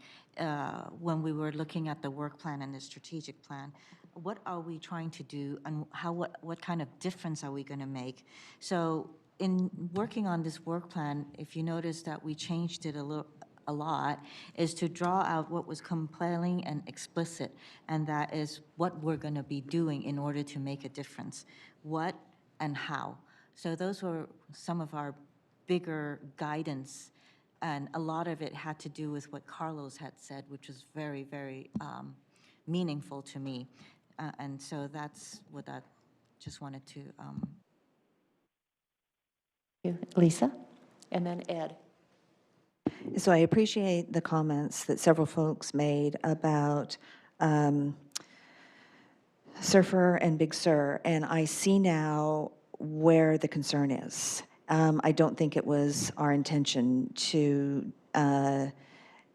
when we were looking at the work plan and the strategic plan, what are we trying to do and what kind of difference are we going to make? So in working on this work plan, if you notice that we changed it a lot, is to draw out what was compelling and explicit, and that is what we're going to be doing in order to make a difference. What and how. So those were some of our bigger guidance, and a lot of it had to do with what Carlos had said, which was very, very meaningful to me. And so that's what I just wanted to...
Lisa, and then Ed.
So I appreciate the comments that several folks made about Surfer and Big Sur, and I see now where the concern is. I don't think it was our intention to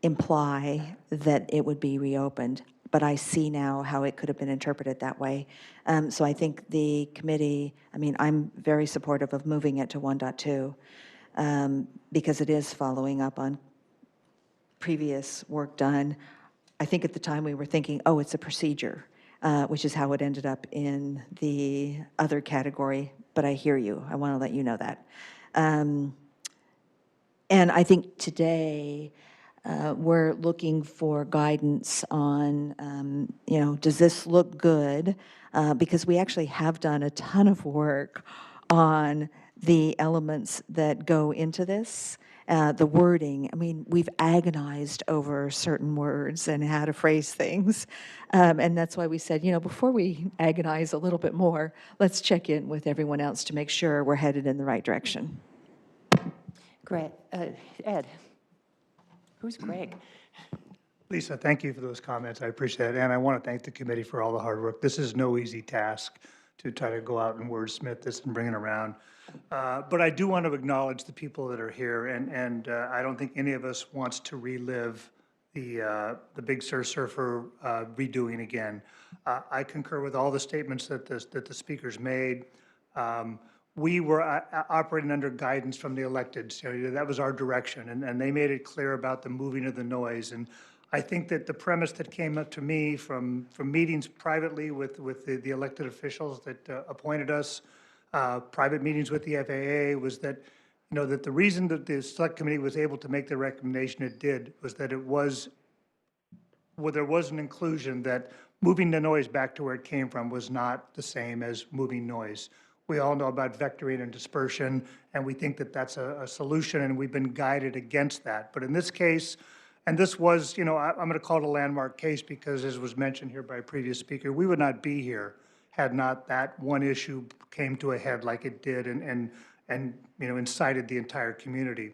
imply that it would be reopened, but I see now how it could have been interpreted that way. So I think the committee, I'm very supportive of moving it to 1.2 because it is following up on previous work done. I think at the time we were thinking, oh, it's a procedure, which is how it ended up in the other category, but I hear you. I want to let you know that. And I think today we're looking for guidance on, does this look good? Because we actually have done a ton of work on the elements that go into this. The wording, we've agonized over certain words and how to phrase things. And that's why we said, before we agonize a little bit more, let's check in with everyone else to make sure we're headed in the right direction.
Great. Ed. Who's Greg?
Lisa, thank you for those comments. I appreciate it. And I want to thank the committee for all the hard work. This is no easy task to try to go out and wordsmith this and bring it around. But I do want to acknowledge the people that are here, and I don't think any of us wants to relive the Big Sur Surfer redoing again. I concur with all the statements that the speakers made. We were operating under guidance from the electeds. That was our direction, and they made it clear about the moving of the noise. And I think that the premise that came up to me from meetings privately with the elected officials that appointed us, private meetings with the FAA, was that, that the reason that the select committee was able to make the recommendation it did was that there was an inclusion that moving the noise back to where it came from was not the same as moving noise. We all know about vectoring and dispersion, and we think that that's a solution, and we've been guided against that. But in this case, And this was, I'm going to call it a landmark case because, as was mentioned here by a previous speaker, we would not be here had not that one issue came to a head like it did and incited the entire community.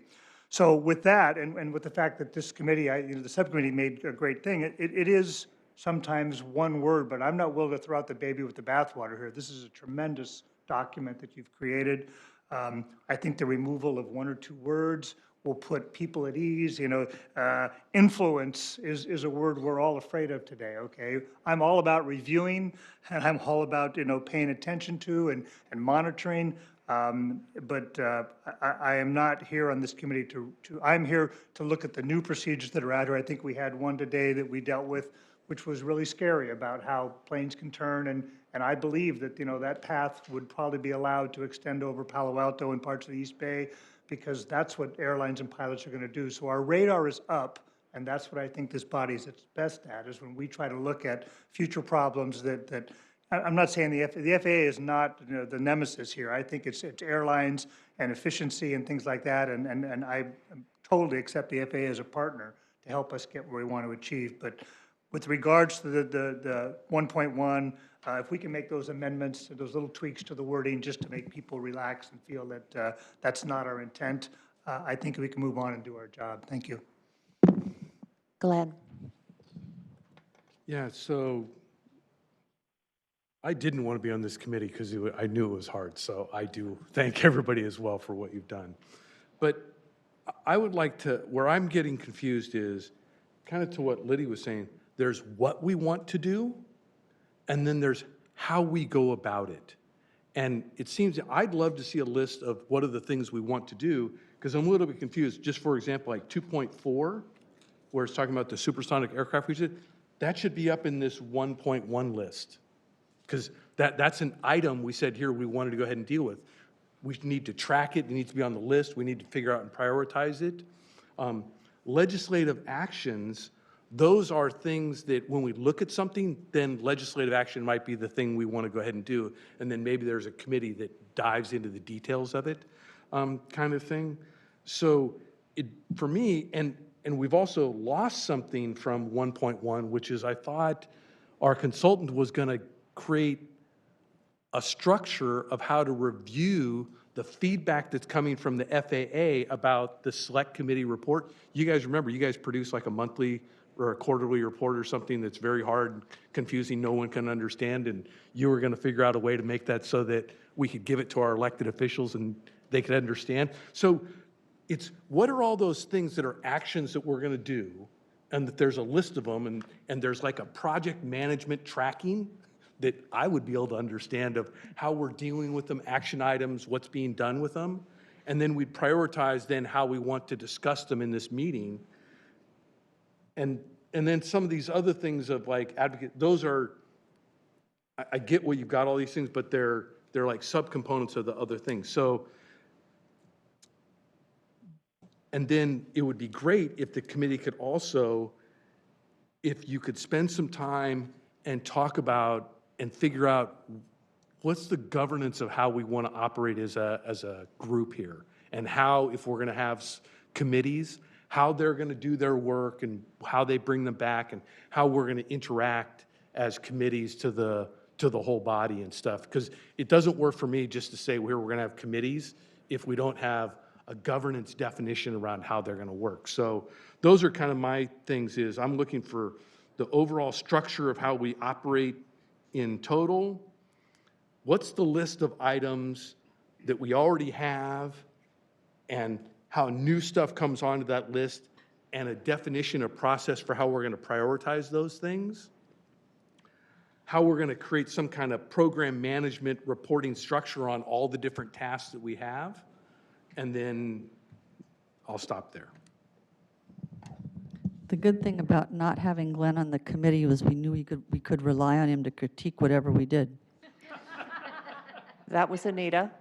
So with that, and with the fact that this committee, the subcommittee made a great thing, it is sometimes one word, but I'm not willing to throw out the baby with the bathwater here. This is a tremendous document that you've created. I think the removal of one or two words will put people at ease. Influence is a word we're all afraid of today, okay? I'm all about reviewing, and I'm all about, paying attention to and monitoring. But I am not here on this committee I'm here to look at the new procedures that are out here. I think we had one today that we dealt with, which was really scary about how planes can turn. And I believe that, that path would probably be allowed to extend over Palo Alto and parts of the East Bay, because that's what airlines and pilots are going to do. So our radar is up, and that's what I think this body is its best at, is when we try to look at future problems that I'm not saying the FAA is not the nemesis here. I think it's airlines and efficiency and things like that, and I totally accept the FAA as a partner to help us get where we want to achieve. But with regards to the 1.1, if we can make those amendments, those little tweaks to the wording just to make people relax and feel that that's not our intent, I think we can move on and do our job. Thank you.
Glenn.
Yeah, so I didn't want to be on this committee because I knew it was hard, so I do thank everybody as well for what you've done. But I would like to, where I'm getting confused is kind of to what Liddy was saying, there's what we want to do, and then there's how we go about it. And it seems I'd love to see a list of what are the things we want to do, because I'm a little bit confused. Just for example, like 2.4, where it's talking about the supersonic aircraft, we said that should be up in this 1.1 list, because that's an item we said here we wanted to go ahead and deal with. We need to track it. It needs to be on the list. We need to figure out and prioritize it. Legislative actions, those are things that when we look at something, then legislative action might be the thing we want to go ahead and do. And then maybe there's a committee that dives into the details of it, kind of thing. So for me, and we've also lost something from 1.1, which is I thought our consultant was going to create a structure of how to review the feedback that's coming from the FAA about the select committee report. You guys remember, you guys produce like a monthly or a quarterly report or something that's very hard, confusing, no one can understand, and you were going to figure out a way to make that so that we could give it to our elected officials and they could understand. So it's what are all those things that are actions that we're going to do, and that there's a list of them, and there's like a project management tracking that I would be able to understand of how we're dealing with them, action items, what's being done with them, and then we'd prioritize then how we want to discuss them in this meeting. And then some of these other things of like advocate, those are, I get what you've got all these things, but they're like subcomponents of the other things. So, and then it would be great if the committee could also, if you could spend some time and talk about and figure out what's the governance of how we want to operate as a group here, and how, if we're going to have committees, how they're going to do their work and how they bring them back, and how we're going to interact as committees to the whole body and stuff. Because it doesn't work for me just to say we're going to have committees if we don't have a governance definition around how they're going to work. So those are kind of my things. Is I'm looking for the overall structure of how we operate in total. What's the list of items that we already have, and how new stuff comes onto that list, and a definition or process for how we're going to prioritize those things, how we're going to create some kind of program management reporting structure on all the different tasks that we have, and then I'll stop there.
The good thing about not having Glenn on the committee was we knew we could rely on him to critique whatever we did.
That was Anita.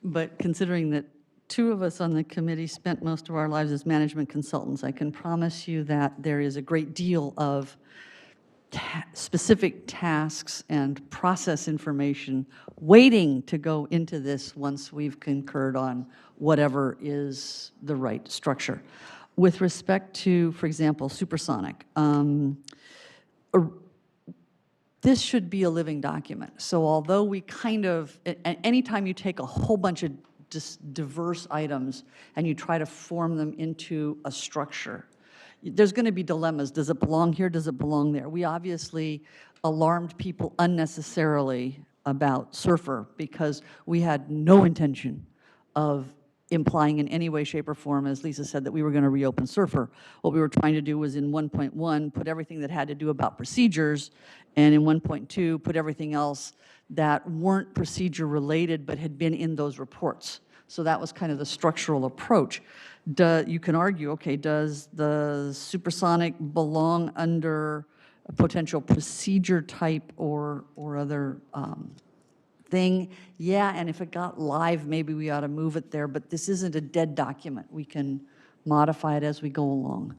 But considering that two of us on the committee spent most of our lives as management consultants, I can promise you that there is a great deal of specific tasks and process information waiting to go into this once we've concurred on whatever is the right structure. With respect to, for example, supersonic, this should be a living document. So although we kind of, anytime you take a whole bunch of diverse items and you try to form them into a structure, there's going to be dilemmas. Does it belong here? Does it belong there? We obviously alarmed people unnecessarily about Surfer because we had no intention of implying in any way, shape, or form, as Lisa said, that we were going to reopen Surfer. What we were trying to do was in 1.1, put everything that had to do about procedures, and in 1.2, put everything else that weren't procedure related but had been in those reports. So that was kind of the structural approach. You can argue, okay, does the supersonic belong under a potential procedure type or other thing? Yeah, and if it got live, maybe we ought to move it there, but this isn't a dead document. We can modify it as we go along.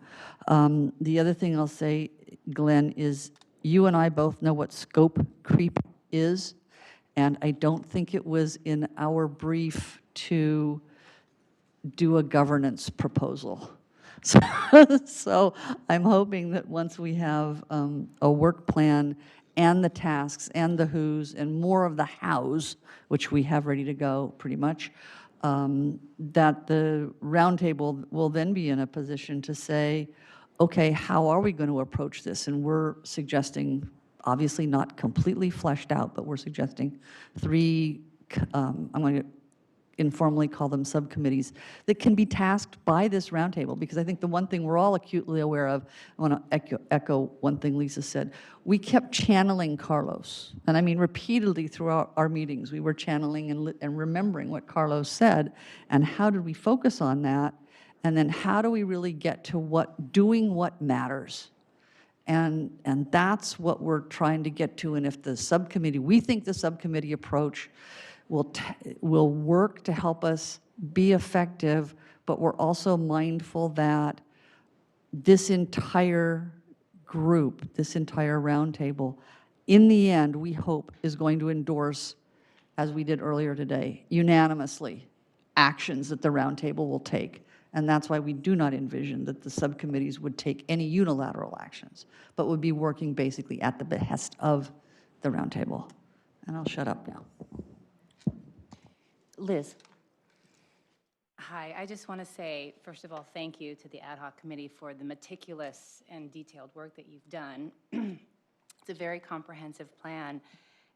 The other thing I'll say, Glenn, is you and I both know what scope creep is, and I don't think it was in our brief to do a governance proposal. So I'm hoping that once we have a work plan and the tasks and the who's and more of the hows, which we have ready to go pretty much, that the roundtable will then be in a position to say, okay, how are we going to approach this? And we're suggesting, obviously not completely fleshed out, but we're suggesting 3, I'm going to informally call them subcommittees, that can be tasked by this roundtable. Because I think the one thing we're all acutely aware of, I want to echo one thing Lisa said, we kept channeling Carlos. And I mean repeatedly throughout our meetings, we were channeling and remembering what Carlos said, and how did we focus on that, and then how do we really get to doing what matters. And that's what we're trying to get to. And if the subcommittee, we think the subcommittee approach will work to help us be effective, but we're also mindful that this entire group, this entire roundtable, in the end, we hope is going to endorse, as we did earlier today, unanimously, actions that the roundtable will take. And that's why we do not envision that the subcommittees would take any unilateral actions, but would be working basically at the behest of the roundtable. And I'll shut up now.
Liz.
Hi, I just want to say, first of all, thank you to the ad hoc committee for the meticulous and detailed work that you've done. It's a very comprehensive plan.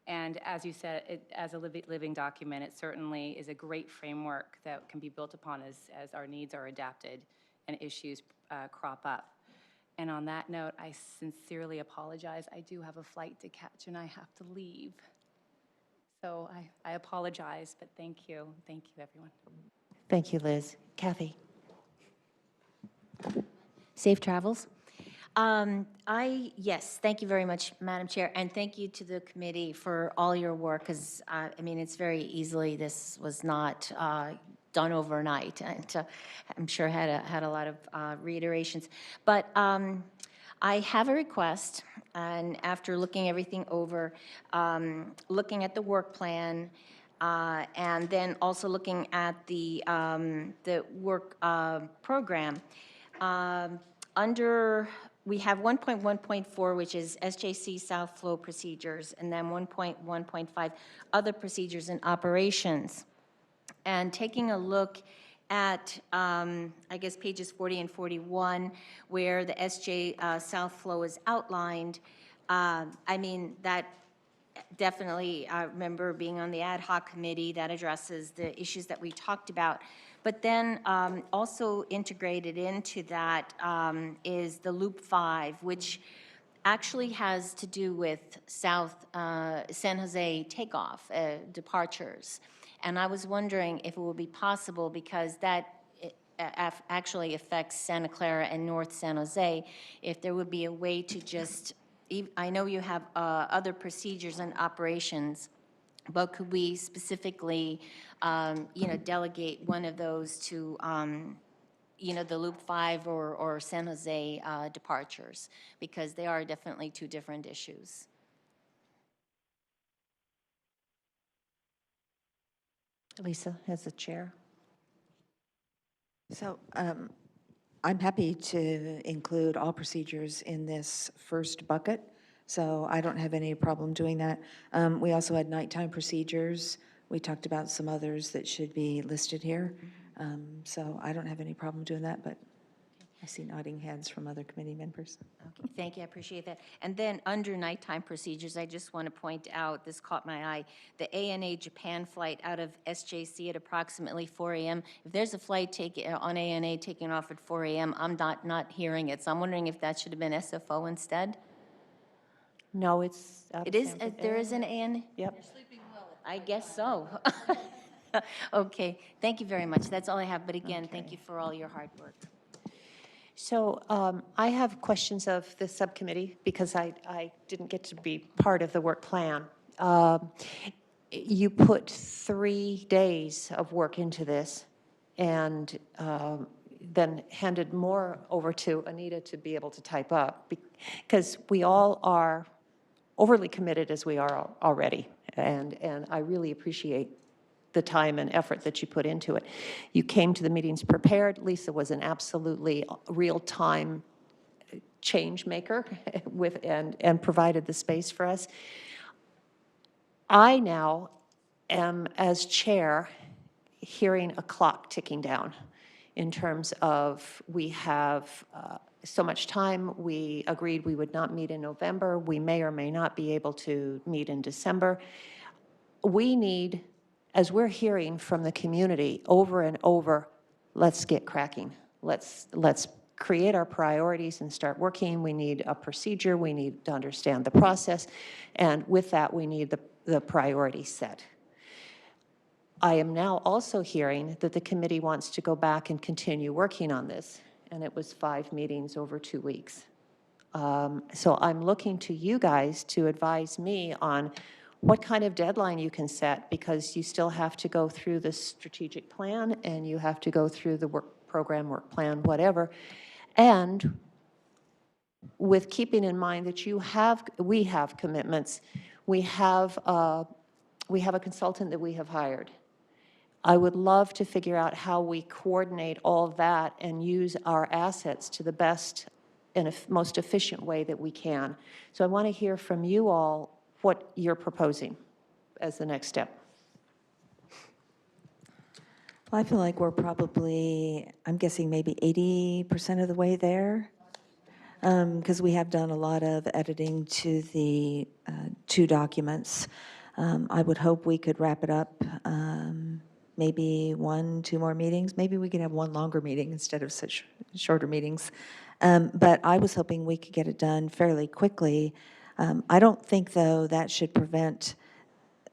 And as you said, as a living document, it certainly is a great framework that can be built upon as our needs are adapted and issues crop up. And on that note, I sincerely apologize. I do have a flight to catch and I have to leave. So I apologize, but thank you. Thank you, everyone.
Thank you, Liz. Kathy.
Safe travels. Yes, thank you very much, Madam Chair, and thank you to the committee for all your work, because, I mean, it's very easily, this was not done overnight, and I'm sure had a lot of reiterations. But I have a request, and after looking everything over, looking at the work plan, and then also looking at the work program, we have 1.1.4, which is SJC South Flow procedures, and then 1.1.5, other procedures and operations. And taking a look at, I guess, pages 40 and 41, where the SJ South Flow is outlined, I mean, that definitely, I remember being on the ad hoc committee that addresses the issues that we talked about. But then also integrated into that is the Loop 5, which actually has to do with South San Jose takeoff, departures. And I was wondering if it would be possible, because that actually affects Santa Clara and North San Jose, if there would be a way to just, I know you have other procedures and operations, but could we specifically, delegate one of those to the Loop 5 or San Jose departures, because they are definitely two different issues.
Lisa, as the chair.
So I'm happy to include all procedures in this first bucket, so I don't have any problem doing that. We also had nighttime procedures. We talked about some others that should be listed here. So I don't have any problem doing that, but I see nodding heads from other committee members.
Okay, thank you, I appreciate that. And then under nighttime procedures, I just want to point out, this caught my eye, the ANA Japan flight out of SJC at approximately 4 a.m. If there's a flight on ANA taking off at 4 a.m., I'm not hearing it. So I'm wondering if that should have been SFO instead?
No, it's out of
It is,
Sanford
there is
area.
an ANA?
Yep.
I guess so. Okay, thank you very much. That's all I have. But again, thank you for all your hard work.
So I have questions of the subcommittee because I didn't get to be part of the work plan. You put 3 days of work into this and then handed more over to Anita to be able to type up, because we all are overly committed as we are already. And I really appreciate the time and effort that you put into it. You came to the meetings prepared. Lisa was an absolutely real-time change maker and provided the space for us. I now am, as chair, hearing a clock ticking down in terms of we have so much time. We agreed we would not meet in November. We may or may not be able to meet in December. We need, as we're hearing from the community over and over, let's get cracking. Let's create our priorities and start working. We need a procedure. We need to understand the process. And with that, we need the priority set. I am now also hearing that the committee wants to go back and continue working on this. And it was 5 meetings over 2 weeks. So I'm looking to you guys to advise me on what kind of deadline you can set, because you still have to go through the strategic plan and you have to go through the work program, work plan, whatever. And with keeping in mind that we have commitments, we have a consultant that we have hired. I would love to figure out how we coordinate all of that and use our assets to the best and most efficient way that we can. So I want to hear from you all what you're proposing as the next step.
Well, I feel like we're probably, I'm guessing maybe 80% of the way there, because we have done a lot of editing to the 2 documents. I would hope we could wrap it up, maybe 1-2 more meetings. Maybe we could have 1 longer meeting instead of such shorter meetings. But I was hoping we could get it done fairly quickly. I don't think, though, that should prevent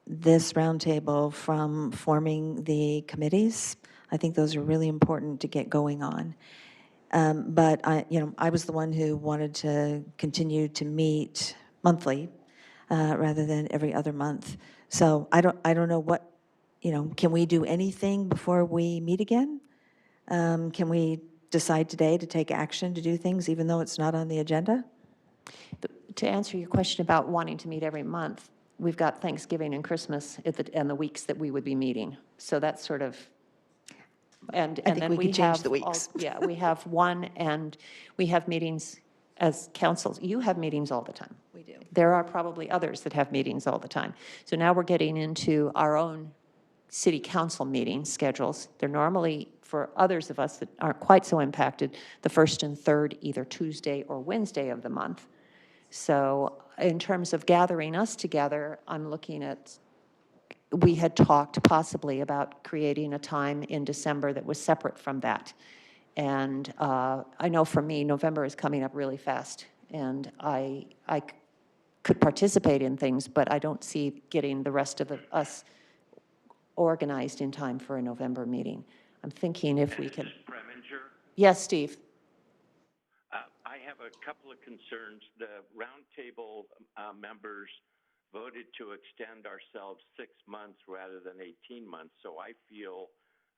this roundtable from forming the committees. I think those are really important to get going on. But I was the one who wanted to continue to meet monthly rather than every other month. So I don't know what, can we do anything before we meet again? Can we decide today to take action to do things even though it's not on the agenda?
To answer your question about wanting to meet every month, we've got Thanksgiving and Christmas and the weeks that we would be meeting. So that's sort of, and then
we could change the weeks.
Yeah, we have one, and we have meetings as councils. You have meetings all the time.
We do.
There are probably others that have meetings all the time. So now we're getting into our own city council meeting schedules. They're normally, for others of us that aren't quite so impacted, the 1st and 3rd, either Tuesday or Wednesday of the month. So in terms of gathering us together, I'm looking at, we had talked possibly about creating a time in December that was separate from that. And I know for me, November is coming up really fast, and I could participate in things, but I don't see getting the rest of us organized in time for a November meeting. I'm thinking if we can.
Preminger?
Yes, Steve.
I have a couple of concerns. The roundtable members voted to extend ourselves 6 months rather than 18 months. So I feel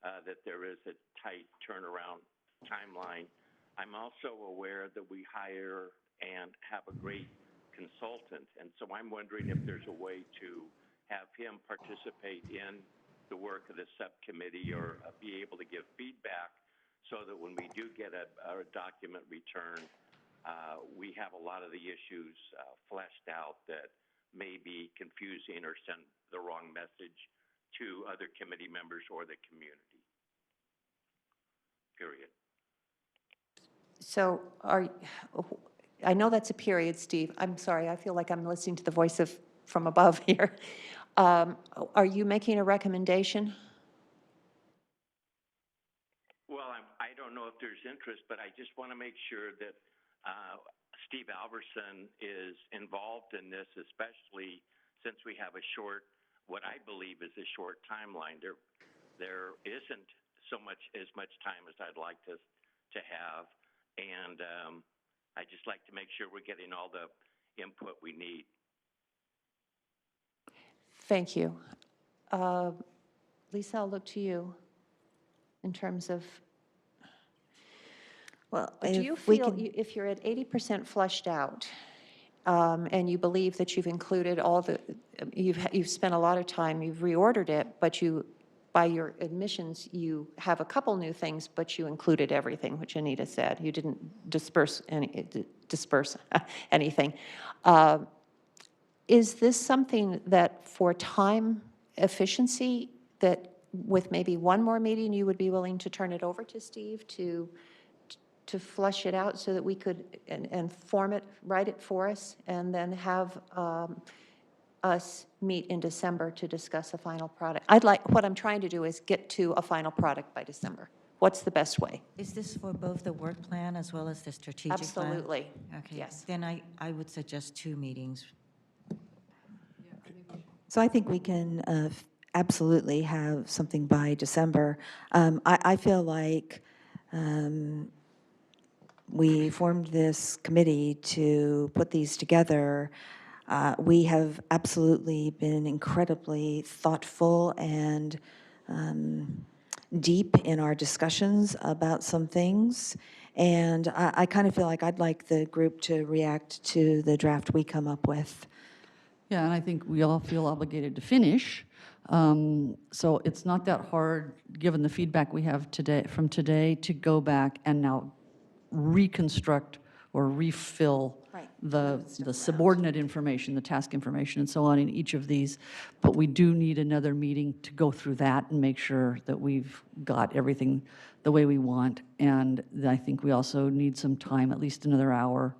that there is a tight turnaround timeline. I'm also aware that we hire and have a great consultant, and so I'm wondering if there's a way to have him participate in the work of the subcommittee or be able to give feedback so that when we do get a document return, we have a lot of the issues fleshed out that may be confusing or send the wrong message to other committee members or the community. Period.
So I know that's a period, Steve. I'm sorry, I feel like I'm listening to the voice of from above here. Are you making a recommendation?
Well, I don't know if there's interest, but I just want to make sure that Steve Alverson is involved in this, especially since we have a short, what I believe is a short timeline. There isn't as much time as I'd like to have, and I just like to make sure we're getting all the input we need.
Thank you. Lisa, I'll look to you in terms of,
Well,
do you feel, if you're at 80% flushed out, and you believe that you've included all the, you've spent a lot of time, you've reordered it, but by your admissions, you have a couple new things, but you included everything, which Anita said. You didn't disperse anything. Is this something that for time efficiency, that with maybe one more meeting, you would be willing to turn it over to Steve to flush it out so that we could, and form it, write it for us, and then have us meet in December to discuss a final product? What I'm trying to do is get to a final product by December. What's the best way?
Is this for both the work plan as well as the strategic plan?
Absolutely.
Okay.
Yes.
Then I would suggest 2 meetings.
So I think we can absolutely have something by December. I feel like we formed this committee to put these together. We have absolutely been incredibly thoughtful and deep in our discussions about some things. And I kind of feel like I'd like the group to react to the draft we come up with.
Yeah, and I think we all feel obligated to finish. So it's not that hard, given the feedback we have from today, to go back and now reconstruct or refill the subordinate information, the task information, and so on in each of these. But we do need another meeting to go through that and make sure that we've got everything the way we want. And I think we also need some time, at least another hour,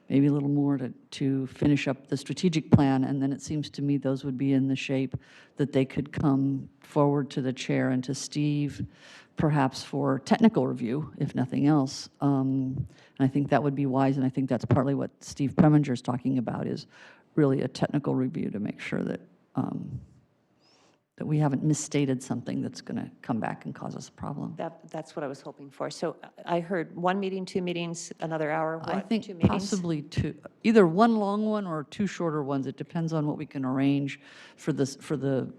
maybe a little more, to finish up the strategic plan. And then it seems to me those would be in the shape that they could come forward to the chair and to Steve, perhaps for technical review, if nothing else. And I think that would be wise, and I think that's partly what Steve Preminger is talking about, is really a technical review to make sure that that we haven't misstated something that's going to come back and cause us a problem.
That's what I was hoping for. So I heard 1 meeting, 2 meetings, another hour, what?
I think
2 meetings?
possibly 2, either 1 long one or 2 shorter ones. It depends on what we can arrange for the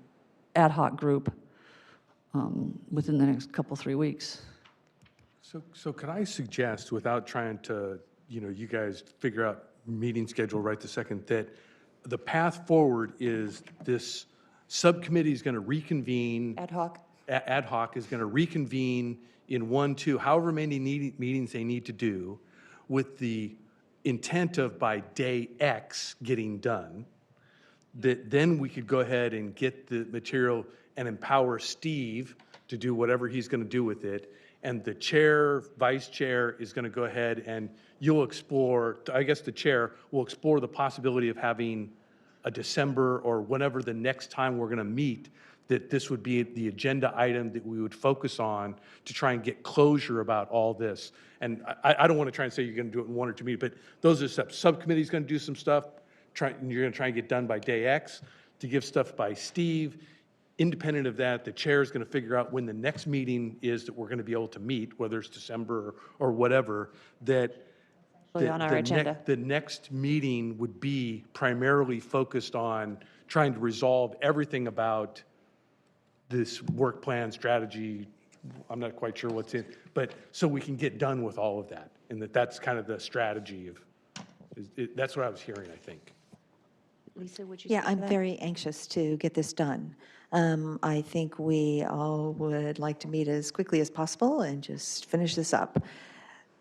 ad hoc group within the next 3 weeks.
So could I suggest, without trying to, you guys figure out meeting schedule right this second, that the path forward is this subcommittee is going to reconvene.
Ad hoc?
Ad hoc is going to reconvene in 1, 2, however many meetings they need to do, with the intent of by day X getting done, that then we could go ahead and get the material and empower Steve to do whatever he's going to do with it. And the chair, vice chair is going to go ahead and you'll explore, I guess the chair will explore the possibility of having a December or whenever the next time we're going to meet, that this would be the agenda item that we would focus on to try and get closure about all this. And I don't want to try and say you're going to do it in 1 or 2 meetings, but those are steps. Subcommittee's going to do some stuff. You're going to try and get done by day X, to give stuff by Steve. Independent of that, the chair is going to figure out when the next meeting is that we're going to be able to meet, whether it's December or whatever, that
on our agenda.
The next meeting would be primarily focused on trying to resolve everything about this work plan, strategy, I'm not quite sure what's in, but so we can get done with all of that, and that's kind of the strategy of, that's what I was hearing, I think.
Lisa, would you
Yeah,
speak to
I'm
that?
very anxious to get this done. I think we all would like to meet as quickly as possible and just finish this up.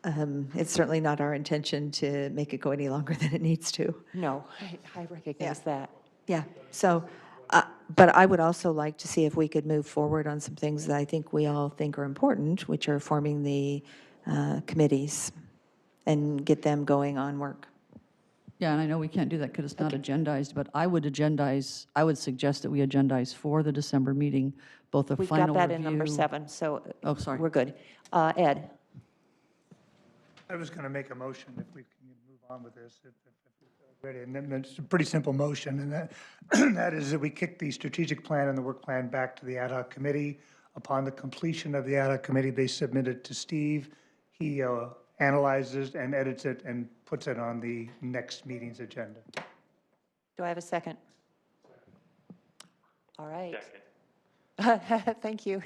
It's certainly not our intention to make it go any longer than it needs to.
No, I recognize that.
Yeah, so, but I would also like to see if we could move forward on some things that I think we all think are important, which are forming the committees and get them going on work.
Yeah, and I know we can't do that because it's not agendized, but I would suggest that we agendize for the December meeting, both a
We've
final
got that
review.
in number 7, so
Oh, sorry.
we're good. Ed?
I was going to make a motion if we can move on with this. If we're ready. And then it's a pretty simple motion, and that is that we kick the strategic plan and the work plan back to the ad hoc committee. Upon the completion of the ad hoc committee, they submit it to Steve. He analyzes and edits it and puts it on the next meeting's agenda.
Do I have a second? All right.
Second.
Thank you.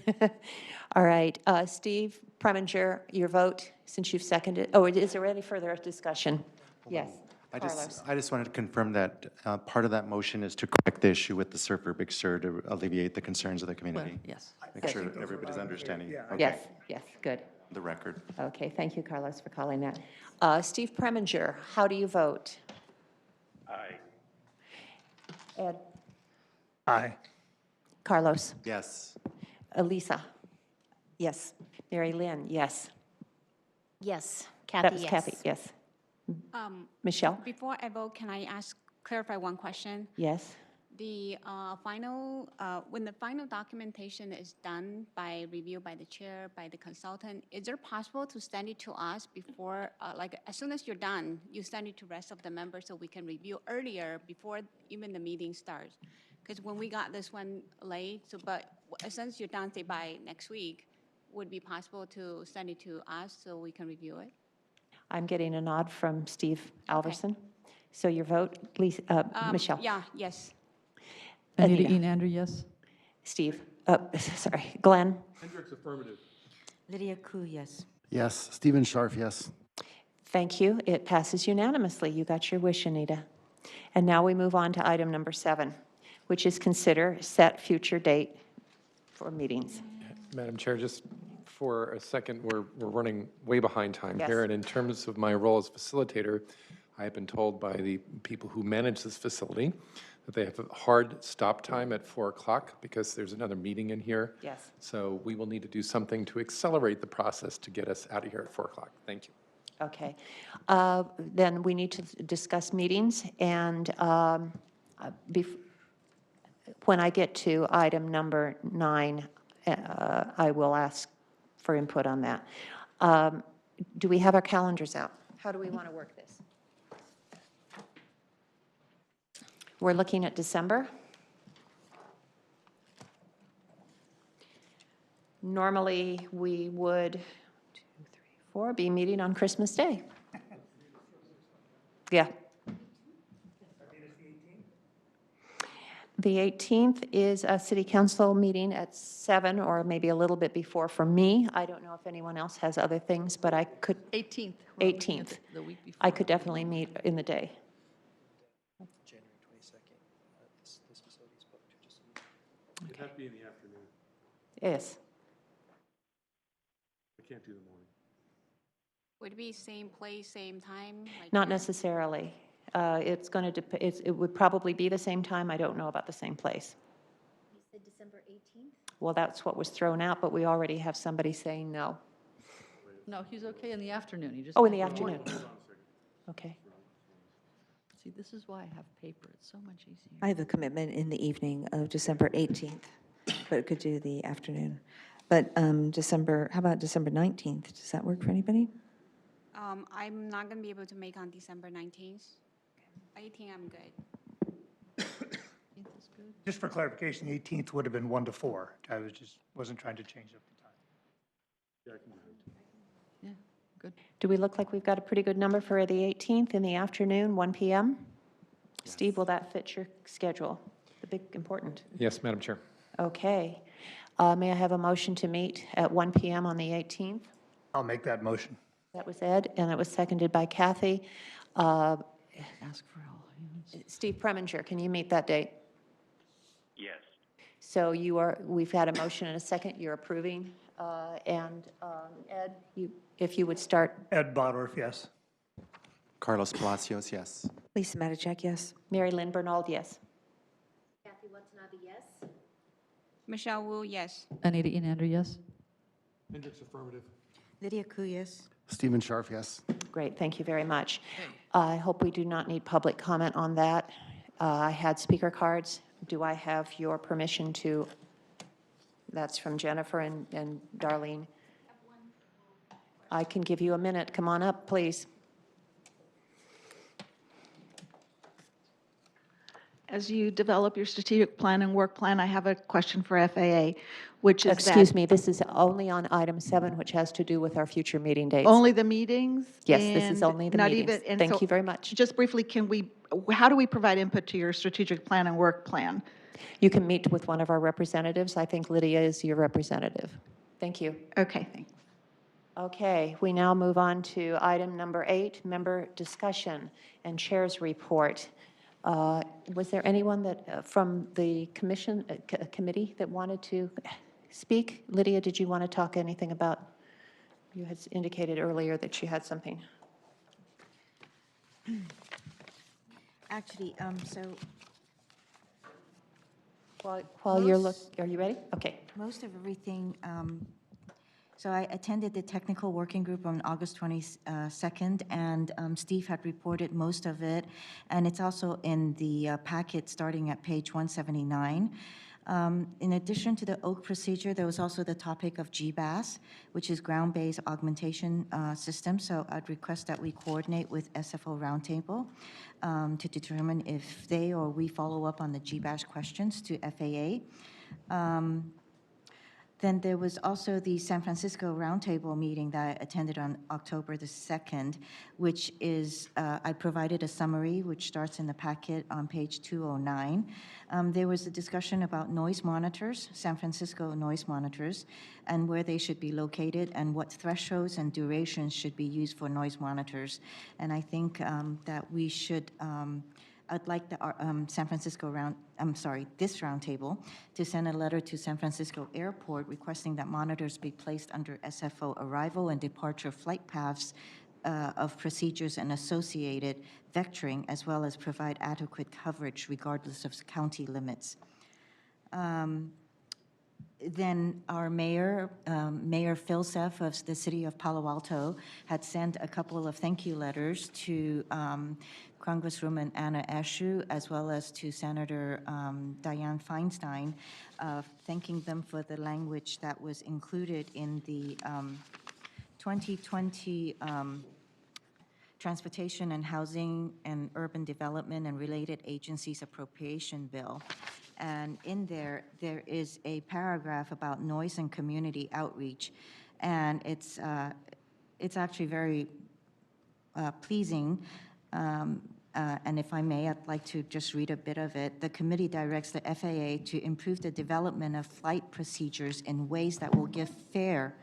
All right. Steve Preminger, your vote, since you've seconded. Oh, is there any further discussion? Yes.
I
Carlos.
just wanted to confirm that part of that motion is to correct the issue with the SUR for Big Sur to alleviate the concerns of the community.
Yes.
Make sure everybody's understanding.
Yeah.
Okay.
Yes, yes, good.
The record.
Okay, thank you, Carlos, for calling that. Steve Preminger, how do you vote?
Aye.
Ed?
Aye.
Carlos?
Yes.
Elisa?
Yes.
Mary Lynn, yes.
Yes.
That
Kathy,
was
yes.
Kathy, yes. Michelle?
Before I vote, can I clarify one question?
Yes.
The when the final documentation is done by review by the chair, by the consultant, is it possible to send it to us before, like as soon as you're done, you send it to rest of the members so we can review earlier before even the meeting starts? Because when we got this one late, but since you're done, say by next week, would it be possible to send it to us so we can review it?
I'm getting a nod from Steve Alverson. So your vote, Lisa, Michelle?
Yeah, yes.
Anita
Anita.
Enander, yes?
Steve, sorry, Glenn?
Hendricks, affirmative.
Lydia Ku, yes.
Yes. Stephen Scharf, yes.
Thank you. It passes unanimously. You got your wish, Anita. And now we move on to item number 7, which is consider set future date for meetings.
Madam Chair, just for a second, we're running way behind time
Yes.
here. And in terms of my role as facilitator, I have been told by the people who manage this facility that they have a hard stop time at 4 o'clock because there's another meeting in here.
Yes.
So we will need to do something to accelerate the process to get us out of here at 4 o'clock. Thank you.
Okay. Then we need to discuss meetings, and when I get to item number 9, I will ask for input on that. Do we have our calendars out? How do we want to work this? We're looking at December. Normally, we would, 2, 3, 4, be meeting on Christmas Day. Yeah. The 18th is a city council meeting at 7, or maybe a little bit before for me. I don't know if anyone else has other things, but I could.
18th.
18th.
The week before.
I could definitely meet in the day.
January 22nd. This facility's booked.
It'd have to be in the afternoon.
Yes.
I can't do the morning.
Would it be same place, same time? Like
Not necessarily. It's going to, it would probably be the same time. I don't know about the same place.
You said December 18th?
Well, that's what was thrown out, but we already have somebody saying no.
No, he's okay in the afternoon. He just
Oh, in the
can't do
afternoon.
morning.
Okay.
See, this is why I have paper. It's so much easier.
I have a commitment in the evening of December 18th, but could do the afternoon. But how about December 19th? Does that work for anybody?
I'm not going to be able to make on December 19th. 18th, I'm good.
Just for clarification, the 18th would have been 1 to 4. I wasn't trying to change up the time.
Yeah, I can do that.
Yeah, good.
Do we look like we've got a pretty good number for the 18th in the afternoon, 1 p.m.? Steve, will that fit your schedule? The big important.
Yes, Madam Chair.
Okay. May I have a motion to meet at 1 PM on the 18th?
I'll make that motion.
That was Ed, and it was seconded by Kathy. Uh,
Ask for all hands.
Steve Preminger, can you meet that date?
Yes.
So we've had a motion and a second, you're approving. And Ed, if you would start.
Ed Bodorf, yes.
Carlos Palacios, yes.
Lisa Matichak, yes.
Mary Lynn Bernald, yes.
Kathy Watanabe, yes?
Michelle Wu, yes.
Anita Enander, yes.
Hendricks, affirmative.
Lydia Ku, yes.
Stephen Scharf, yes.
Great, thank you very much. I hope we do not need public comment on that. I had speaker cards. Do I have your permission to, that's from Jennifer and Darlene. I can give you a minute. Come on up, please.
As you develop your strategic plan and work plan, I have a question for FAA, which is
Excuse me, this is only on item 7, which has to do with our future meeting dates.
only the meetings?
Yes, this is
and
only the
not
meetings.
even- and
Thank
so
you very much.
Just briefly, how do we provide input to your strategic plan and work plan?
You can meet with one of our representatives. I think Lydia is your representative. Thank you.
Okay, thanks.
Okay, we now move on to item number 8, member discussion and chair's report. Was there anyone that, from the committee that wanted to speak? Lydia, did you want to talk anything about, you had indicated earlier that you had something.
Actually, so
While you're are you ready? Okay.
most of everything, so I attended the technical working group on August 22nd, and Steve had reported most of it, and it's also in the packet starting at page 179. In addition to the OAK procedure, there was also the topic of GBAS, which is ground-based augmentation system. So I'd request that we coordinate with SFO Roundtable to determine if they or we follow up on the GBAS questions to FAA. Then there was also the San Francisco Roundtable meeting that I attended on October the 2nd, which is, I provided a summary, which starts in the packet on page 209. There was a discussion about noise monitors, San Francisco noise monitors, and where they should be located, and what thresholds and durations should be used for noise monitors. And I think that we should, I'd like the this roundtable to send a letter to San Francisco Airport requesting that monitors be placed under SFO arrival and departure flight paths of procedures and associated vectoring, as well as provide adequate coverage regardless of county limits. Then our mayor, Mayor Phil Seff of the city of Palo Alto, had sent a couple of thank you letters to Congresswoman Arian As2, as well as to Senator Dianne Feinstein, thanking them for the language that was included in the 2020 Transportation and Housing and Urban Development and Related Agencies Appropriation Bill. And in there is a paragraph about noise and community outreach. And it's actually very pleasing. And if I may, I'd like to just read a bit of it. The committee directs the FAA to improve the development of flight procedures in ways that will give fair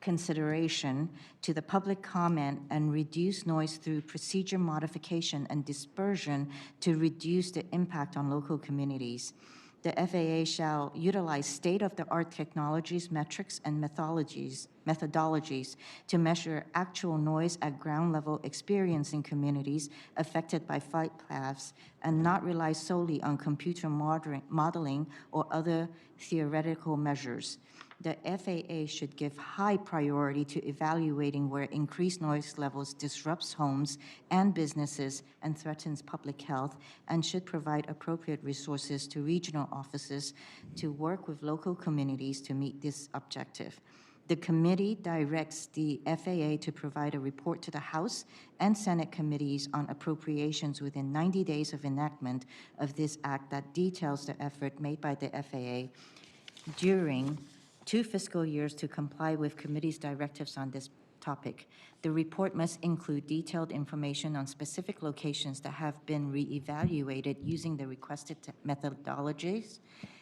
consideration to the public comment and reduce noise through procedure modification and dispersion to reduce the impact on local communities. The FAA shall utilize state-of-the-art technologies, metrics, and methodologies to measure actual noise at ground level experience in communities affected by flight paths and not rely solely on computer modeling or other theoretical measures. The FAA should give high priority to evaluating where increased noise levels disrupts homes and businesses and threatens public health, and should provide appropriate resources to regional offices to work with local communities to meet this objective. The committee directs the FAA to provide a report to the House and Senate committees on appropriations within 90 days of enactment of this act that details the effort made by the FAA during 2 fiscal years to comply with committee's directives on this topic. The report must include detailed information on specific locations that have been reevaluated using the requested methodologies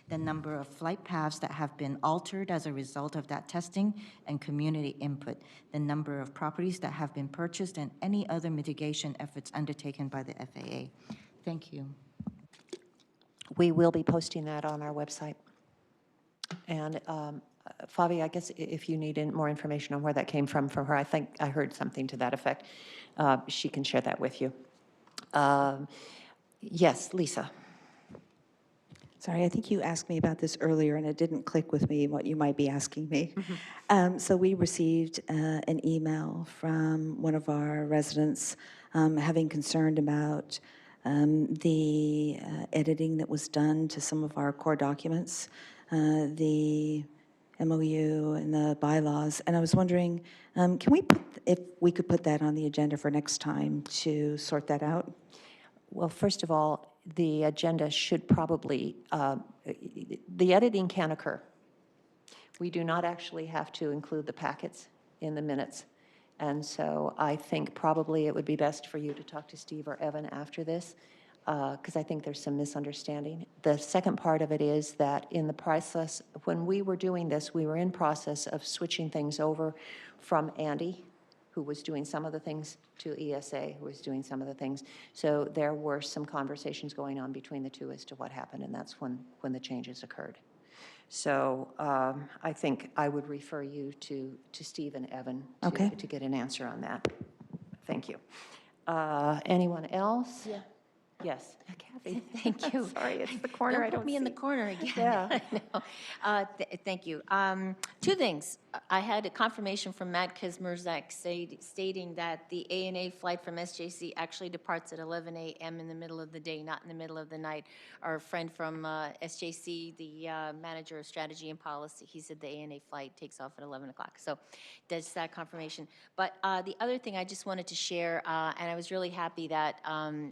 the number of flight paths that have been altered as a result of that testing and community input, the number of properties that have been purchased, and any other mitigation efforts undertaken by the FAA. Thank you.
We will be posting that on our website. And Favi, I guess if you need more information on where that came from her, I think I heard something to that effect. She can share that with you. Yes, Lisa.
Sorry, I think you asked me about this earlier, and it didn't click with me what you might be asking me. So we received an email from one of our residents having concern about the editing that was done to some of our core documents, the MOU and the bylaws. And I was wondering, if we could put that on the agenda for next time to sort that out?
Well, first of all, the agenda should probably, the editing can occur. We do not actually have to include the packets in the minutes. And so I think probably it would be best for you to talk to Steve or Evan after this, because I think there's some misunderstanding. The second part of it is that in the process, when we were doing this, we were in process of switching things over from Andy, who was doing some of the things, to ESA, who was doing some of the things. So there were some conversations going on between the two as to what happened, and that's when the changes occurred. So I think I would refer you to Steve and Evan to get an answer on that. Thank you. Anyone else?
Yeah.
Yes, Kathy.
Thank you.
Sorry, it's the corner. I
Don't put me in the corner again.
Yeah.
I know. Thank you. Two things. I had a confirmation from Matt Kazmierzak stating that the ANA flight from SJC actually departs at 11 a.m. in the middle of the day, not in the middle of the night. Our friend from SJC, the manager of strategy and policy, he said the ANA flight takes off at 11 o'clock. So that's that confirmation. But the other thing I just wanted to share, and I was really happy that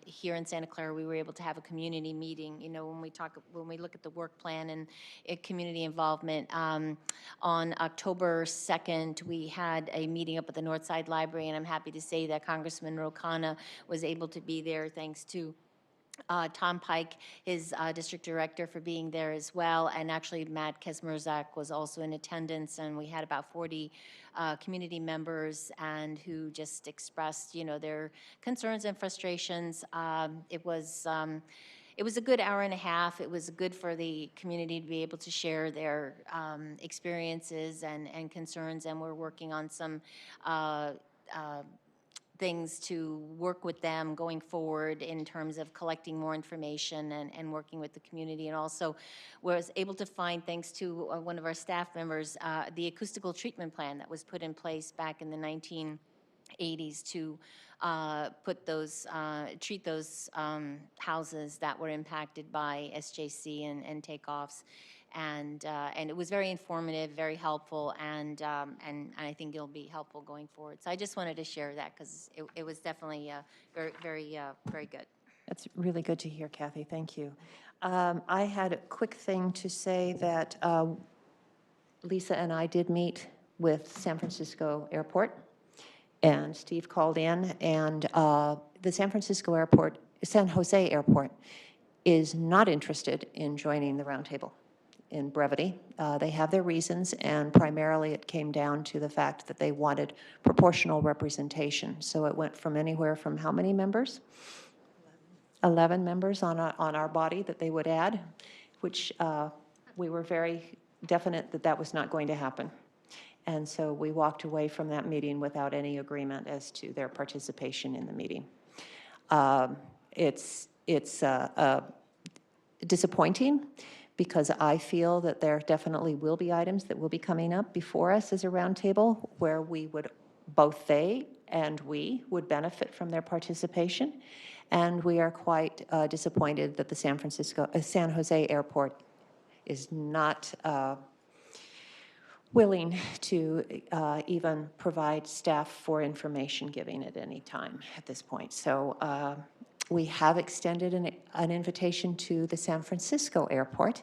here in Santa Clara we were able to have a community meeting. You know, when we look at the work plan and community involvement, on October 2nd, we had a meeting up at the Northside Library, and I'm happy to say that Congressman Rokana was able to be there thanks to Tom Pike, his district director, for being there as well. And actually, Matt Kazmierzak was also in attendance, and we had about 40 community members and who just expressed, you know, their concerns and frustrations. It was a good hour and a half. It was good for the community to be able to share their experiences and concerns, and we're working on some things to work with them going forward in terms of collecting more information and working with the community. And also was able to find, thanks to one of our staff members, the acoustical treatment plan that was put in place back in the 1980s to treat those houses that were impacted by SJC and takeoffs. And it was very informative, very helpful, and I think it'll be helpful going forward. So I just wanted to share that because it was definitely very good.
That's really good to hear, Kathy. Thank you. I had a quick thing to say that Lisa and I did meet with San Francisco Airport, and Steve called in, and the San Jose Airport is not interested in joining the roundtable. In brevity, they have their reasons, and primarily it came down to the fact that they wanted proportional representation. So it went from anywhere from how many members? 11 members on our body that they would add, which we were very definite that that was not going to happen. And so we walked away from that meeting without any agreement as to their participation in the meeting. It's disappointing, because I feel that there definitely will be items that will be coming up before us as a roundtable where both they and we would benefit from their participation. And we are quite disappointed that the San Jose Airport is not willing to even provide staff for information giving at any time at this point. So we have extended an invitation to the San Francisco Airport,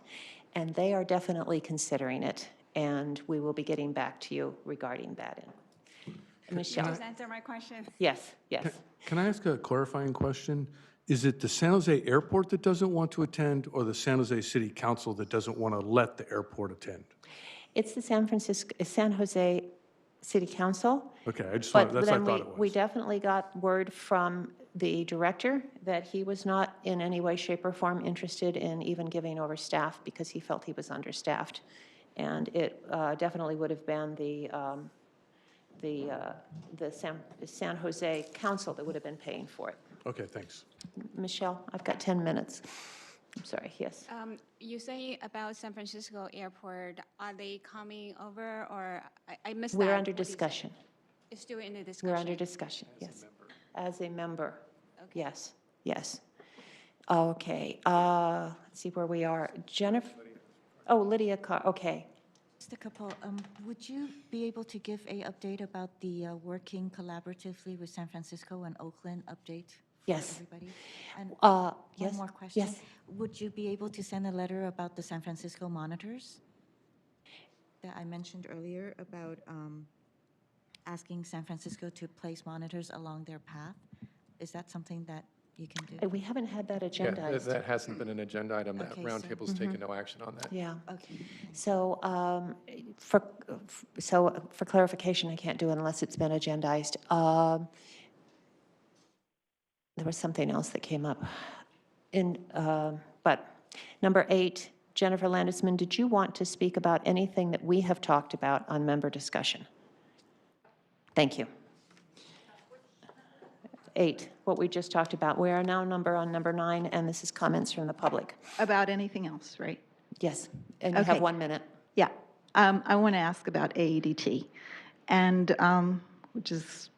and they are definitely considering it, and we will be getting back to you regarding that. Michelle?
Just answer my question.
Yes, yes.
Can I ask a clarifying question? Is it the San Jose Airport that doesn't want to attend, or the San Jose City Council that doesn't want to let the airport attend?
It's the San Jose City Council.
Okay, I just
But
want, that's what I
then
thought it was.
we definitely got word from the director that he was not in any way, shape, or form interested in even giving over staff because he felt he was understaffed. And it definitely would have been the San Jose Council that would have been paying for it.
Okay, thanks.
Michelle, I've got 10 minutes. I'm sorry, yes.
You say about San Francisco Airport, are they coming over, or I missed that?
We're under
What did you say?
discussion.
It's still in the discussion?
We're under discussion, yes. As a member, yes, yes. Okay, let's see where we are. Jennifer, oh, Lydia Carr, okay.
Just a couple, would you be able to give a update about the working collaboratively with San Francisco and Oakland update?
Yes.
Everybody? And
yes,
one more question.
yes.
Would you be able to send a letter about the San Francisco monitors that I mentioned earlier about asking San Francisco to place monitors along their path? Is that something that you can do?
We haven't had that
Yeah,
agendized.
that hasn't been an agenda item. That
Okay, so-
roundtable's taken no action on that.
Yeah.
Okay.
So for clarification, I can't do it unless it's been agendized. There was something else that came up. But number 8, Jennifer Landesman, did you want to speak about anything that we have talked about on member discussion? Thank you. 8, what we just talked about. We are now on number 9, and this is comments from the public.
About anything else, right?
Yes, and you have
Okay.
1 minute.
Yeah. I want to ask about AEDT, and which is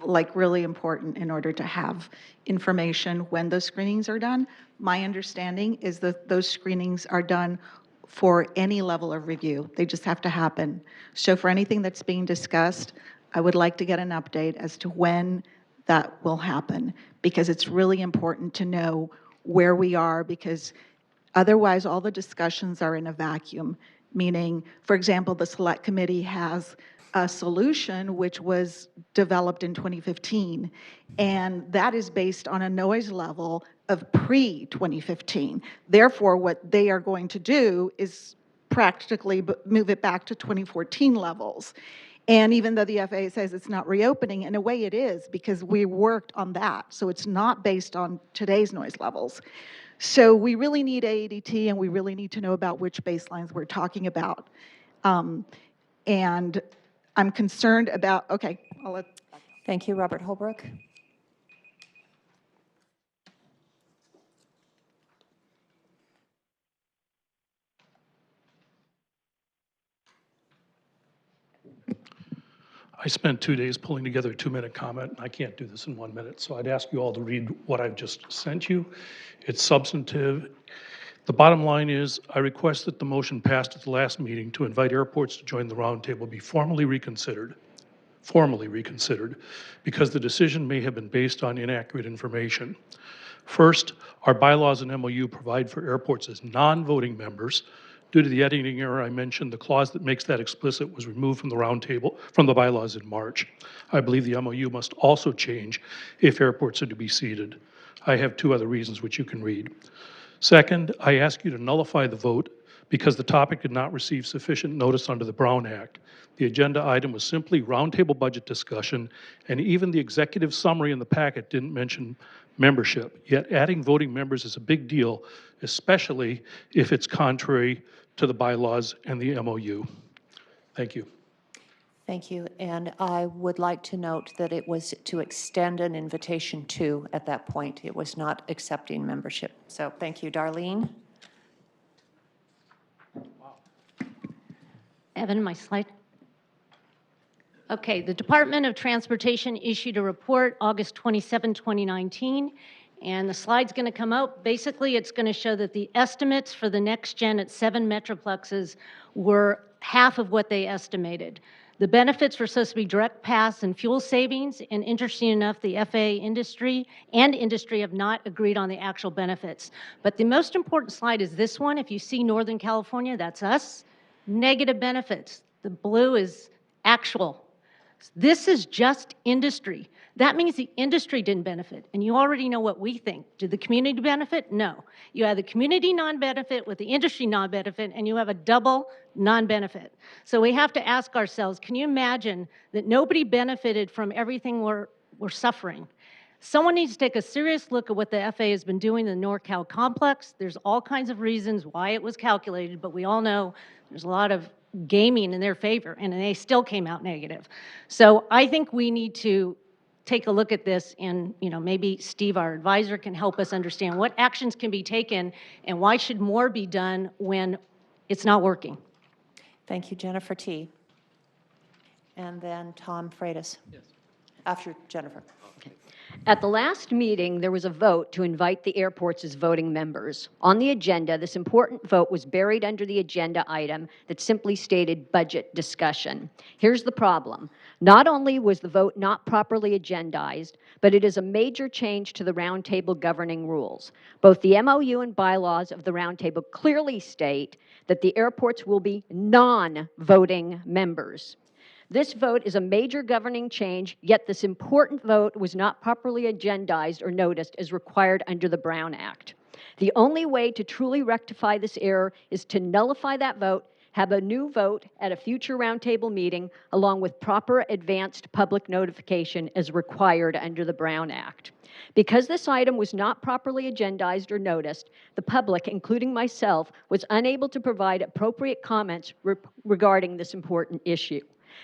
like really important in order to have information when those screenings are done. My understanding is that those screenings are done for any level of review. They just have to happen. So for anything that's being discussed, I would like to get an update as to when that will happen, because it's really important to know where we are, because otherwise all the discussions are in a vacuum, meaning, for example, the Select Committee has a solution which was developed in 2015, and that is based on a noise level of pre-2015. Therefore, what they are going to do is practically move it back to 2014 levels. And even though the FAA says it's not reopening, in a way it is, because we worked on that. So it's not based on today's noise levels. So we really need AEDT, and we really need to know about which baselines we're talking about. And I'm concerned about, okay, I'll let.
Thank you, Robert Holbrook.
I spent 2 days pulling together a 2-minute comment, and I can't do this in 1 minute, so I'd ask you all to read what I've just sent you. It's substantive. The bottom line is, I request that the motion passed at the last meeting to invite airports to join the roundtable be formally reconsidered, because the decision may have been based on inaccurate information. First, our bylaws and MOU provide for airports as non-voting members. Due to the editing error I mentioned, the clause that makes that explicit was removed from the roundtable, from the bylaws in March. I believe the MOU must also change if airports are to be seated. I have 2 other reasons which you can read. Second, I ask you to nullify the vote because the topic did not receive sufficient notice under the Brown Act. The agenda item was simply roundtable budget discussion, and even the executive summary in the packet didn't mention membership. Yet adding voting members is a big deal, especially if it's contrary to the bylaws and the MOU. Thank you.
Thank you. And I would like to note that it was to extend an invitation to at that point. It was not accepting membership. So thank you. Darlene?
Evan, my slide. Okay, the Department of Transportation issued a report August 27, 2019, and the slide's going to come out. Basically, it's going to show that the estimates for the next gen at 7 metroplexes were half of what they estimated. The benefits were supposed to be direct pass and fuel savings, and interesting enough, the FAA industry have not agreed on the actual benefits. But the most important slide is this one. If you see Northern California, that's us. Negative benefits. The blue is actual. This is just industry. That means the industry didn't benefit, and you already know what we think. Did the community benefit? No. You have the community non-benefit with the industry non-benefit, and you have a double non-benefit. So we have to ask ourselves, can you imagine that nobody benefited from everything we're suffering? Someone needs to take a serious look at what the FAA has been doing in the NorCal complex. There's all kinds of reasons why it was calculated, but we all know there's a lot of gaming in their favor, and they still came out negative. So I think we need to take a look at this, and maybe Steve, our advisor, can help us understand what actions can be taken and why should more be done when it's not working.
Thank you, Jennifer T. And then Tom Freitas. Yes. After Jennifer.
At the last meeting, there was a vote to invite the airports as voting members. On the agenda, this important vote was buried under the agenda item that simply stated budget discussion. Here's the problem. Not only was the vote not properly agendized, but it is a major change to the Roundtable governing rules. Both the MOU and bylaws of the Roundtable clearly state that the airports will be non-voting members. This vote is a major governing change, yet this important vote was not properly agendized or noticed as required under the Brown Act. The only way to truly rectify this error is to nullify that vote, have a new vote at a future Roundtable meeting, along with proper advanced public notification as required under the Brown Act. Because this item was not properly agendized or noticed, the public, including myself, was unable to provide appropriate comments regarding this important issue.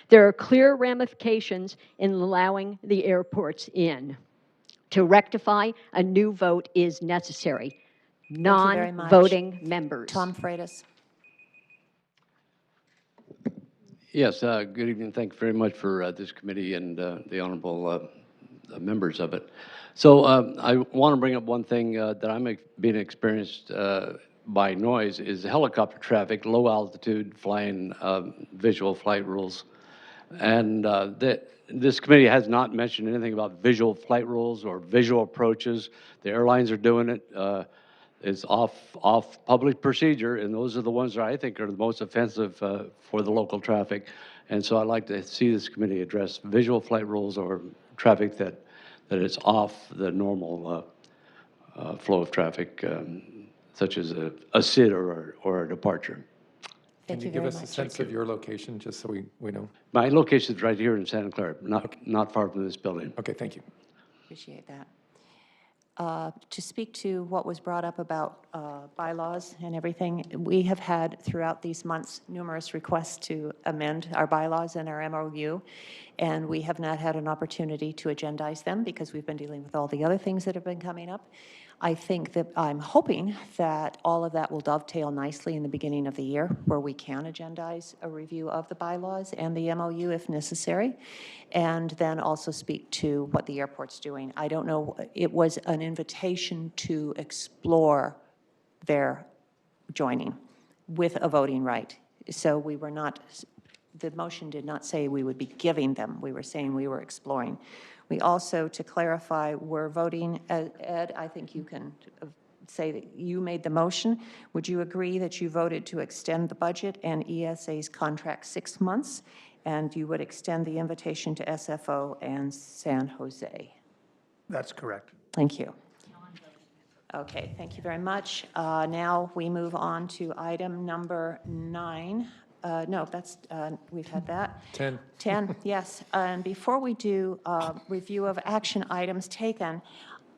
There are clear ramifications in allowing the airports in. To rectify, a new vote is necessary. Non-voting members.
Tom Freitas.
Yes, good evening. Thank you very much for this committee and the honorable members of it. So I want to bring up one thing that I'm being experienced by noise is helicopter traffic, low altitude flying, visual flight rules. And this committee has not mentioned anything about visual flight rules or visual approaches. The airlines are doing it. It's off public procedure, and those are the ones that I think are the most offensive for the local traffic. And so I'd like to see this committee address visual flight rules or traffic that is off the normal flow of traffic, such as a sit or a departure.
Can you give us a sense of your location, just so we know?
My location is right here in Santa Clara, not far from this building.
Okay, thank you.
Appreciate that. To speak to what was brought up about bylaws and everything, we have had throughout these months numerous requests to amend our bylaws and our MOU, and we have not had an opportunity to agendize them because we've been dealing with all the other things that have been coming up. I think that I'm hoping that all of that will dovetail nicely in the beginning of the year where we can agendize a review of the bylaws and the MOU if necessary, and then also speak to what the airport's doing. I don't know, it was an invitation to explore their joining with a voting right. So we were not, the motion did not say we would be giving them, we were saying we were exploring. We also, to clarify, we're voting, Ed, I think you can say that you made the motion. Would you agree that you voted to extend the budget and ESA's contract 6 months, and you would extend the invitation to SFO and San Jose?
That's correct.
Thank you. Okay, thank you very much. Now we move on to item number 9. No, that's, we've had that.
10.
10, yes. And before we do review of action items taken,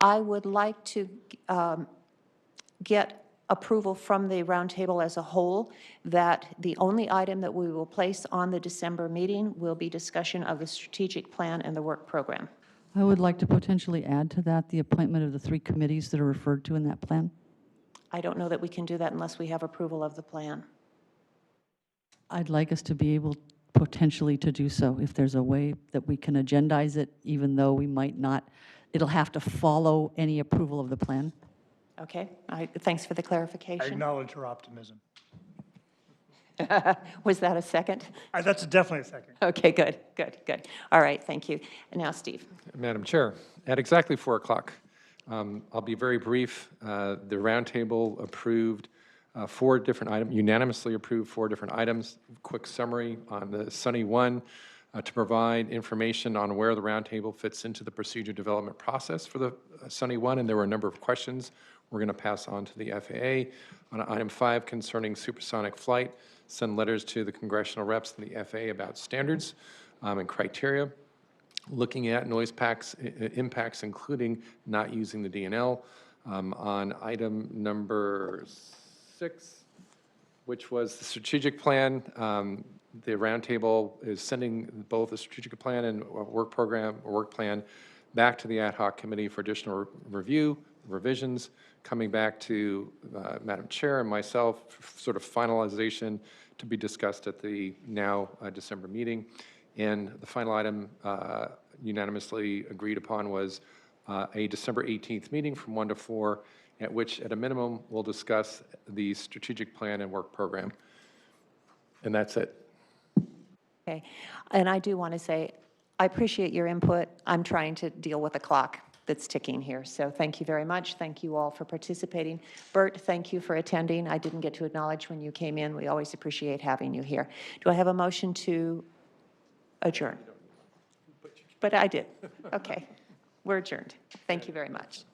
I would like to get approval from the roundtable as a whole that the only item that we will place on the December meeting will be discussion of the strategic plan and the work program.
I would like to potentially add to that the appointment of the 3 committees that are referred to in that plan.
I don't know that we can do that unless we have approval of the plan.
I'd like us to be able potentially to do so if there's a way that we can agendize it, even though we might not, it'll have to follow any approval of the plan.
Okay, thanks for the clarification.
I acknowledge her optimism.
Was that a second?
That's definitely a second.
Okay, good, good, good. All right, thank you. And now, Steve.
Madam Chair, at exactly 4 o'clock, I'll be very brief. The roundtable approved 4 different items, unanimously approved 4 different items. Quick summary on the Sunny 1. to provide information on where the roundtable fits into the procedure development process for the Sunny One, and there were a number of questions we're going to pass on to the FAA. On item 5 concerning supersonic flight, send letters to the congressional reps and the FAA about standards and criteria, looking at noise impacts, including not using the DNL. On item number 6, which was the strategic plan, the roundtable is sending both the strategic plan and work plan back to the ad hoc committee for additional review, revisions, coming back to Madam Chair and myself, sort of finalization to be discussed at the now December meeting. And the final item unanimously agreed upon was a December 18th meeting from 1 to 4, at which, at a minimum, we'll discuss the strategic plan and work program. And that's it.
Okay. And I do want to say, I appreciate your input. I'm trying to deal with the clock that's ticking here. So thank you very much. Thank you all for participating. Bert, thank you for attending. I didn't get to acknowledge when you came in. We always appreciate having you here. Do I have a motion to adjourn? But I did. Okay. We're adjourned. Thank you very much.